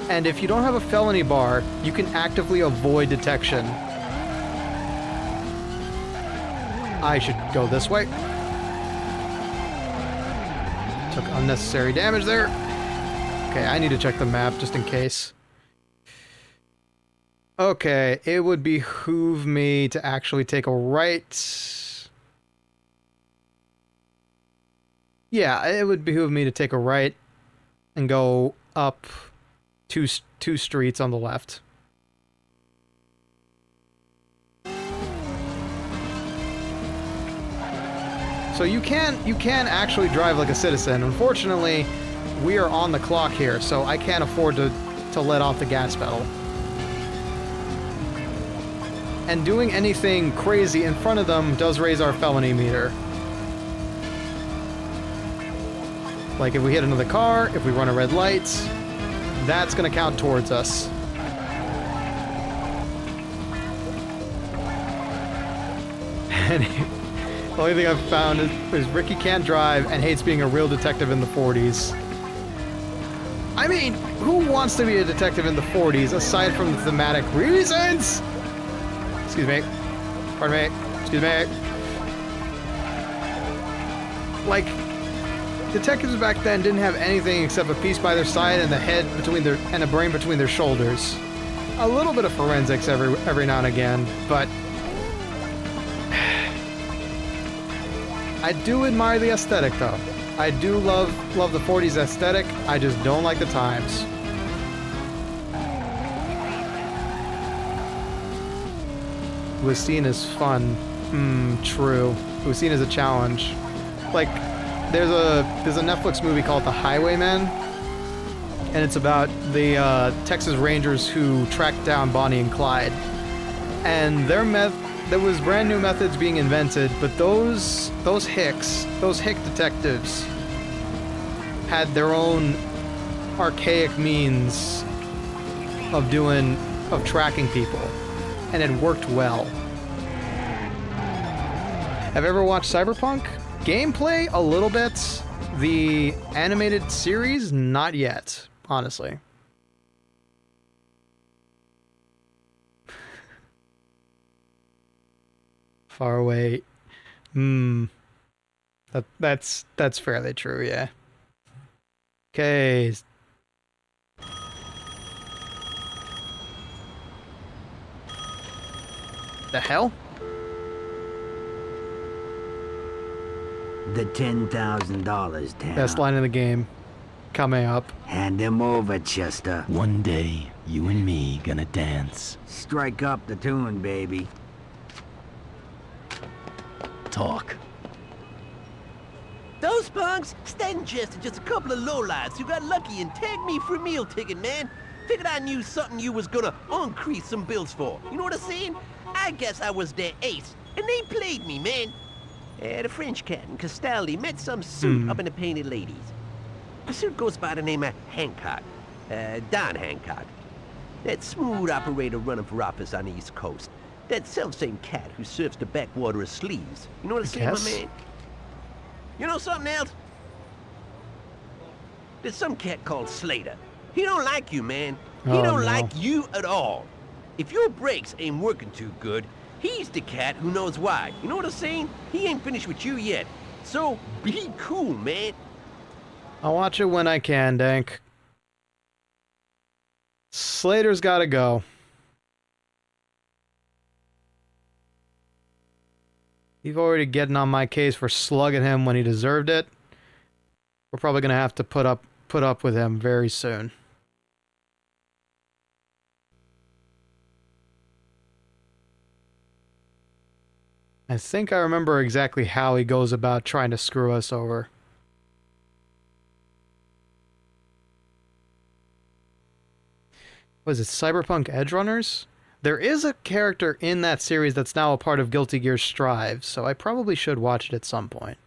A: And if you don't have a felony bar, you can actively avoid detection. I should go this way. Took unnecessary damage there. Okay, I need to check the map just in case. Okay, it would behoove me to actually take a right. Yeah, it would behoove me to take a right and go up two streets on the left. So you can actually drive like a citizen. Unfortunately, we are on the clock here, so I can't afford to let off the gas pedal. And doing anything crazy in front of them does raise our felony meter. Like if we hit another car, if we run a red light, that's gonna count towards us. And the only thing I've found is Ricky can't drive and hates being a real detective in the 40s. I mean, who wants to be a detective in the 40s aside from the thematic reasons? Excuse me. Pardon me. Excuse me. Like, detectives back then didn't have anything except a piece by their side and the head between their and a brain between their shoulders. A little bit of forensics every now and again, but I do admire the aesthetic though. I do love the 40s aesthetic. I just don't like the times. Was seen as fun. True. It was seen as a challenge. Like, there's a Netflix movie called The Highwaymen, and it's about the Texas Rangers who tracked down Bonnie and Clyde. And there was brand new methods being invented, but those Hick detectives had their own archaic means of tracking people, and it worked well. Have you ever watched Cyberpunk? Gameplay, a little bit. The animated series, not yet, honestly. Far away. That's fairly true, yeah. Okay. The hell?
L: The $10,000, Tanner.
A: Best line in the game. Coming up.
L: Hand him over, Chester.
J: One day, you and me gonna dance.
L: Strike up the tune, baby.
J: Talk.
K: Those punks, Stan and Chester, just a couple of lowlights who got lucky and tagged me for a meal ticket, man. Figured I knew something you was gonna increase some bills for. You know what I'm saying? I guess I was their ace, and they played me, man. The French cat and Castelli met some suit up in the Painted Ladies. The suit goes by the name of Hancock, Don Hancock. That smooth operator running for office on the East Coast. That self-same cat who serves the backwater of sleeves. You know what I'm saying, my man? You know something else? There's some cat called Slater. He don't like you, man. He don't like you at all. If your brakes ain't working too good, he's the cat who knows why. You know what I'm saying? He ain't finished with you yet. So, be cool, man.
A: I'll watch it when I can, Dank. Slater's gotta go. You've already getting on my case for slugging him when he deserved it. We're probably gonna have to put up with him very soon. I think I remember exactly how he goes about trying to screw us over. Was it Cyberpunk Edgerunners? There is a character in that series that's now a part of Guilty Gear Strive, so I probably should watch it at some point.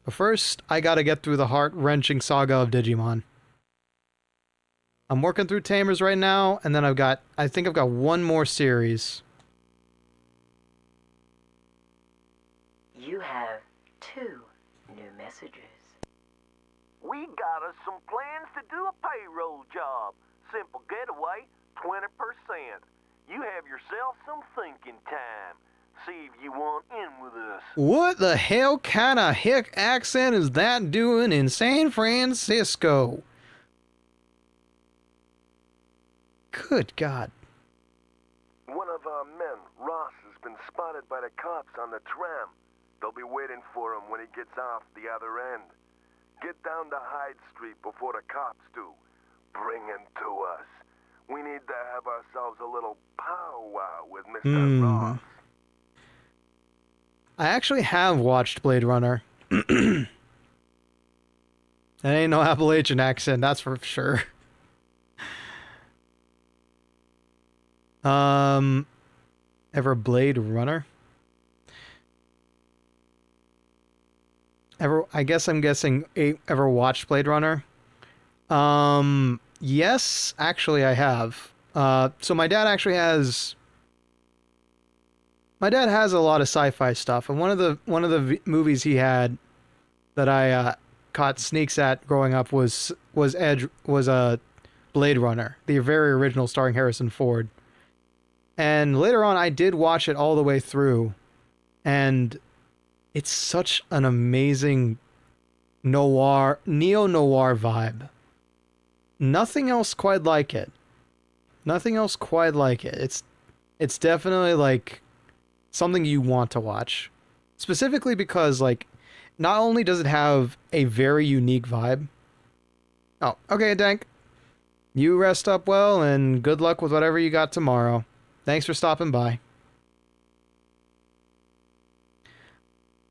A: But first, I gotta get through the heart-wrenching saga of Digimon. I'm working through Tamers right now, and then I think I've got one more series.
D: You have 2 new messages.
M: We got us some plans to do a payroll job. Simple getaway, 20%. You have yourself some thinking time. See if you want in with us.
A: What the hell kind of hick accent is that doing in San Francisco? Good God.
E: spotted by the cops on the tram. They'll be waiting for him when he gets off the other end. Get down to Hyde Street before the cops do. Bring him to us. We need to have ourselves a little powwow with Mr. Ross.
A: I actually have watched Blade Runner. That ain't no Appalachian accent, that's for sure. Ever Blade Runner? I guess I'm guessing ever watched Blade Runner? Yes, actually I have. So my dad actually has... My dad has a lot of sci-fi stuff, and one of the movies he had that I caught sneaks at growing up was Blade Runner, the very original starring Harrison Ford. And later on I did watch it all the way through, and it's such an amazing neo-noir vibe. Nothing else quite like it. Nothing else quite like it. It's definitely like something you want to watch. Specifically because, like, not only does it have a very unique vibe. Oh, okay, Dank. You rest up well, and good luck with whatever you got tomorrow. Thanks for stopping by.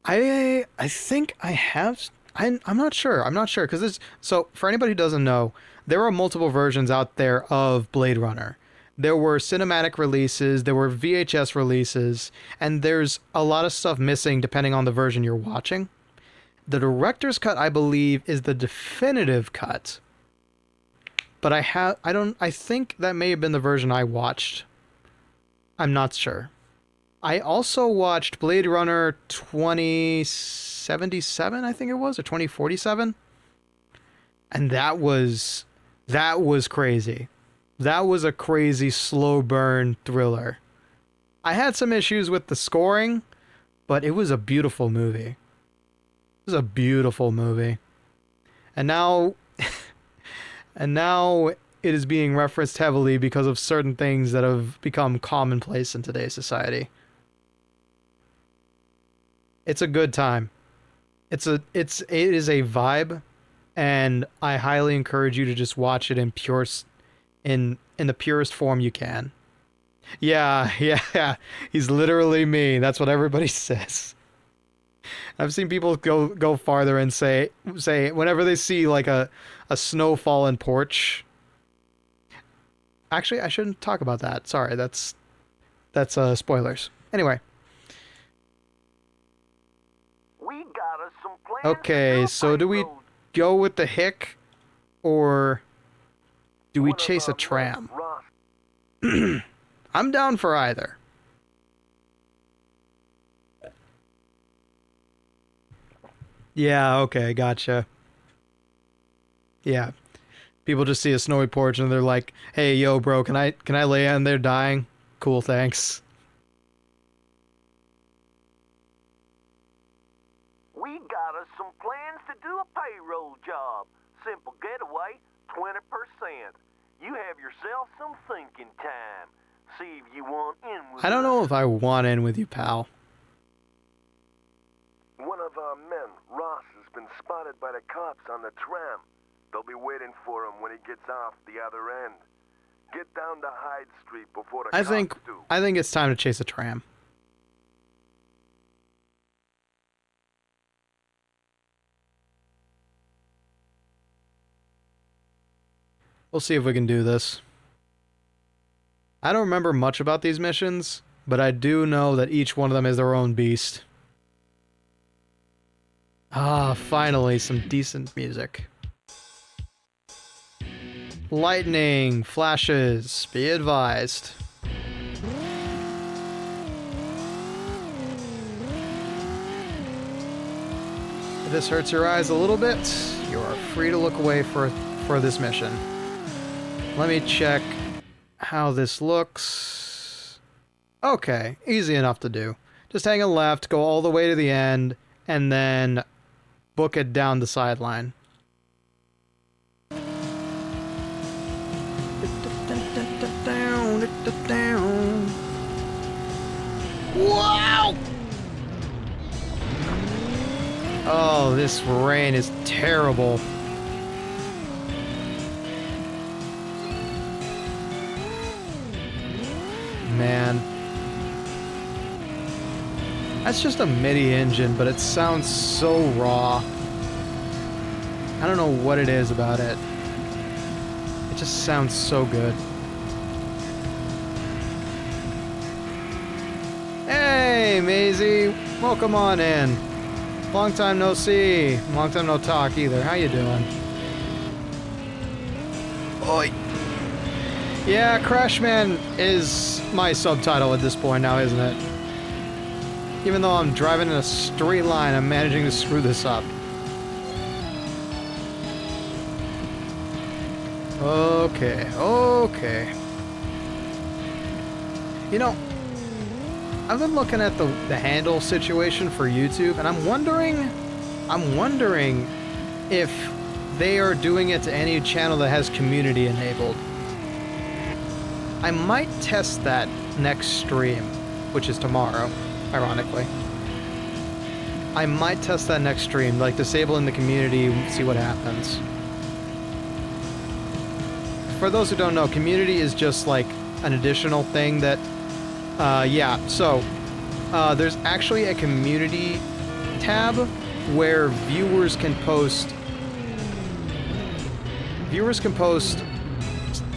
A: I think I have... I'm not sure. I'm not sure, because this... So, for anybody who doesn't know, there are multiple versions out there of Blade Runner. There were cinematic releases, there were VHS releases, and there's a lot of stuff missing depending on the version you're watching. The director's cut, I believe, is the definitive cut. But I think that may have been the version I watched. I'm not sure. I also watched Blade Runner 2077, I think it was, or 2047. And that was crazy. That was a crazy slow burn thriller. I had some issues with the scoring, but it was a beautiful movie. It was a beautiful movie. And now it is being referenced heavily because of certain things that have become commonplace in today's society. It's a good time. It is a vibe, and I highly encourage you to just watch it in the purest form you can. Yeah. He's literally me. That's what everybody says. I've seen people go farther and say whenever they see like a snow-fallen porch. Actually, I shouldn't talk about that. Sorry, that's spoilers. Anyway.
M: We got us some plans.
A: Okay, so do we go with the hick, or do we chase a tram? I'm down for either. Yeah, okay, gotcha. Yeah. People just see a snowy porch and they're like, "Hey, yo, bro, can I lay on there dying?" Cool, thanks.
M: We got us some plans to do a payroll job. Simple getaway, 20%. You have yourself some thinking time. See if you want in with
A: I don't know if I want in with you, pal.
E: One of our men, Ross, has been spotted by the cops on the tram. They'll be waiting for him when he gets off the other end. Get down to Hyde Street before the cops do.
A: I think it's time to chase a tram. We'll see if we can do this. I don't remember much about these missions, but I do know that each one of them is their own beast. Ah, finally, some decent music. Lightning, flashes, be advised. If this hurts your eyes a little bit, you are free to look away for this mission. Let me check how this looks. Okay, easy enough to do. Just hang a left, go all the way to the end, and then book it down the sideline. Whoa! this rain is terrible. Man. That's just a MIDI engine, but it sounds so raw. I don't know what it is about it. It just sounds so good. Hey, Maisie! Welcome on in. Long time no see. Long time no talk either. How you doing? Oi! Yeah, Crashman is my subtitle at this point now, isn't it? Even though I'm driving in a straight line, I'm managing to screw this up. Okay, okay. You know, I've been looking at the handle situation for YouTube, and I'm wondering if they are doing it to any channel that has community enabled. I might test that next stream, which is tomorrow, ironically. I might test that next stream, like disabling the community, see what happens. For those who don't know, community is just like an additional thing that, yeah, so there's actually a community tab where viewers can post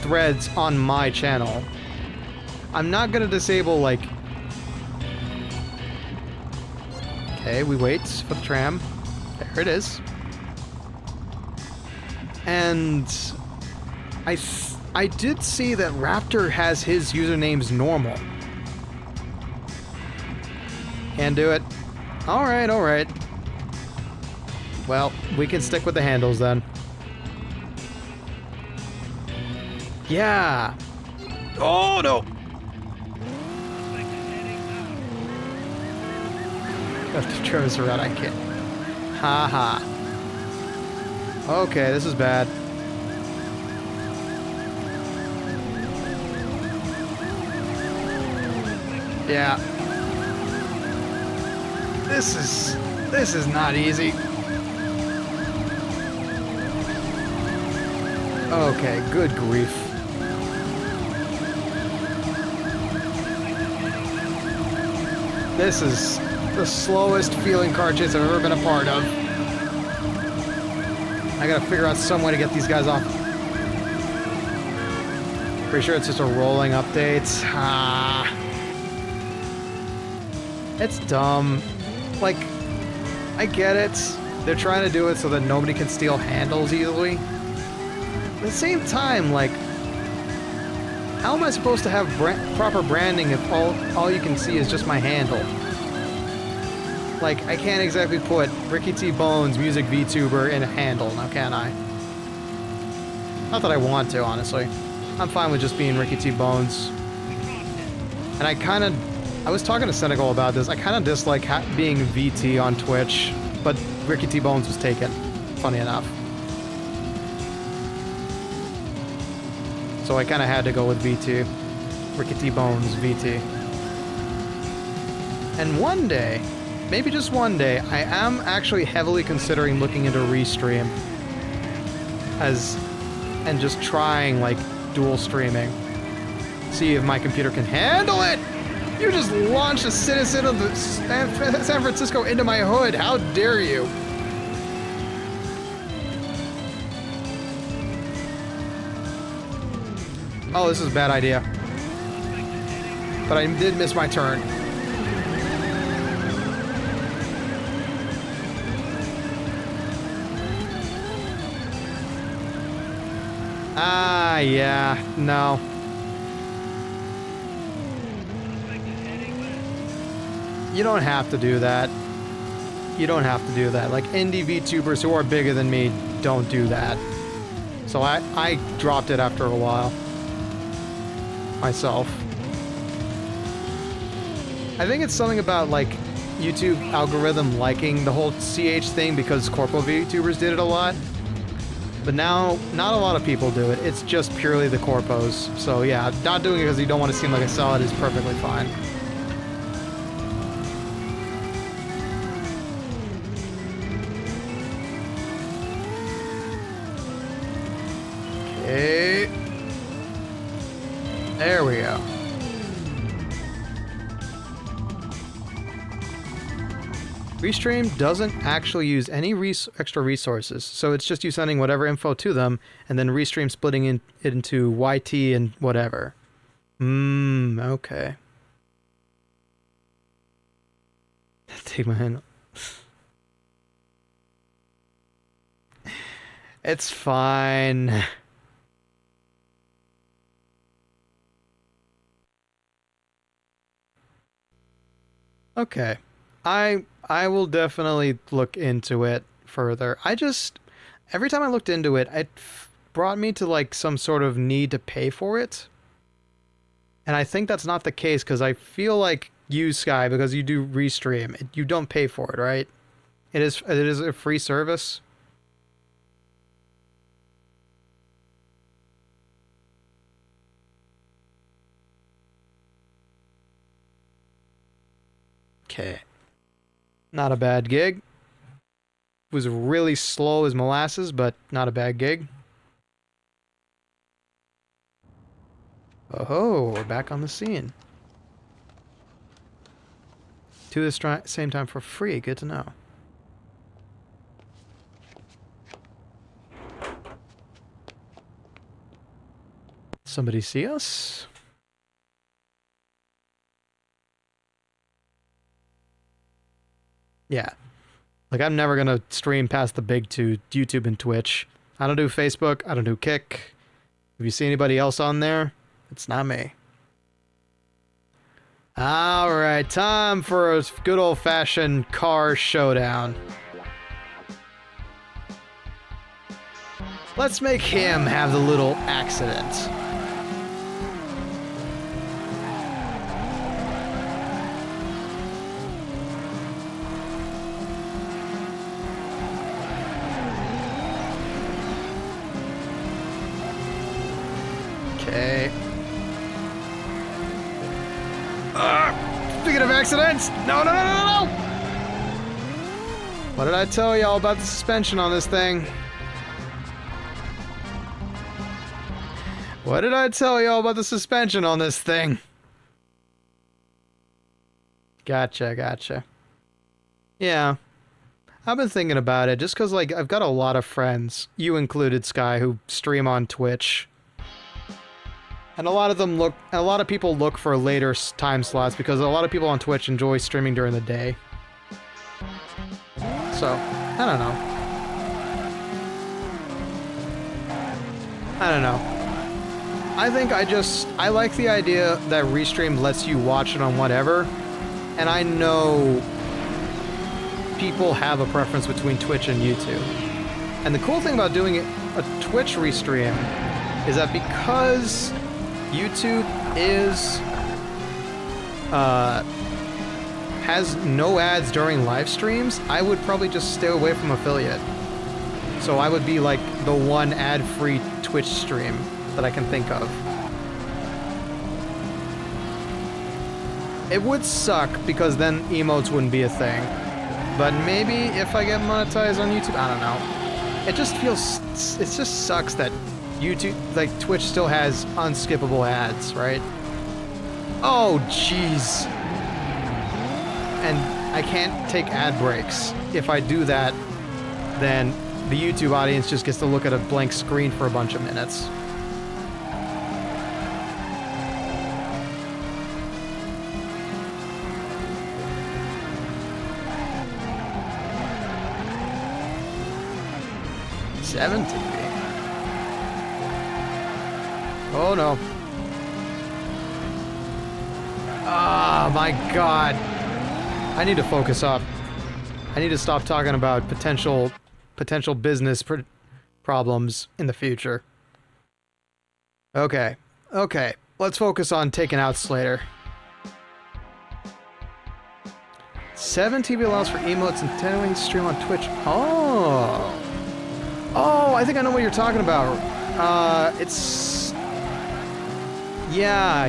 A: threads on my channel. I'm not gonna disable, like... Okay, we wait for the tram. There it is. And I did see that Raptor has his usernames normal. Can do it. Alright, alright. Well, we can stick with the handles then. Yeah. Oh no. Have to turn this around. I can't. Ha ha. Okay, this is bad. Yeah. This is not easy. Okay, good grief. This is the slowest feeling car chase I've ever been a part of. I gotta figure out some way to get these guys off. Pretty sure it's just a rolling update. Ah. It's dumb. Like, I get it. They're trying to do it so that nobody can steal handles easily. At the same time, like, how am I supposed to have proper branding if all you can see is just my handle? Like, I can't exactly put Ricky T. Bones, music VTuber in a handle, now can I? Not that I want to, honestly. I'm fine with just being Ricky T. Bones. And I was talking to Cynical about this, I kind of dislike being VT on Twitch, but Ricky T. Bones was taken, funny enough. So I kind of had to go with VT. Ricky T. Bones, VT. And one day, maybe just one day, I am actually heavily considering looking into Restream. And just trying, like, dual streaming. See if my computer can handle it! You just launched a citizen of the San Francisco into my hood! How dare you! Oh, this is a bad idea. But I did miss my turn. Ah, yeah, no. You don't have to do that. You don't have to do that. Like, indie VTubers who are bigger than me don't do that. So I dropped it after a while. Myself. I think it's something about, like, YouTube algorithm liking the whole CH thing because corpo VTubers did it a lot. But now, not a lot of people do it. It's just purely the corpos. So yeah, not doing it because you don't want to seem like a sellout is perfectly fine. Okay. There we go. Restream doesn't actually use any extra resources, so it's just you sending whatever info to them, and then Restream splitting it into YT and whatever. Okay. Take my hand. It's fine. Okay. I will definitely look into it further. Every time I looked into it, it brought me to like some sort of need to pay for it. And I think that's not the case, because I feel like you, Sky, because you do Restream, you don't pay for it, right? It is a free service. Okay. Not a bad gig. It was really slow as molasses, but not a bad gig. Oh, we're back on the scene. To the same time for free. Good to know. Somebody see us? Yeah. Like, I'm never gonna stream past the big two, YouTube and Twitch. I don't do Facebook. I don't do Kick. If you see anybody else on there, it's not me. Alright, time for a good old-fashioned car showdown. Let's make him have the little accident. Okay. Speaking of accidents! No, no, no, no, no! What did I tell y'all about the suspension on this thing? What did I tell y'all about the suspension on this thing? Gotcha, gotcha. Yeah. I've been thinking about it just because, like, I've got a lot of friends, you included, Sky, who stream on Twitch. And a lot of people look for later time slots because a lot of people on Twitch enjoy streaming during the day. So, I don't know. I don't know. I think I like the idea that Restream lets you watch it on whatever. And I know people have a preference between Twitch and YouTube. And the cool thing about doing a Twitch Restream is that because YouTube has no ads during live streams, I would probably just stay away from affiliate. So I would be like the one ad-free Twitch stream that I can think of. It would suck because then emotes wouldn't be a thing. But maybe if I get monetized on YouTube, I don't know. It just sucks that YouTube, like Twitch still has unskippable ads, right? Oh, jeez. And I can't take ad breaks. If I do that, then the YouTube audience just gets to look at a blank screen for a bunch of minutes. Oh no. Ah, my God. I need to focus up. I need to stop talking about potential business problems in the future. Okay. Okay. Let's focus on taking out Slater. 7 TV allows for emotes and 10 stream on Twitch. Oh. Oh, I think I know what you're talking about. It's... Yeah.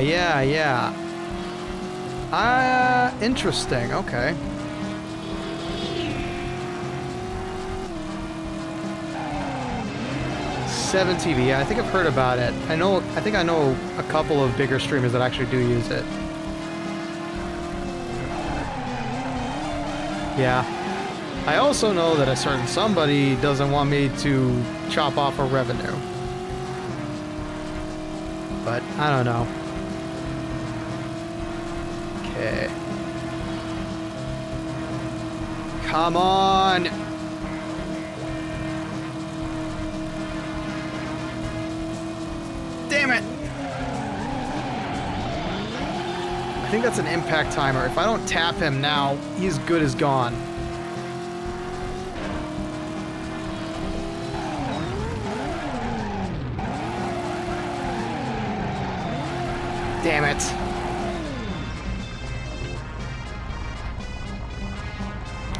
A: Interesting. Okay. 7TV. Yeah, I think I've heard about it. I think I know a couple of bigger streamers that actually do use it. Yeah. I also know that a certain somebody doesn't want me to chop off a revenue. But I don't know. Okay. Come on! Damn it! I think that's an impact timer. If I don't tap him now, he's good as gone. Damn it.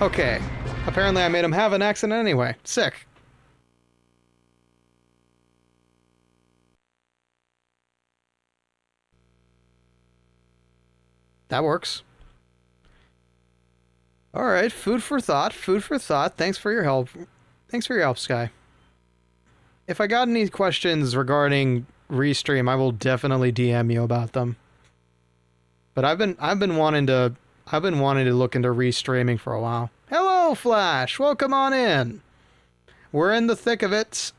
A: Okay. Apparently I made him have an accident anyway. Sick. That works. Alright, food for thought, food for thought. Thanks for your help. Thanks for your help, Sky. If I got any questions regarding Restream, I will definitely DM you about them. But I've been wanting to look into Restreaming for a while. Hello, Flash! Welcome on in! We're in the thick of it.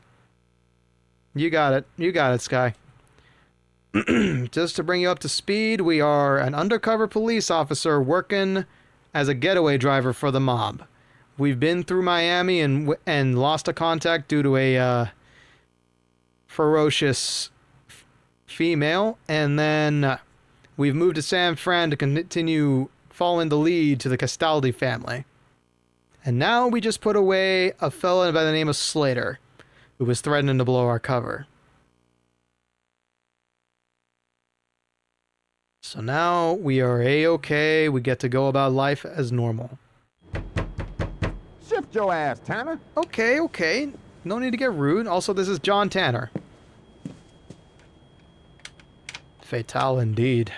A: You got it. You got it, Sky. Just to bring you up to speed, we are an undercover police officer working as a getaway driver for the mob. We've been through Miami and lost a contact due to a ferocious female, and then we've moved to San Fran to continue following the lead to the Castaldi family. And now we just put away a fella by the name of Slater, who was threatening to blow our cover. So now we are A-okay, we get to go about life as normal.
G: Shift your ass, Tanner.
A: Okay, okay. No need to get rude. Also, this is John Tanner. Fatal indeed.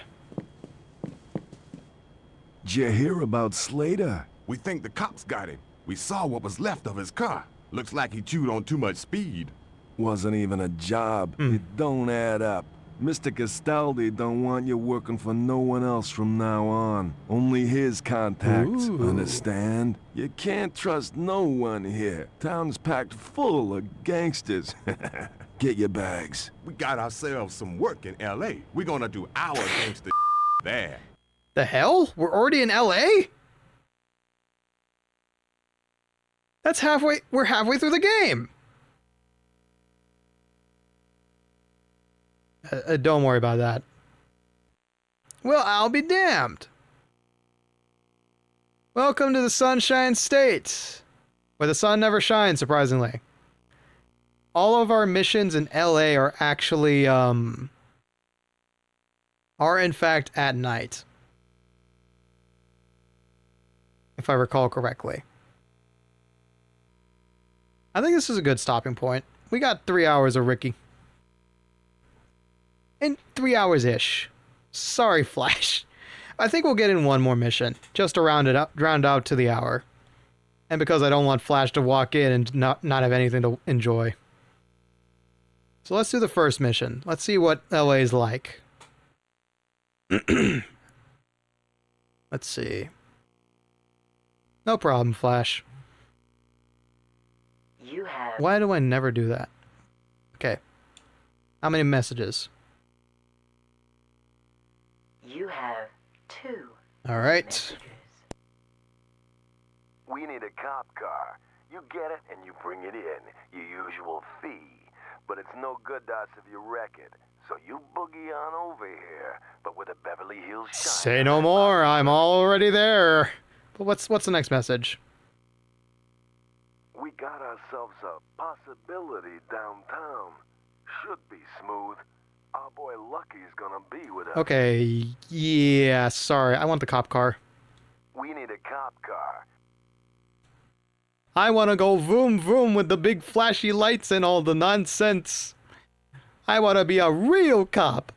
N: Did you hear about Slater?
G: We think the cops got him. We saw what was left of his car. Looks like he chewed on too much speed.
N: Wasn't even a job. It don't add up. Mr. Castaldi don't want you working for no one else from now on. Only his contacts, understand? You can't trust no one here. Town's packed full of gangsters. Get your bags.
G: We got ourselves some work in L.A. We're gonna do our gangster there.
A: The hell? We're already in L.A.? That's halfway... We're halfway through the game! Don't worry about that. Well, I'll be damned. Welcome to the Sunshine State, where the sun never shines, surprisingly. All of our missions in LA are actually, are in fact at night. If I recall correctly. I think this is a good stopping point. We got 3 hours of Ricky. In 3 hours-ish. Sorry, Flash. I think we'll get in one more mission, just to round out to the hour. And because I don't want Flash to walk in and not have anything to enjoy. So let's do the first mission. Let's see what LA is like. Let's see. No problem, Flash.
D: You have...
A: Why do I never do that? Okay. How many messages?
D: You have 2.
A: All right.
D: Messages.
E: We need a cop car. You get it and you bring it in. Your usual fee. But it's no good, Dots, if you wreck it. So you boogie on over here, but with a Beverly Hills shine.
A: Say no more. I'm already there. But what's the next message?
E: We got ourselves a possibility downtown. Should be smooth. Our boy Lucky's gonna be with us.
A: Okay, yeah, sorry. I want the cop car.
E: We need a cop car.
A: I want to go vroom vroom with the big flashy lights and all the nonsense. I want to be a real cop.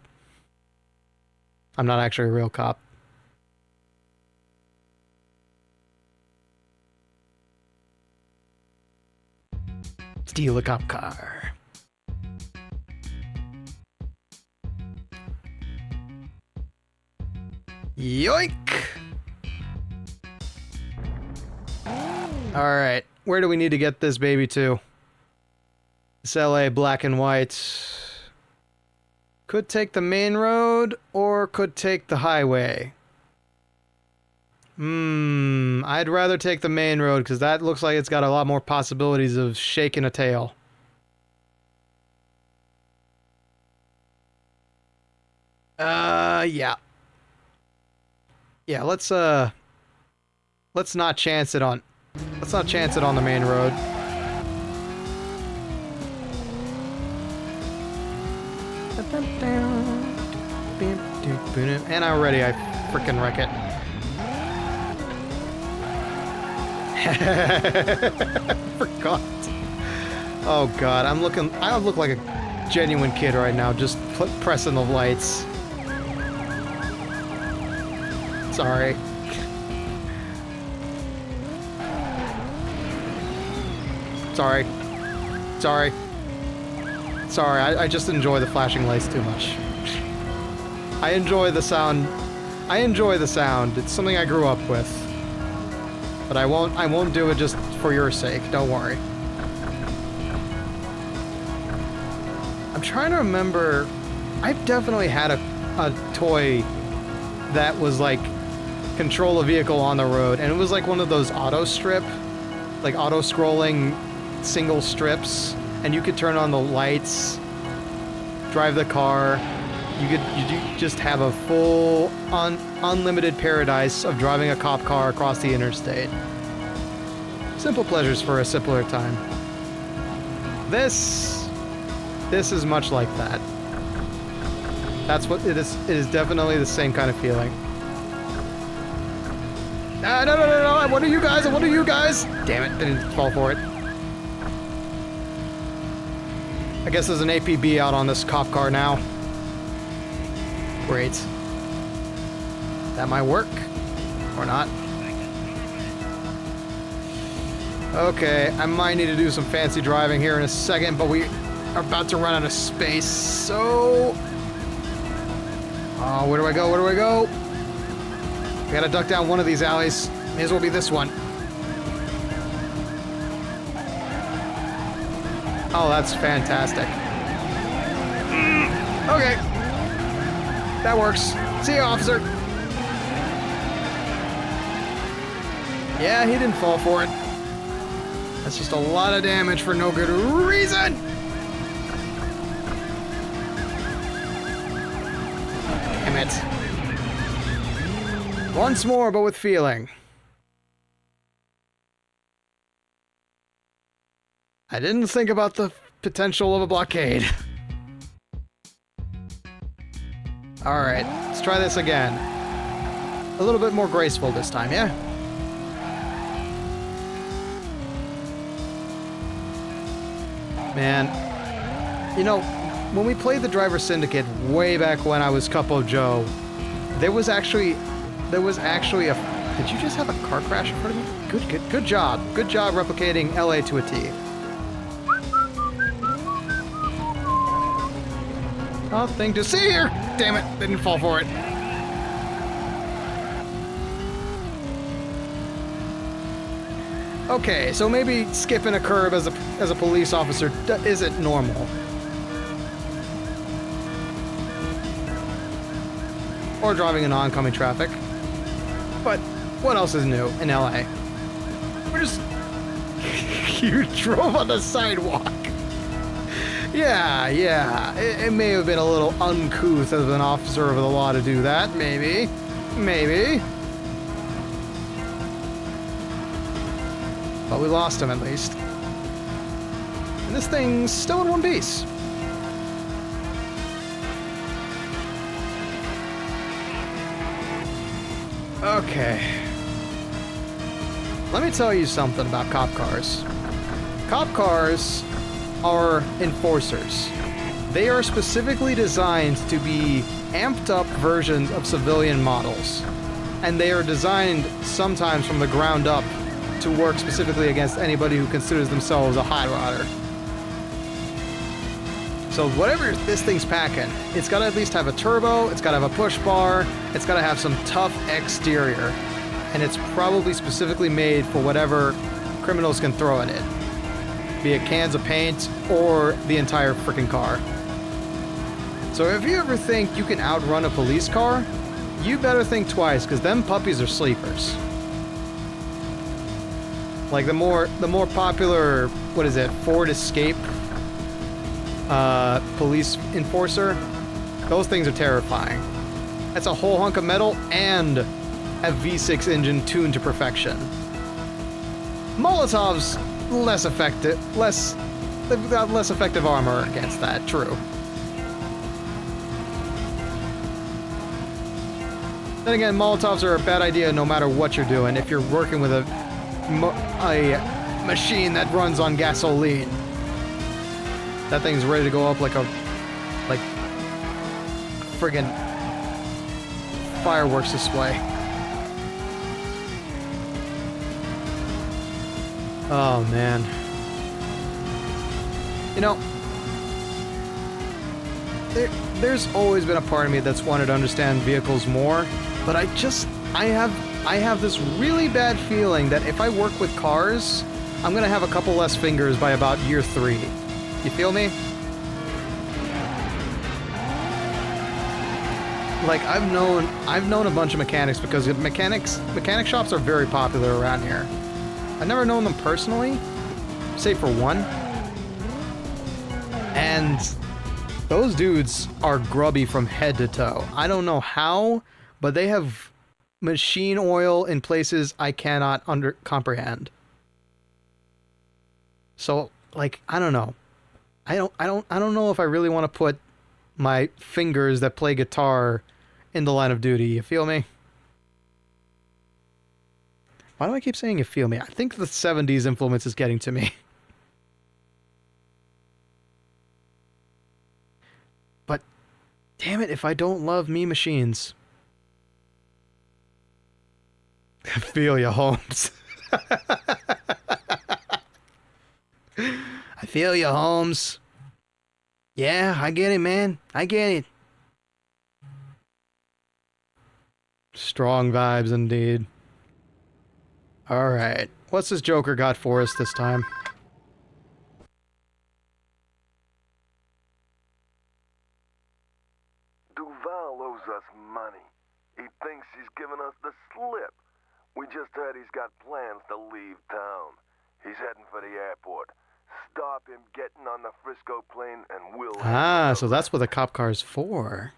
A: I'm not actually a real cop. Steal a cop car. Yoink! Alright, where do we need to get this baby to? It's LA black and white. Could take the main road, or could take the highway. I'd rather take the main road, because that looks like it's got a lot more possibilities of shaking a tail. Yeah. Yeah, let's not chance it on... Let's not chance it on the main road. And already I frickin' wreck it. Forgot. Oh god, I look like a genuine kid right now, just pressing the lights. Sorry. Sorry. Sorry. Sorry, I just enjoy the flashing lights too much. I enjoy the sound. I enjoy the sound. It's something I grew up with. But I won't do it just for your sake, don't worry. I'm trying to remember. I've definitely had a toy that was like control a vehicle on the road, and it was like one of those auto-scrolling single strips, and you could turn on the lights, drive the car. You just have a full unlimited paradise of driving a cop car across the interstate. Simple pleasures for a simpler time. This is much like that. That's what it is. It is definitely the same kind of feeling. No! What are you guys? What are you guys? Damn it! I didn't fall for it. I guess there's an APB out on this cop car now. Great. That might work. Or not. Okay, I might need to do some fancy driving here in a second, but we are about to run out of space, so... Oh, where do I go? Where do I go? I gotta duck down one of these alleys. May as well be this one. Oh, that's fantastic. Okay. That works. See you, officer. Yeah, he didn't fall for it. That's just a lot of damage for no good reason. Damn it. Once more, but with feeling. I didn't think about the potential of a blockade. Alright, let's try this again. A little bit more graceful this time, yeah? Man, you know, when we played the Driver Syndicate way back when I was Cupo Joe, there was actually a... Did you just have a car crash in front of me? Good job. Good job replicating LA to a T. Nothing to see here! Damn it, didn't fall for it. Okay, so maybe skipping a curb as a police officer isn't normal. Or driving in oncoming traffic. But what else is new in LA? We're just... You drove on the sidewalk. Yeah. It may have been a little uncouth as an officer of the law to do that, maybe. But we lost him, at least. And this thing's still in one piece. Okay. Let me tell you something about cop cars. Cop cars are enforcers. They are specifically designed to be amped up versions of civilian models. And they are designed sometimes from the ground up to work specifically against anybody who considers themselves a high rodder. So whatever this thing's packing, it's got to at least have a turbo, it's got to have a push bar, it's got to have some tough exterior. And it's probably specifically made for whatever criminals can throw in it. Be it cans of paint or the entire freaking car. So if you ever think you can outrun a police car, you better think twice, because them puppies are sleepers. Like the more popular, what is it, Ford Escape police enforcer, those things are terrifying. That's a whole hunk of metal and a V6 engine tuned to perfection. Molotov's less effective, they've got less effective armor against that, true. Then again, Molotovs are a bad idea no matter what you're doing if you're working with a machine that runs on gasoline. That thing's ready to go up like friggin' fireworks display. Oh man. You know, there's always been a part of me that's wanted to understand vehicles more, but I have this really bad feeling that if I work with cars, I'm gonna have a couple less fingers by about year 3. You feel me? Like I've known a bunch of mechanics because mechanic shops are very popular around here. I've never known them personally, save for one. And those dudes are grubby from head to toe. I don't know how, but they have machine oil in places I cannot comprehend. So, like, I don't know. I don't know if I really want to put my fingers that play guitar in the line of duty. You feel me? Why do I keep saying you feel me? I think the 70s influence is getting to me. But damn it if I don't love me machines. I feel you, Holmes. I feel you, Holmes. Yeah, I get it, man. I get it. Strong vibes indeed. Alright, what's this Joker got for us this time?
E: Duval owes us money. He thinks he's giving us the slip. We just heard he's got plans to leave town. He's heading for the airport. Stop him getting on the Frisco plane and we'll...
A: Ah, so that's what the cop car's for.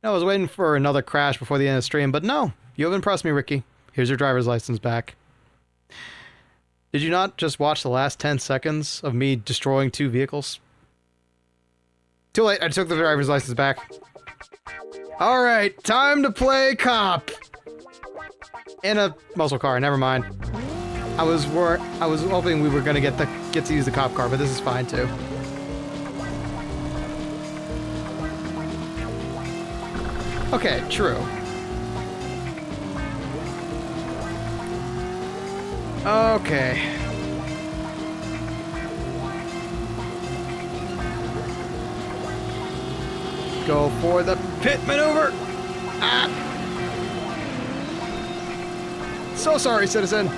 A: I was waiting for another crash before the end of the stream, but no. You have impressed me, Ricky. Here's your driver's license back. Did you not just watch the last 10 seconds of me destroying 2 vehicles? Too late, I took the driver's license back. Alright, time to play cop! In a muscle car, never mind. I was hoping we were gonna get to use the cop car, but this is fine too. Okay, true. Okay. Go for the pit maneuver! Ah! So sorry, citizen.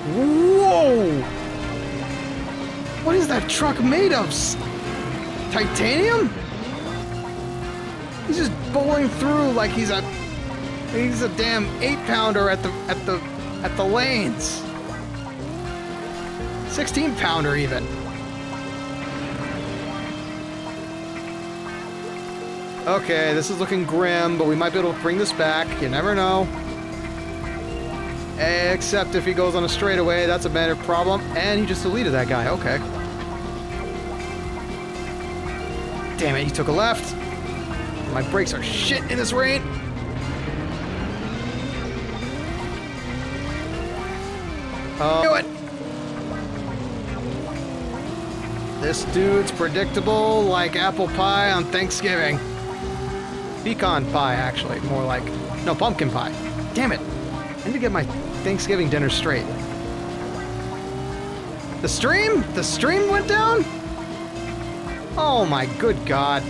A: Whoa! What is that truck made of? Titanium? He's just bowling through like he's a damn 8-pounder at the lanes. 16-pounder even. Okay, this is looking grim, but we might be able to bring this back. You never know. Except if he goes on a straightaway, that's a better problem. And he just deleted that guy. Okay. Damn it, he took a left. My brakes are shit in this rain. Do it. This dude's predictable like apple pie on Thanksgiving. Pecan pie, actually. More like... No, pumpkin pie. Damn it. I need to get my Thanksgiving dinner straight. The stream? The stream went down? Oh my good God.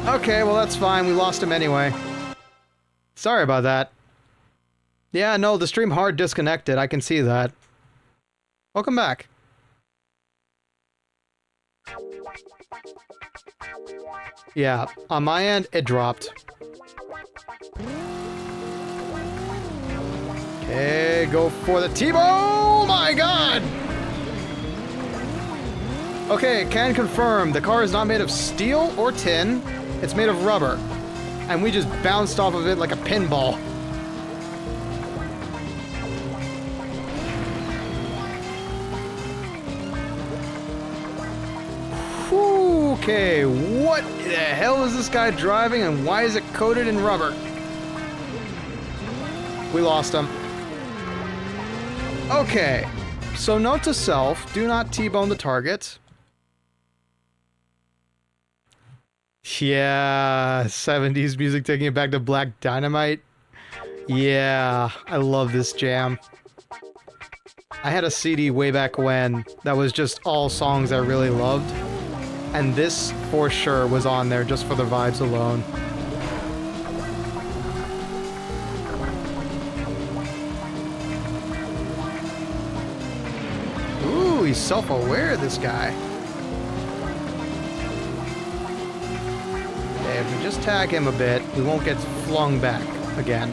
A: Okay, well that's fine. We lost him anyway. Sorry about that. Yeah, no, the stream hard disconnected. I can see that. Welcome back. Yeah, on my end, it dropped. Okay, go for the T-bone! Oh my God! Okay, can confirm. The car is not made of steel or tin. It's made of rubber. And we just bounced off of it like a pinball. Okay, what the hell is this guy driving and why is it coated in rubber? We lost him. Okay, so note to self, do not T-bone the target. Yeah, 70s music taking it back to Black Dynamite. Yeah, I love this jam. I had a CD way back when that was just all songs I really loved. And this, for sure, was on there just for the vibes alone. Ooh, he's self-aware, this guy. Okay, if we just tag him a bit, we won't get flung back again.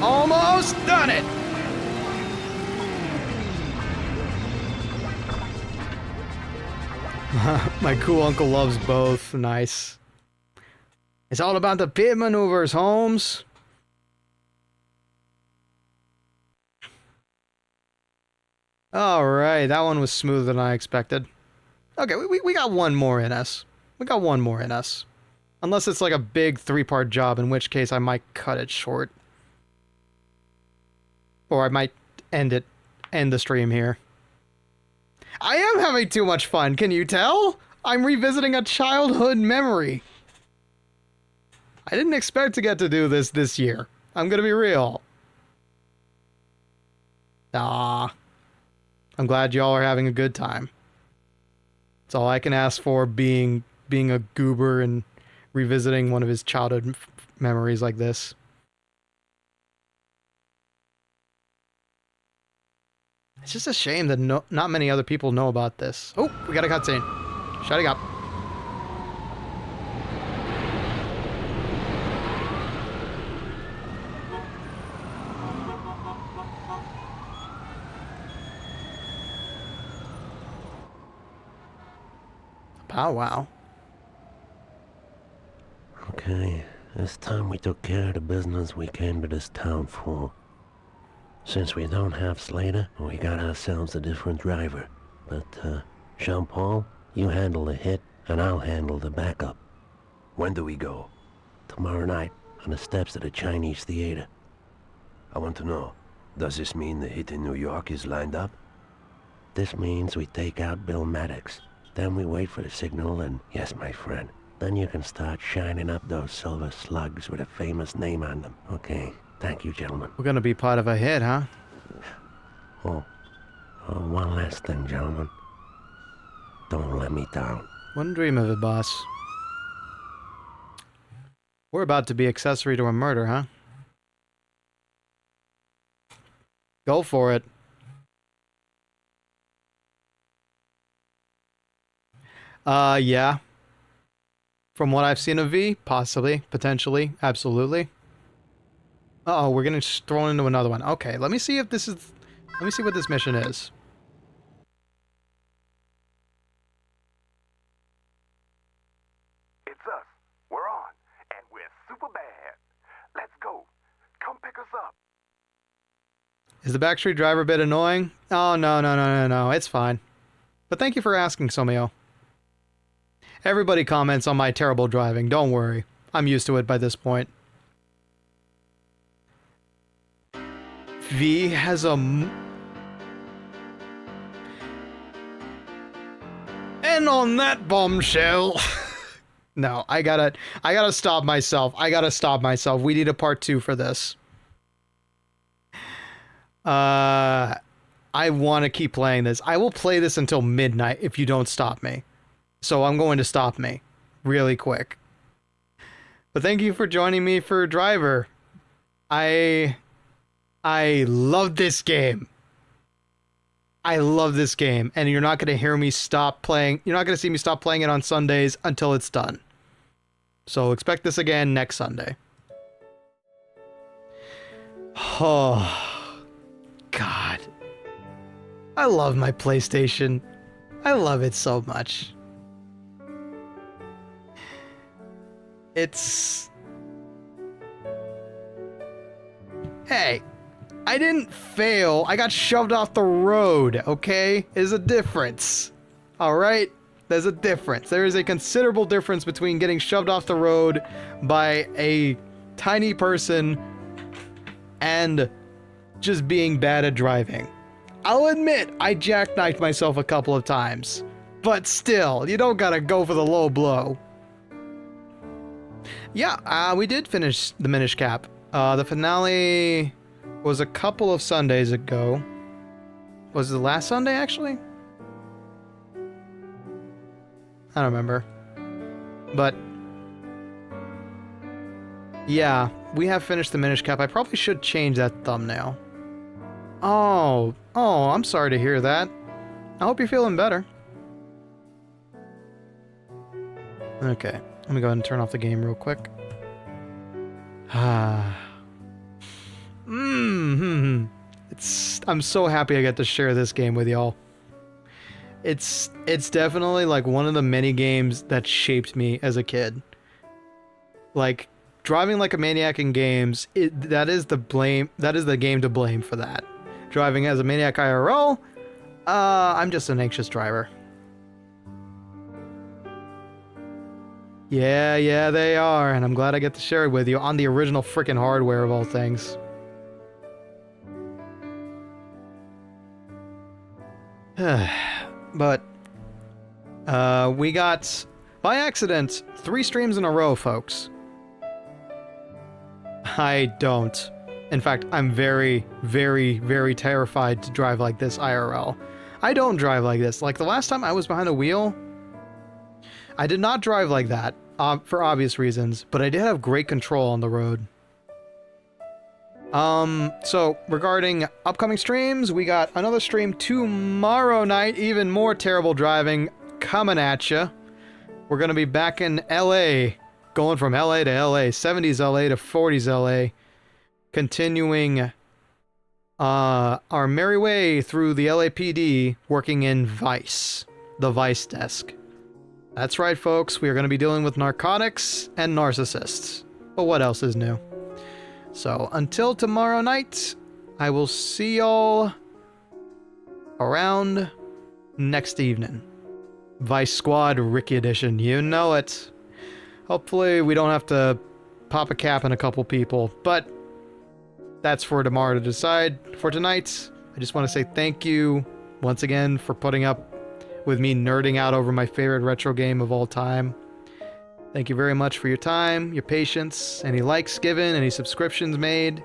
A: Almost done it! My cool uncle loves both. Nice. It's all about the pit maneuvers, Holmes. Alright, that one was smoother than I expected. Okay, we got one more in us. We got one more in us. Unless it's like a big 3-part job, in which case I might cut it short. Or I might end the stream here. I am having too much fun, can you tell? I'm revisiting a childhood memory. I didn't expect to get to do this year. I'm gonna be real. Ah. I'm glad y'all are having a good time. That's all I can ask for, being a goober and revisiting one of his childhood memories like this. It's just a shame that not many other people know about this. Oh, we got a cutscene. Shutting up. Pow wow.
F: Okay, this time we took care of the business we came to this town for. Since we don't have Slater, we got ourselves a different driver. But, Jean-Paul, you handle the hit, and I'll handle the backup. When do we go? Tomorrow night, on the steps of the Chinese Theater. I want to know, does this mean the hit in New York is lined up? This means we take out Bill Maddox. Then we wait for the signal and, yes, my friend, then you can start shining up those silver slugs with a famous name on them, okay? Thank you, gentlemen.
A: We're gonna be part of a hit, huh?
F: Oh, one last thing, gentlemen. Don't let me down.
A: Wouldn't dream of it, boss. We're about to be accessory to a murder, huh? Go for it. Yeah. From what I've seen of V, possibly, potentially, absolutely. Uh-oh, we're getting thrown into another one. Okay, let me see if this is... Let me see what this mission is.
E: It's us. We're on. And we're super bad. Let's go. Come pick us up.
A: Is the backstreet driver a bit annoying? Oh, no. It's fine. But thank you for asking, Somio. Everybody comments on my terrible driving. Don't worry. I'm used to it by this point. V has a... And on that bombshell... No, I gotta stop myself. We need a part 2 for this. I I want to keep playing this. I will play this until midnight if you don't stop me. So I'm going to stop me really quick. But thank you for joining me for Driver. I love this game. I love this game, and you're not going to hear me stop playing. You're not going to see me stop playing it on Sundays until it's done. So expect this again next Sunday. Oh, God. I love my PlayStation. I love it so much. It's... Hey, I didn't fail. I got shoved off the road, okay? There's a difference. Alright? There's a difference. There is a considerable difference between getting shoved off the road by a tiny person and just being bad at driving. I'll admit, I jackknifed myself a couple of times. But still, you don't gotta go for the low blow. Yeah, we did finish the Minish Cap. The finale was a couple of Sundays ago. Was it the last Sunday, actually? I don't remember. But yeah, we have finished the Minish Cap. I probably should change that thumbnail. Oh, I'm sorry to hear that. I hope you're feeling better. Okay, let me go ahead and turn off the game real quick. I'm so happy I get to share this game with y'all. It's definitely like one of the many games that shaped me as a kid. Like driving like a maniac in games, that is the game to blame for that. Driving as a maniac IRL, I'm just an anxious driver. Yeah, they are, and I'm glad I get to share it with you on the original frickin' hardware of all things. But, we got, by accident, 3 streams in a row, folks. I don't. In fact, I'm very, very, very terrified to drive like this IRL. I don't drive like this. Like, the last time I was behind the wheel, I did not drive like that, for obvious reasons, but I did have great control on the road. So, regarding upcoming streams, we got another stream tomorrow night, even more terrible driving coming at ya. We're gonna be back in LA, going from LA to LA, 70s LA to 40s LA, continuing our merry way through the LAPD, working in Vice, the Vice desk. That's right, folks, we are going to be dealing with narcotics and narcissists. But what else is new? So, until tomorrow night, I will see y'all around next evening. Vice Squad Ricky Edition, you know it. Hopefully we don't have to pop a cap in a couple people, but that's for tomorrow to decide. For tonight, I just want to say thank you once again for putting up with me nerding out over my favorite retro game of all time. Thank you very much for your time, your patience, any likes given, any subscriptions made,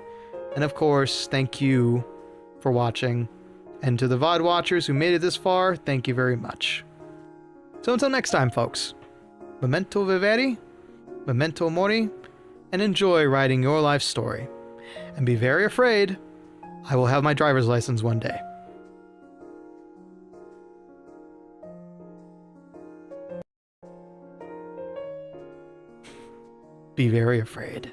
A: and of course, thank you for watching. And to the VOD watchers who made it this far, thank you very much. So until next time, folks, memento vivere, memento mori, and enjoy writing your life story. And be very afraid, I will have my driver's license one day. Be very afraid.